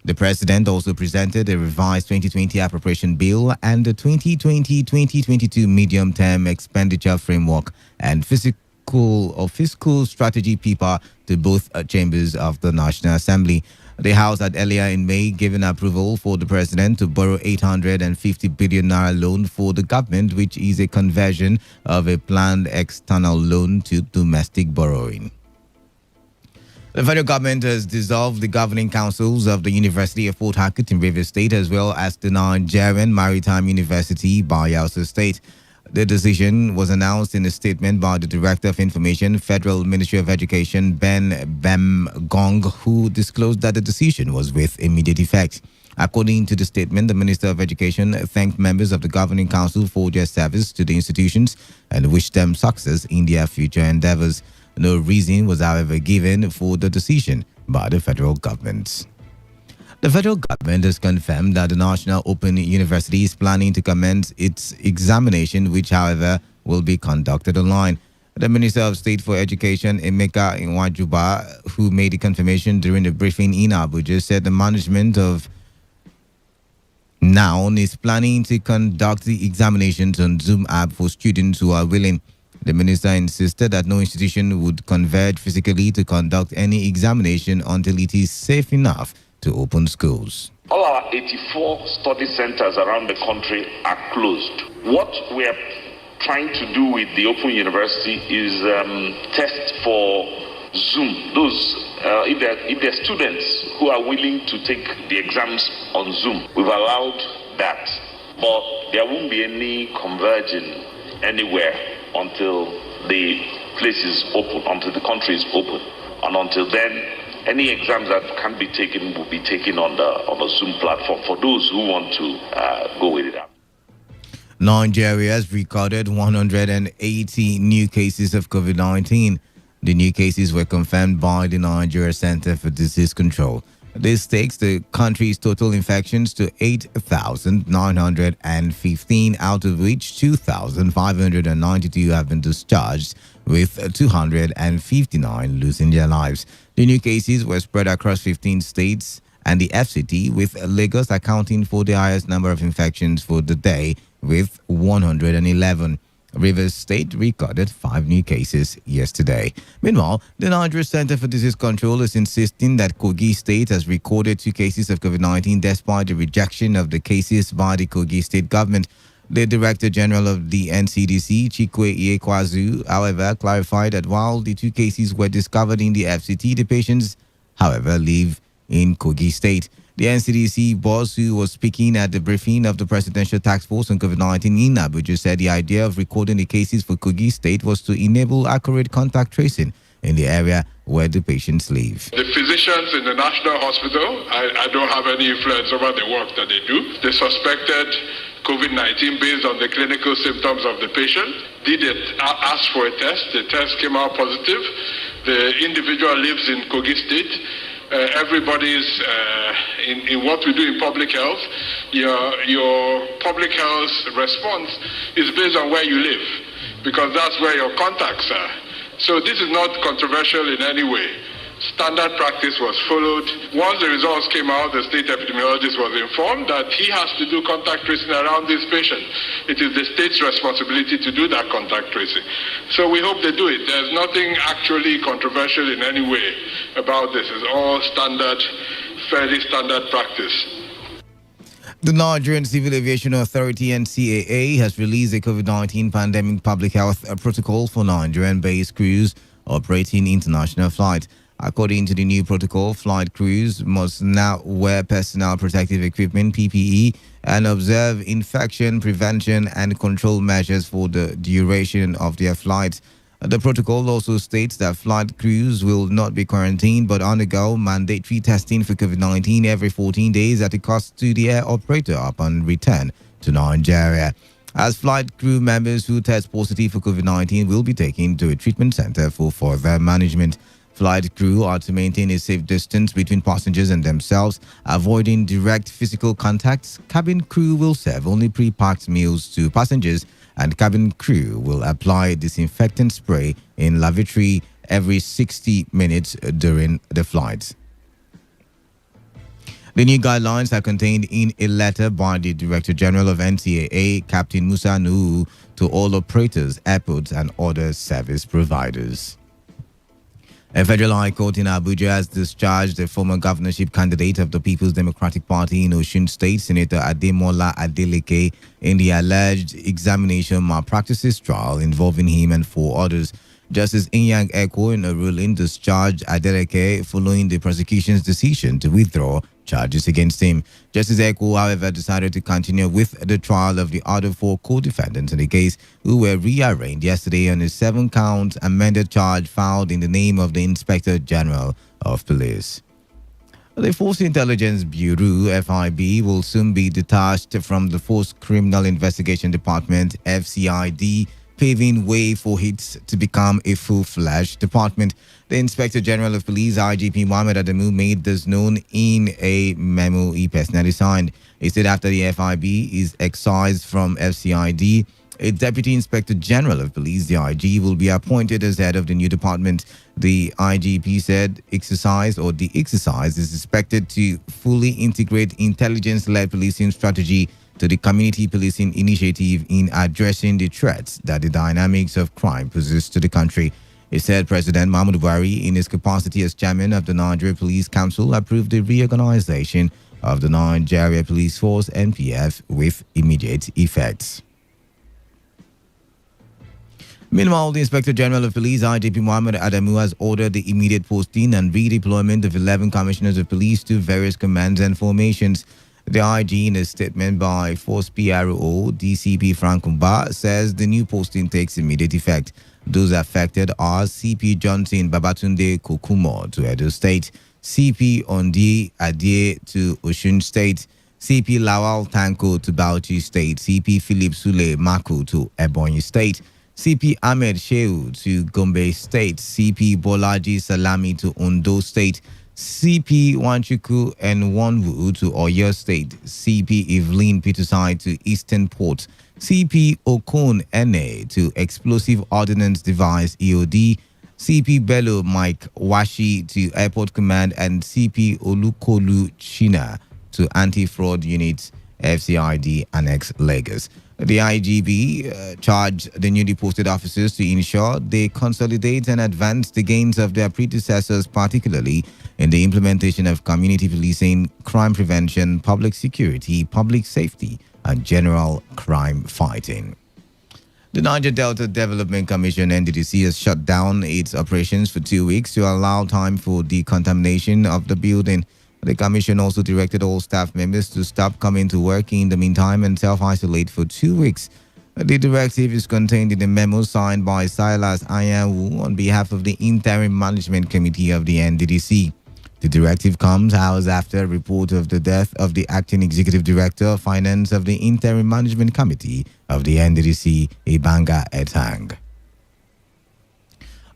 The President also presented a revised 2020 appropriation bill and the 2020-2022 medium-term expenditure framework and fiscal strategy paper to both chambers of the National Assembly. The House had earlier in May given approval for the President to borrow 850 billion naira loan for the government, which is a conversion of a planned external loan to domestic borrowing. The federal government has dissolved the governing councils of the University of Port Harcourt in Rivers State, as well as the Nigerian Maritime University, Bayelsa State. The decision was announced in a statement by the Director of Information, Federal Ministry of Education, Ben Gong, who disclosed that the decision was with immediate effect. According to the statement, the Minister of Education thanked members of the Governing Council for their service to the institutions and wished them success in their future endeavors. No reason was, however, given for the decision by the federal government. The federal government has confirmed that the National Open University is planning to commence its examination, which, however, will be conducted online. The Minister of State for Education, Emeka Nwajuba, who made the confirmation during the briefing in Abuja, said the management of NOUN is planning to conduct the examinations on Zoom app for students who are willing. The minister insisted that no institution would converge physically to conduct any examination until it is safe enough to open schools. All our 84 study centers around the country are closed. What we are trying to do with the Open University is test for Zoom. Those, if there are students who are willing to take the exams on Zoom, we've allowed that. But there won't be any converging anywhere until the place is open, until the country is open. And until then, any exams that can be taken will be taken on the Zoom platform for those who want to go with it. Nigeria has recorded 180 new cases of COVID-19. The new cases were confirmed by the Nigeria Center for Disease Control. This takes the country's total infections to 8,915, out of which 2,592 have been discharged, with 259 losing their lives. The new cases were spread across 15 states and the FCT, with Lagos accounting for the highest number of infections for the day, with 111. Rivers State recorded 5 new cases yesterday. Meanwhile, the Nigeria Center for Disease Control is insisting that Kogi State has recorded 2 cases of COVID-19 despite the rejection of the cases by the Kogi State government. The Director General of the NCDC, Chikwe Iekwazu, however, clarified that while the 2 cases were discovered in the FCT, the patients, however, live in Kogi State. The NCDC boss, who was speaking at the briefing of the Presidential Task Force on COVID-19 in Abuja, said the idea of recording the cases for Kogi State was to enable accurate contact tracing in the area where the patients live. The physicians in the National Hospital, I don't have any influence over the work that they do. They suspected COVID-19 based on the clinical symptoms of the patient. Did it ask for a test? The test came out positive. The individual lives in Kogi State. Everybody's in what we do in public health. Your public health response is based on where you live, because that's where your contacts are. So this is not controversial in any way. Standard practice was followed. Once the results came out, the state epidemiologist was informed that he has to do contact tracing around this patient. It is the state's responsibility to do that contact tracing. So we hope they do it. There's nothing actually controversial in any way about this. It's all standard, fairly standard practice. The Nigerian Civil Aviation Authority, NCAA, has released a COVID-19 pandemic public health protocol for Nigerian-based crews operating international flights. According to the new protocol, flight crews must now wear personal protective equipment, PPE, and observe infection prevention and control measures for the duration of their flights. The protocol also states that flight crews will not be quarantined but undergo mandatory testing for COVID-19 every 14 days at a cost to the air operator upon return to Nigeria. As flight crew members who test positive for COVID-19 will be taken to a treatment center for further management. Flight crew are to maintain a safe distance between passengers and themselves, avoiding direct physical contacts. Cabin crew will serve only pre-packed meals to passengers, and cabin crew will apply disinfectant spray in lavatory every 60 minutes during the flight. The new guidelines are contained in a letter by the Director General of NCAA, Captain Musa Nuhu, to all operators, airports, and other service providers. A federal high court in Abuja has discharged the former governorship candidate of the People's Democratic Party in Osun State, Senator Ademola Adeleke, in the alleged examination malpractices trial involving him and 4 others. Justice Inyang Eko, in a ruling, discharged Adeleke following the prosecution's decision to withdraw charges against him. Justice Eko, however, decided to continue with the trial of the other 4 co-defendants in the case, who were rearranged yesterday on a 7-count amended charge filed in the name of the Inspector General of Police. The Force Intelligence Bureau, FIB, will soon be detached from the Force Criminal Investigation Department, FCID, paving way for it to become a full-fledged department. The Inspector General of Police, IGP Mohammed Adamu, made this known in a memo he personally signed. He said after the FIB is excised from FCID, a Deputy Inspector General of Police, the IG, will be appointed as head of the new department. The IGP said the exercise is expected to fully integrate intelligence-led policing strategy to the community policing initiative in addressing the threats that the dynamics of crime poses to the country. He said President Muhammadu Buhari, in his capacity as chairman of the Nigeria Police Council, approved the reorganization of the Nigeria Police Force, NPF, with immediate effect. Meanwhile, the Inspector General of Police, IGP Mohammed Adamu, has ordered the immediate posting and redeployment of 11 commissioners of police to various commands and formations. The IG, in a statement by Force PRO, DCP Frank Kumba, says the new posting takes immediate effect. Those affected are CP Johnson Babatunde Kokumo to Edo State, CP Ondi Adie to Osun State, CP Lawal Tanko to Bauchi State, CP Philip Sule Maku to Ebonyi State, CP Ahmed Shehu to Gombe State, CP Bolaji Salami to Ondo State, CP Wanchuku and Wanwu to Oyo State, CP Evelyn Peterside to Eastern Port, CP Okon Ene to Explosive Ordnance Device EOD, CP Bello Mike Washi to Airport Command, and CP Olukolu China to Anti-Fraud Unit FCID Annex Lagos. The IGB charged the newly posted officers to ensure they consolidate and advance the gains of their predecessors, particularly in the implementation of community policing, crime prevention, public security, public safety, and general crime fighting. The Niger Delta Development Commission, NDDC, has shut down its operations for 2 weeks to allow time for decontamination of the building. The commission also directed all staff members to stop coming to work in the meantime and self-isolate for 2 weeks. The directive is contained in a memo signed by Silas Ayanwu on behalf of the Interim Management Committee of the NDDC. The directive comes hours after a report of the death of the acting executive director of finance of the Interim Management Committee of the NDDC, Ibanga Etang.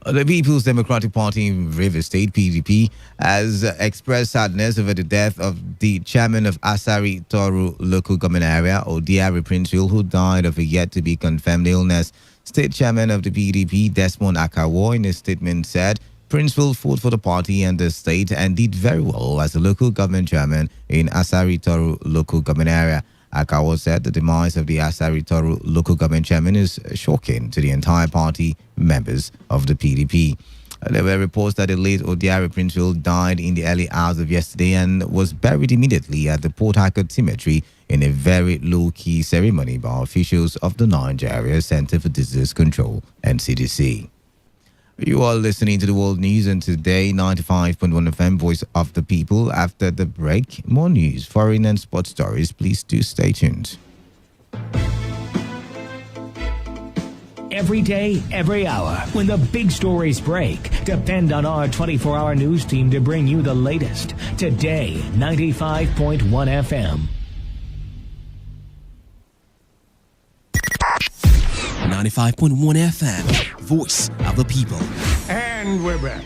The People's Democratic Party in Rivers State, PDP, has expressed sadness over the death of the chairman of Asari Toru local government area, Odiari Prince-Will, who died of a yet-to-be-confirmed illness. State chairman of the PDP, Desmond Akawo, in a statement said, Prince-Will fought for the party and the state and did very well as a local government chairman in Asari Toru local government area. Akawo said the demise of the Asari Toru local government chairman is shocking to the entire party members of the PDP. There were reports that the late Odiari Prince-Will died in the early hours of yesterday and was buried immediately at the Port Harcourt Cemetery in a very low-key ceremony by officials of the Nigeria Center for Disease Control, NCDC. You are listening to the World News and Today 95.1 FM, Voice of the People. After the break, more news, foreign and sports stories. Please do stay tuned. Every day, every hour, when the big stories break, depend on our 24-hour news team to bring you the latest. Today 95.1 FM. 95.1 FM, Voice of the People. And we're back.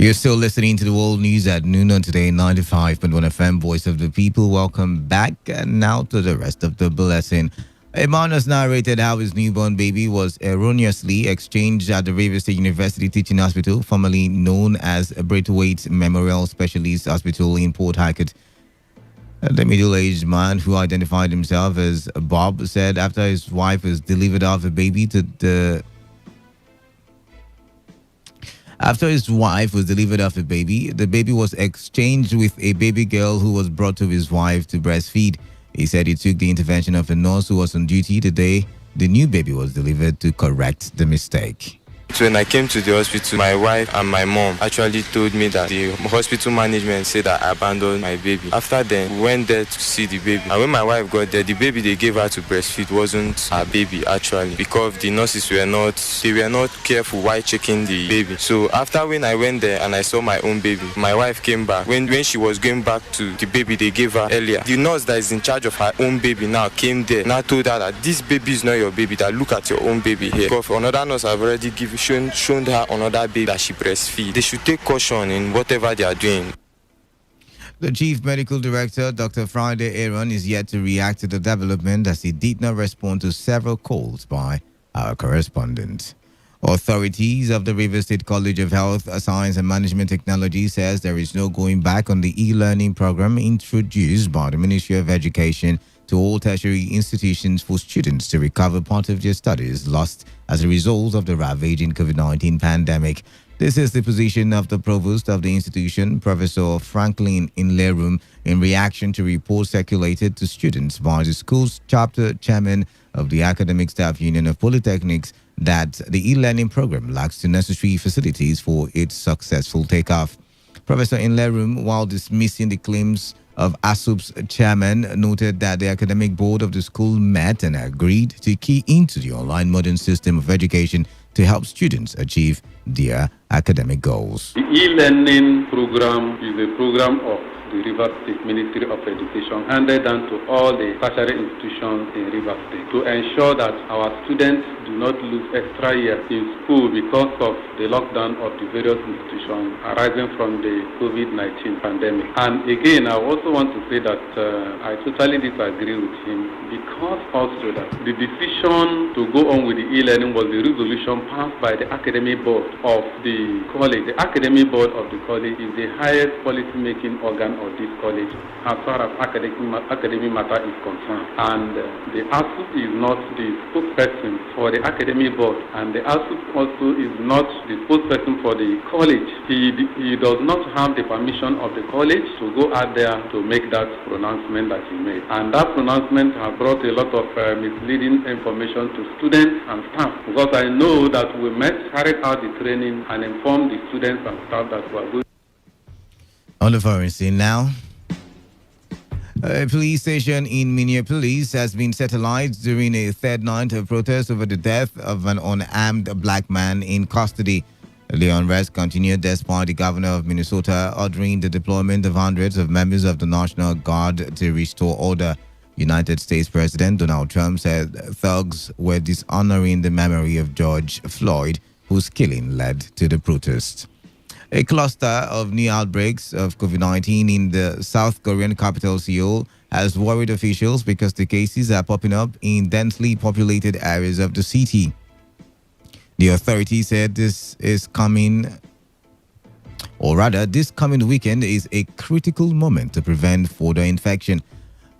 You're still listening to the world news at noon on Today 95.1 FM, Voice of the People. Welcome back. And now to the rest of the bulletin. A man has narrated how his newborn baby was erroneously exchanged at the Rivers State University Teaching Hospital, formerly known as Braithwaite Memorial Specialist Hospital in Port Harcourt. The middle-aged man, who identified himself as Bob, said after his wife was delivered of the baby to the After his wife was delivered of the baby was exchanged with a baby girl who was brought to his wife to breastfeed. He said it took the intervention of a nurse who was on duty the day the new baby was delivered to correct the mistake. When I came to the hospital, my wife and my mom actually told me that the hospital management said that I abandoned my baby. After then, we went there to see the baby. And when my wife got there, the baby they gave her to breastfeed wasn't her baby actually, because the nurses were not careful while checking the baby. So after when I went there and I saw my own baby, my wife came back. When she was going back to the baby they gave her earlier, the nurse that is in charge of her own baby now came there. Now told her that this baby is not your baby, that look at your own baby here. Because another nurse have already shown her another baby that she breastfeed. They should take caution in whatever they are doing. The Chief Medical Director, Dr. Friday Aaron, is yet to react to the development as he did not respond to several calls by our correspondent. Authorities of the Rivers State College of Health, Science and Management Technology says there is no going back on the e-learning program introduced by the Ministry of Education to all tertiary institutions for students to recover part of their studies lost as a result of the ravaging COVID-19 pandemic. This is the position of the provost of the institution, Professor Franklin Inlerum, in reaction to reports circulated to students by the school's chapter chairman of the Academic Staff Union of Polytechnics that the e-learning program lacks the necessary facilities for its successful takeoff. Professor Inlerum, while dismissing the claims of ASUP's chairman, noted that the academic board of the school met and agreed to key into the online modern system of education to help students achieve their academic goals. The e-learning program is a program of the Rivers State Ministry of Education handed down to all the tertiary institutions in Rivers State to ensure that our students do not lose extra years in school because of the lockdown of the various institutions arising from the COVID-19 pandemic. And again, I also want to say that I totally disagree with him, because also that the decision to go on with the e-learning was the resolution passed by the academic board of the college. The academic board of the college is the highest policy-making organ of this college as far as academic matter is concerned. And the ASUP is not the spokesperson for the academic board, and the ASUP also is not the spokesperson for the college. He does not have the permission of the college to go out there to make that pronouncement that he made. And that pronouncement has brought a lot of misleading information to students and staff, because I know that we carried out the training and informed the students and staff that were going. On the foreign scene now, a police station in Minneapolis has been set alight during a third night of protest over the death of an unarmed black man in custody. The unrest continued despite the governor of Minnesota ordering the deployment of hundreds of members of the National Guard to restore order. United States President Donald Trump said thugs were dishonoring the memory of George Floyd, whose killing led to the protest. A cluster of new outbreaks of COVID-19 in the South Korean capital Seoul has worried officials because the cases are popping up in densely populated areas of the city. The authorities said this coming weekend is a critical moment to prevent further infection.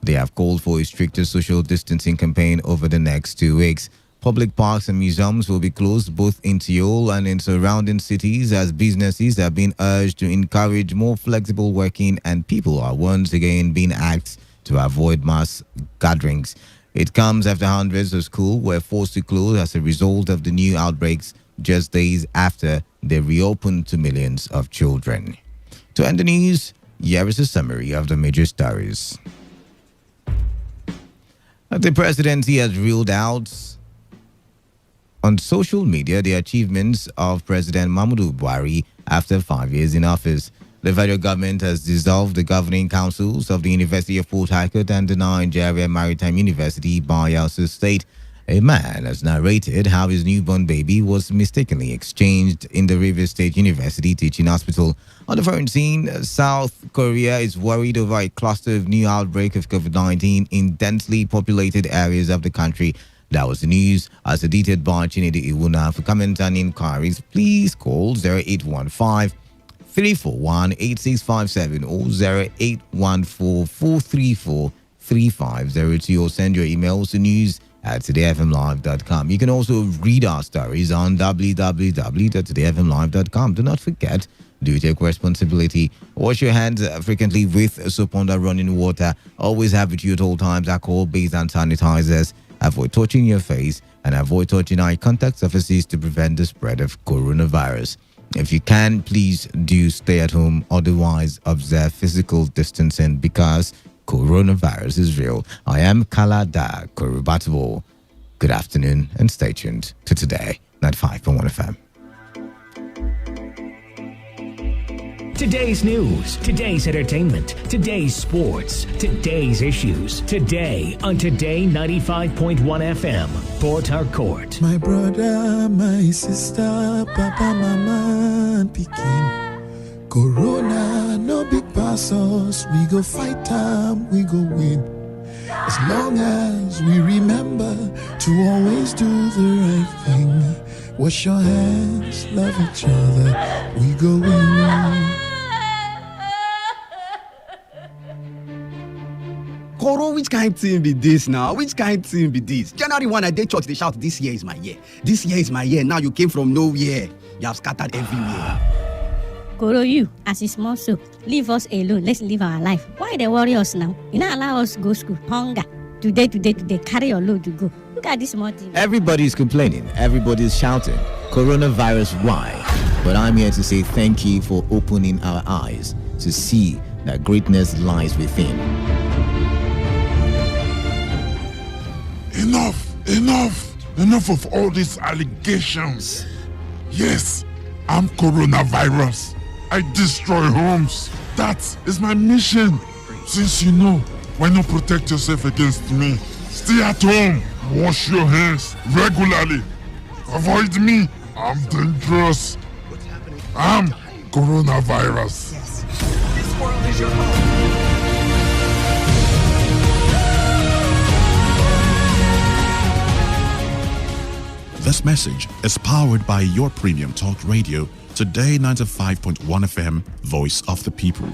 They have called for a stricter social distancing campaign over the next 2 weeks. Public parks and museums will be closed both in Seoul and in surrounding cities as businesses have been urged to encourage more flexible working, and people are once again being asked to avoid mass gatherings. It comes after hundreds of schools were forced to close as a result of the new outbreaks just days after they reopened to millions of children. To end the news, here is a summary of the major stories. The presidency has ruled out on social media the achievements of President Muhammadu Buhari after 5 years in office. The federal government has dissolved the governing councils of the University of Port Harcourt and the Nigeria Maritime University, Bayelsa State. A man has narrated how his newborn baby was mistakenly exchanged in the Rivers State University Teaching Hospital. On the phone scene, South Korea is worried over a cluster of new outbreak of COVID-19 in densely populated areas of the country. That was the news. As edited by Chinede Iwuna. For comments and inquiries, please call 0815 341 8657 or 0814 434 3502 or send your emails to news@todayfmlive.com. You can also read our stories on www.todayfmlive.com. Do not forget, do take responsibility. Wash your hands frequently with soap under running water. Always have with you at all times alcohol-based hand sanitizers. Avoid touching your face and avoid touching eye contact surfaces to prevent the spread of coronavirus. If you can, please do stay at home. Otherwise, observe physical distancing because coronavirus is real. I am Kalada Korubatibo. Good afternoon and stay tuned to Today 95.1 FM. Today's news, today's entertainment, today's sports, today's issues. Today on Today 95.1 FM, Port Harcourt. My brother, my sister, papa, mama, and pikin. Corona, no big pass us. We go fight time, we go win. As long as we remember to always do the right thing. Wash your hands, love each other, we go win. Koro, which kind of thing be this now? Which kind of thing be this? January 1, I did church, they shout, this year is my year. This year is my year. Now you came from nowhere. You have scattered everywhere. Koro, you, as a small soul, leave us alone. Let's live our life. Why they worry us now? You not allow us to go school. Hunger. Today, carry your load to go. Look at this small thing. Everybody's complaining. Everybody's shouting. Coronavirus, why? But I'm here to say thank you for opening our eyes to see that greatness lies within. Enough of all these allegations. Yes, I'm coronavirus. I destroy homes. That is my mission. Since you know, why not protect yourself against me? Stay at home. Wash your hands regularly. Avoid me. I'm dangerous. I'm coronavirus. Yes. This world is your home. This message is powered by your premium talk radio, Today 95.1 FM, Voice of the People.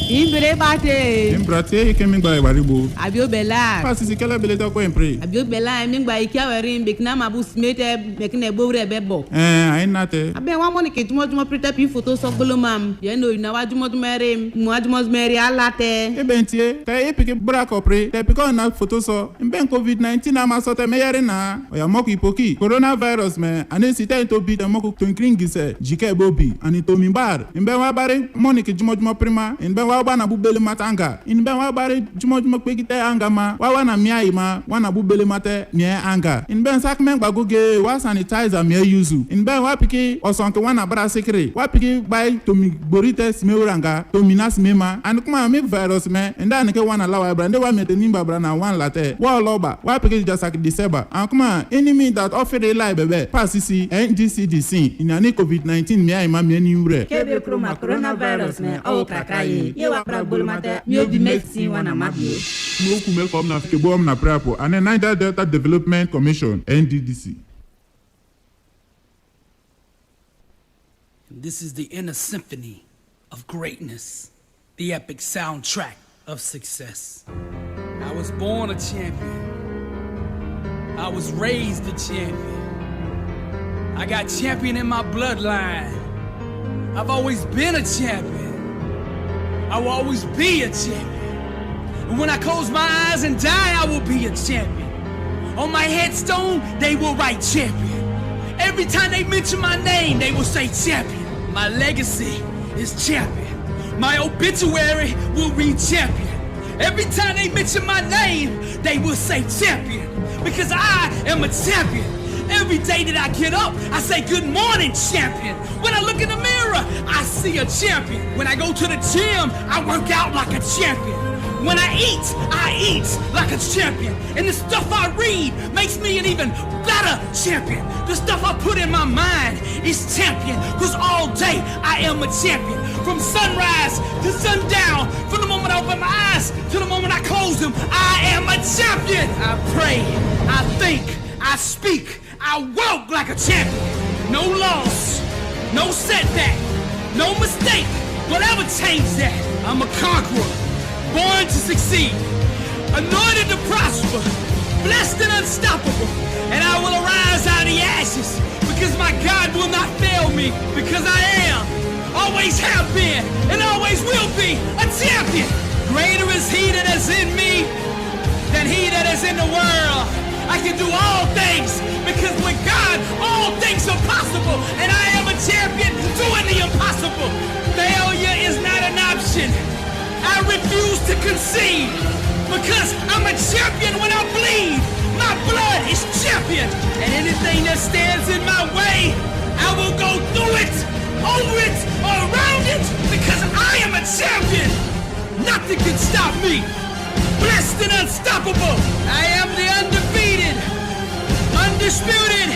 Imbrate ikemingba ibaribo. Abiobela. Pasisi kele beleta ko empre. Abiobela emingba ikiawere mbekina mabu smete mekine bowre bebo. Ainate. Abe wa moni ke tumo prete pi photo so golomam. Ye no na wajumo mere, wajumo mere alate. Ebentie, ka epike bra kopre, te piko na photo so. Mben COVID-19 na masote meyere na. Oya moku ipoki. Coronavirus me anesita into bit moku tonkringise. Jike bobi anito mimbar. Mben wa bare moni ke jumo prima. Mben wa na bubele matanga in ben wa bare jumo kwekite anga ma wa na mia ima wa na bubele mate mia anga in ben sak men gbagoge wa sanitizer mia yuzu in ben wa piki osonke wa na bra sekre wa piki bai to mi borite smeuranga to minas mema and kuma me virus me nda nke wa na lawa bra nde wa mete nimba bra na wan late wa loba wa piki just like December and kuma enemy that offer a lie bebe pasisi NGCDC in ani COVID-19 mia ima mia ni ure kebe coronavirus me o kakaye Moku melkom na fikebom na prapo and Niger Delta Development Commission NDDC. This is the inner symphony of greatness, the epic soundtrack of success. I was born a champion. I was raised a champion. I got champion in my bloodline. I've always been a champion. I will always be a champion. And when I close my eyes and die, I will be a champion. On my headstone, they will write champion. Every time they mention my name, they will say champion. My legacy is champion. My obituary will read champion. Every time they mention my name, they will say champion. Because I am a champion. Every day that I get up, I say, good morning, champion. When I look in the mirror, I see a champion. When I go to the gym, I work out like a champion. When I eat like a champion. And the stuff I read makes me an even better champion. The stuff I put in my mind is champion. Cause all day I am a champion. From sunrise to sundown, from the moment I open my eyes to the moment I close them, I am a champion. I pray, I think, I speak, I walk like a champion. No loss, no setback, no mistake will ever change that. I'm a conqueror, born to succeed, anointed to prosper, blessed and unstoppable. And I will arise out of the ashes because my God will not fail me, because I am, always have been, and always will be a champion. Greater is he that is in me than he that is in the world. I can do all things because with God, all things are possible. And I am a champion doing the impossible. Failure is not an option. I refuse to concede because I'm a champion when I bleed. My blood is champion. And anything that stands in my way, I will go through it, over it, or around it because I am a champion. Nothing can stop me. Blessed and unstoppable. I am the undefeated, undisputed,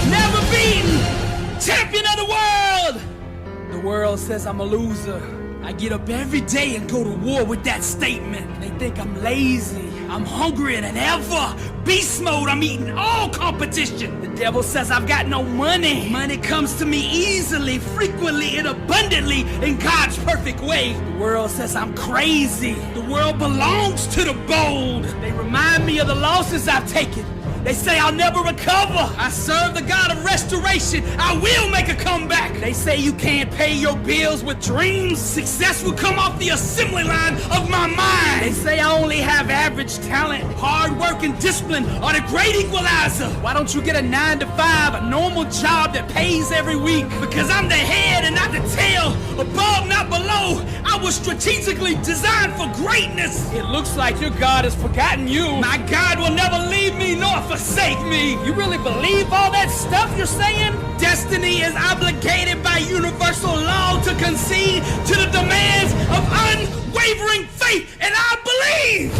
never beaten champion of the world. The world says I'm a loser. I get up every day and go to war with that statement. They think I'm lazy. I'm hungrier than ever. Beast mode, I'm eating all competition. The devil says I've got no money. Money comes to me easily, frequently, and abundantly in God's perfect way. The world says I'm crazy. The world belongs to the bold. They remind me of the losses I've taken. They say I'll never recover. I serve the God of restoration. I will make a comeback. They say you can't pay your bills with dreams. Success will come off the assembly line of my mind. They say I only have average talent. Hard work and discipline are the great equalizer. Why don't you get a 9-to-5, a normal job that pays every week? Because I'm the head and not the tail. Above, not below. I was strategically designed for greatness. It looks like your God has forgotten you. My God will never leave me nor forsake me. You really believe all that stuff you're saying? Destiny is obligated by universal law to concede to the demands of unwavering faith, and I believe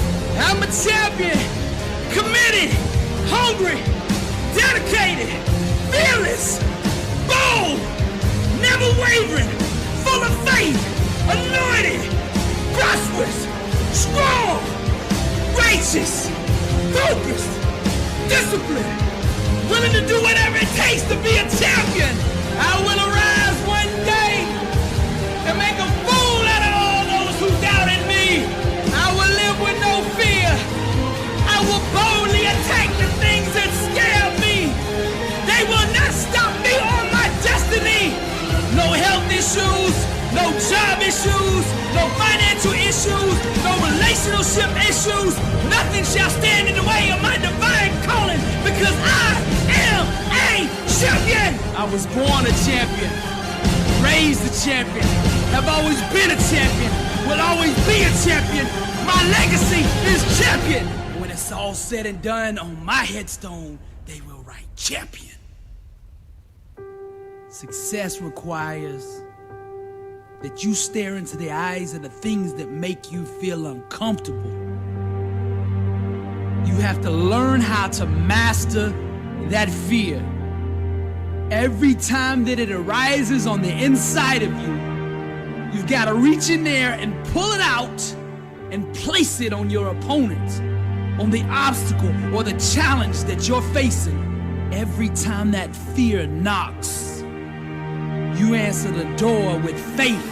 I'm a champion, committed, hungry, dedicated, fearless, bold, never wavering, full of faith, anointed, prosperous, strong, righteous, focused, discipline, willing to do whatever it takes to be a champion. I will arise one day and make a fool out of all those who doubted me. I will live with no fear. I will boldly attack the things that scare me. They will not stop me on my destiny. No health issues, no job issues, no financial issues, no relationship issues. Nothing shall stand in the way of my divine calling because I am a champion. I was born a champion, raised a champion, have always been a champion, will always be a champion. My legacy is champion. When it's all said and done, on my headstone, they will write champion. Success requires that you stare into the eyes of the things that make you feel uncomfortable. You have to learn how to master that fear. Every time that it arises on the inside of you, you've got to reach in there and pull it out and place it on your opponent, on the obstacle or the challenge that you're facing. Every time that fear knocks, you answer the door with faith.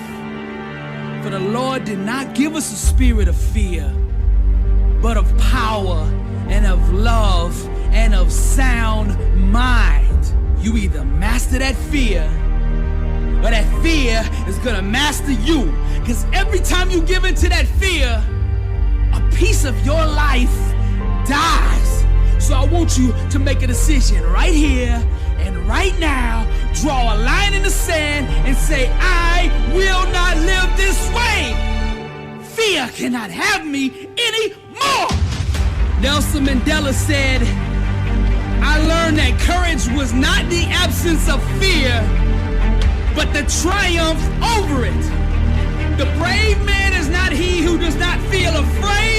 For the Lord did not give us a spirit of fear, but of power and of love and of sound mind. You either master that fear or that fear is gonna master you. Because every time you give into that fear, a piece of your life dies. So I want you to make a decision right here and right now. Draw a line in the sand and say, I will not live this way. Fear cannot have me anymore. Nelson Mandela said, I learned that courage was not the absence of fear, but the triumph over it. The brave man is not he who does not feel afraid,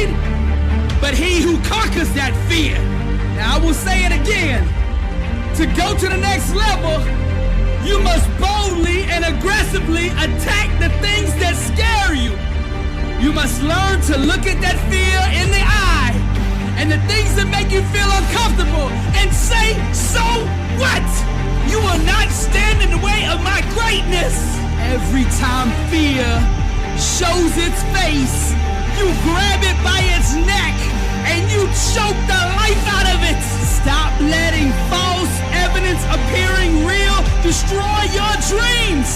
he who conquers that fear. Now I will say it again. To go to the next level, you must boldly and aggressively attack the things that scare you. You must learn to look at that fear in the eye and the things that make you feel uncomfortable and say, so what? You will not stand in the way of my greatness. Every time fear shows its face, you grab it by its neck and you choke the life out of it. Stop letting false evidence appearing real destroy your dreams.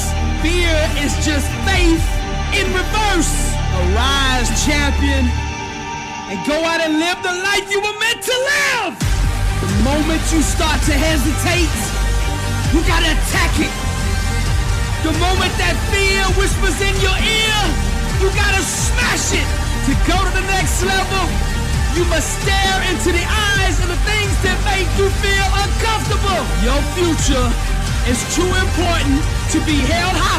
Fear is just faith in reverse. Arise, champion, and go out and live the life you were meant to live. The moment you start to hesitate, you gotta attack it. The moment that fear whispers in your ear, you gotta smash it. To go to the next level, you must stare into the eyes of the things that make you feel uncomfortable. Your future is too important to be held hostage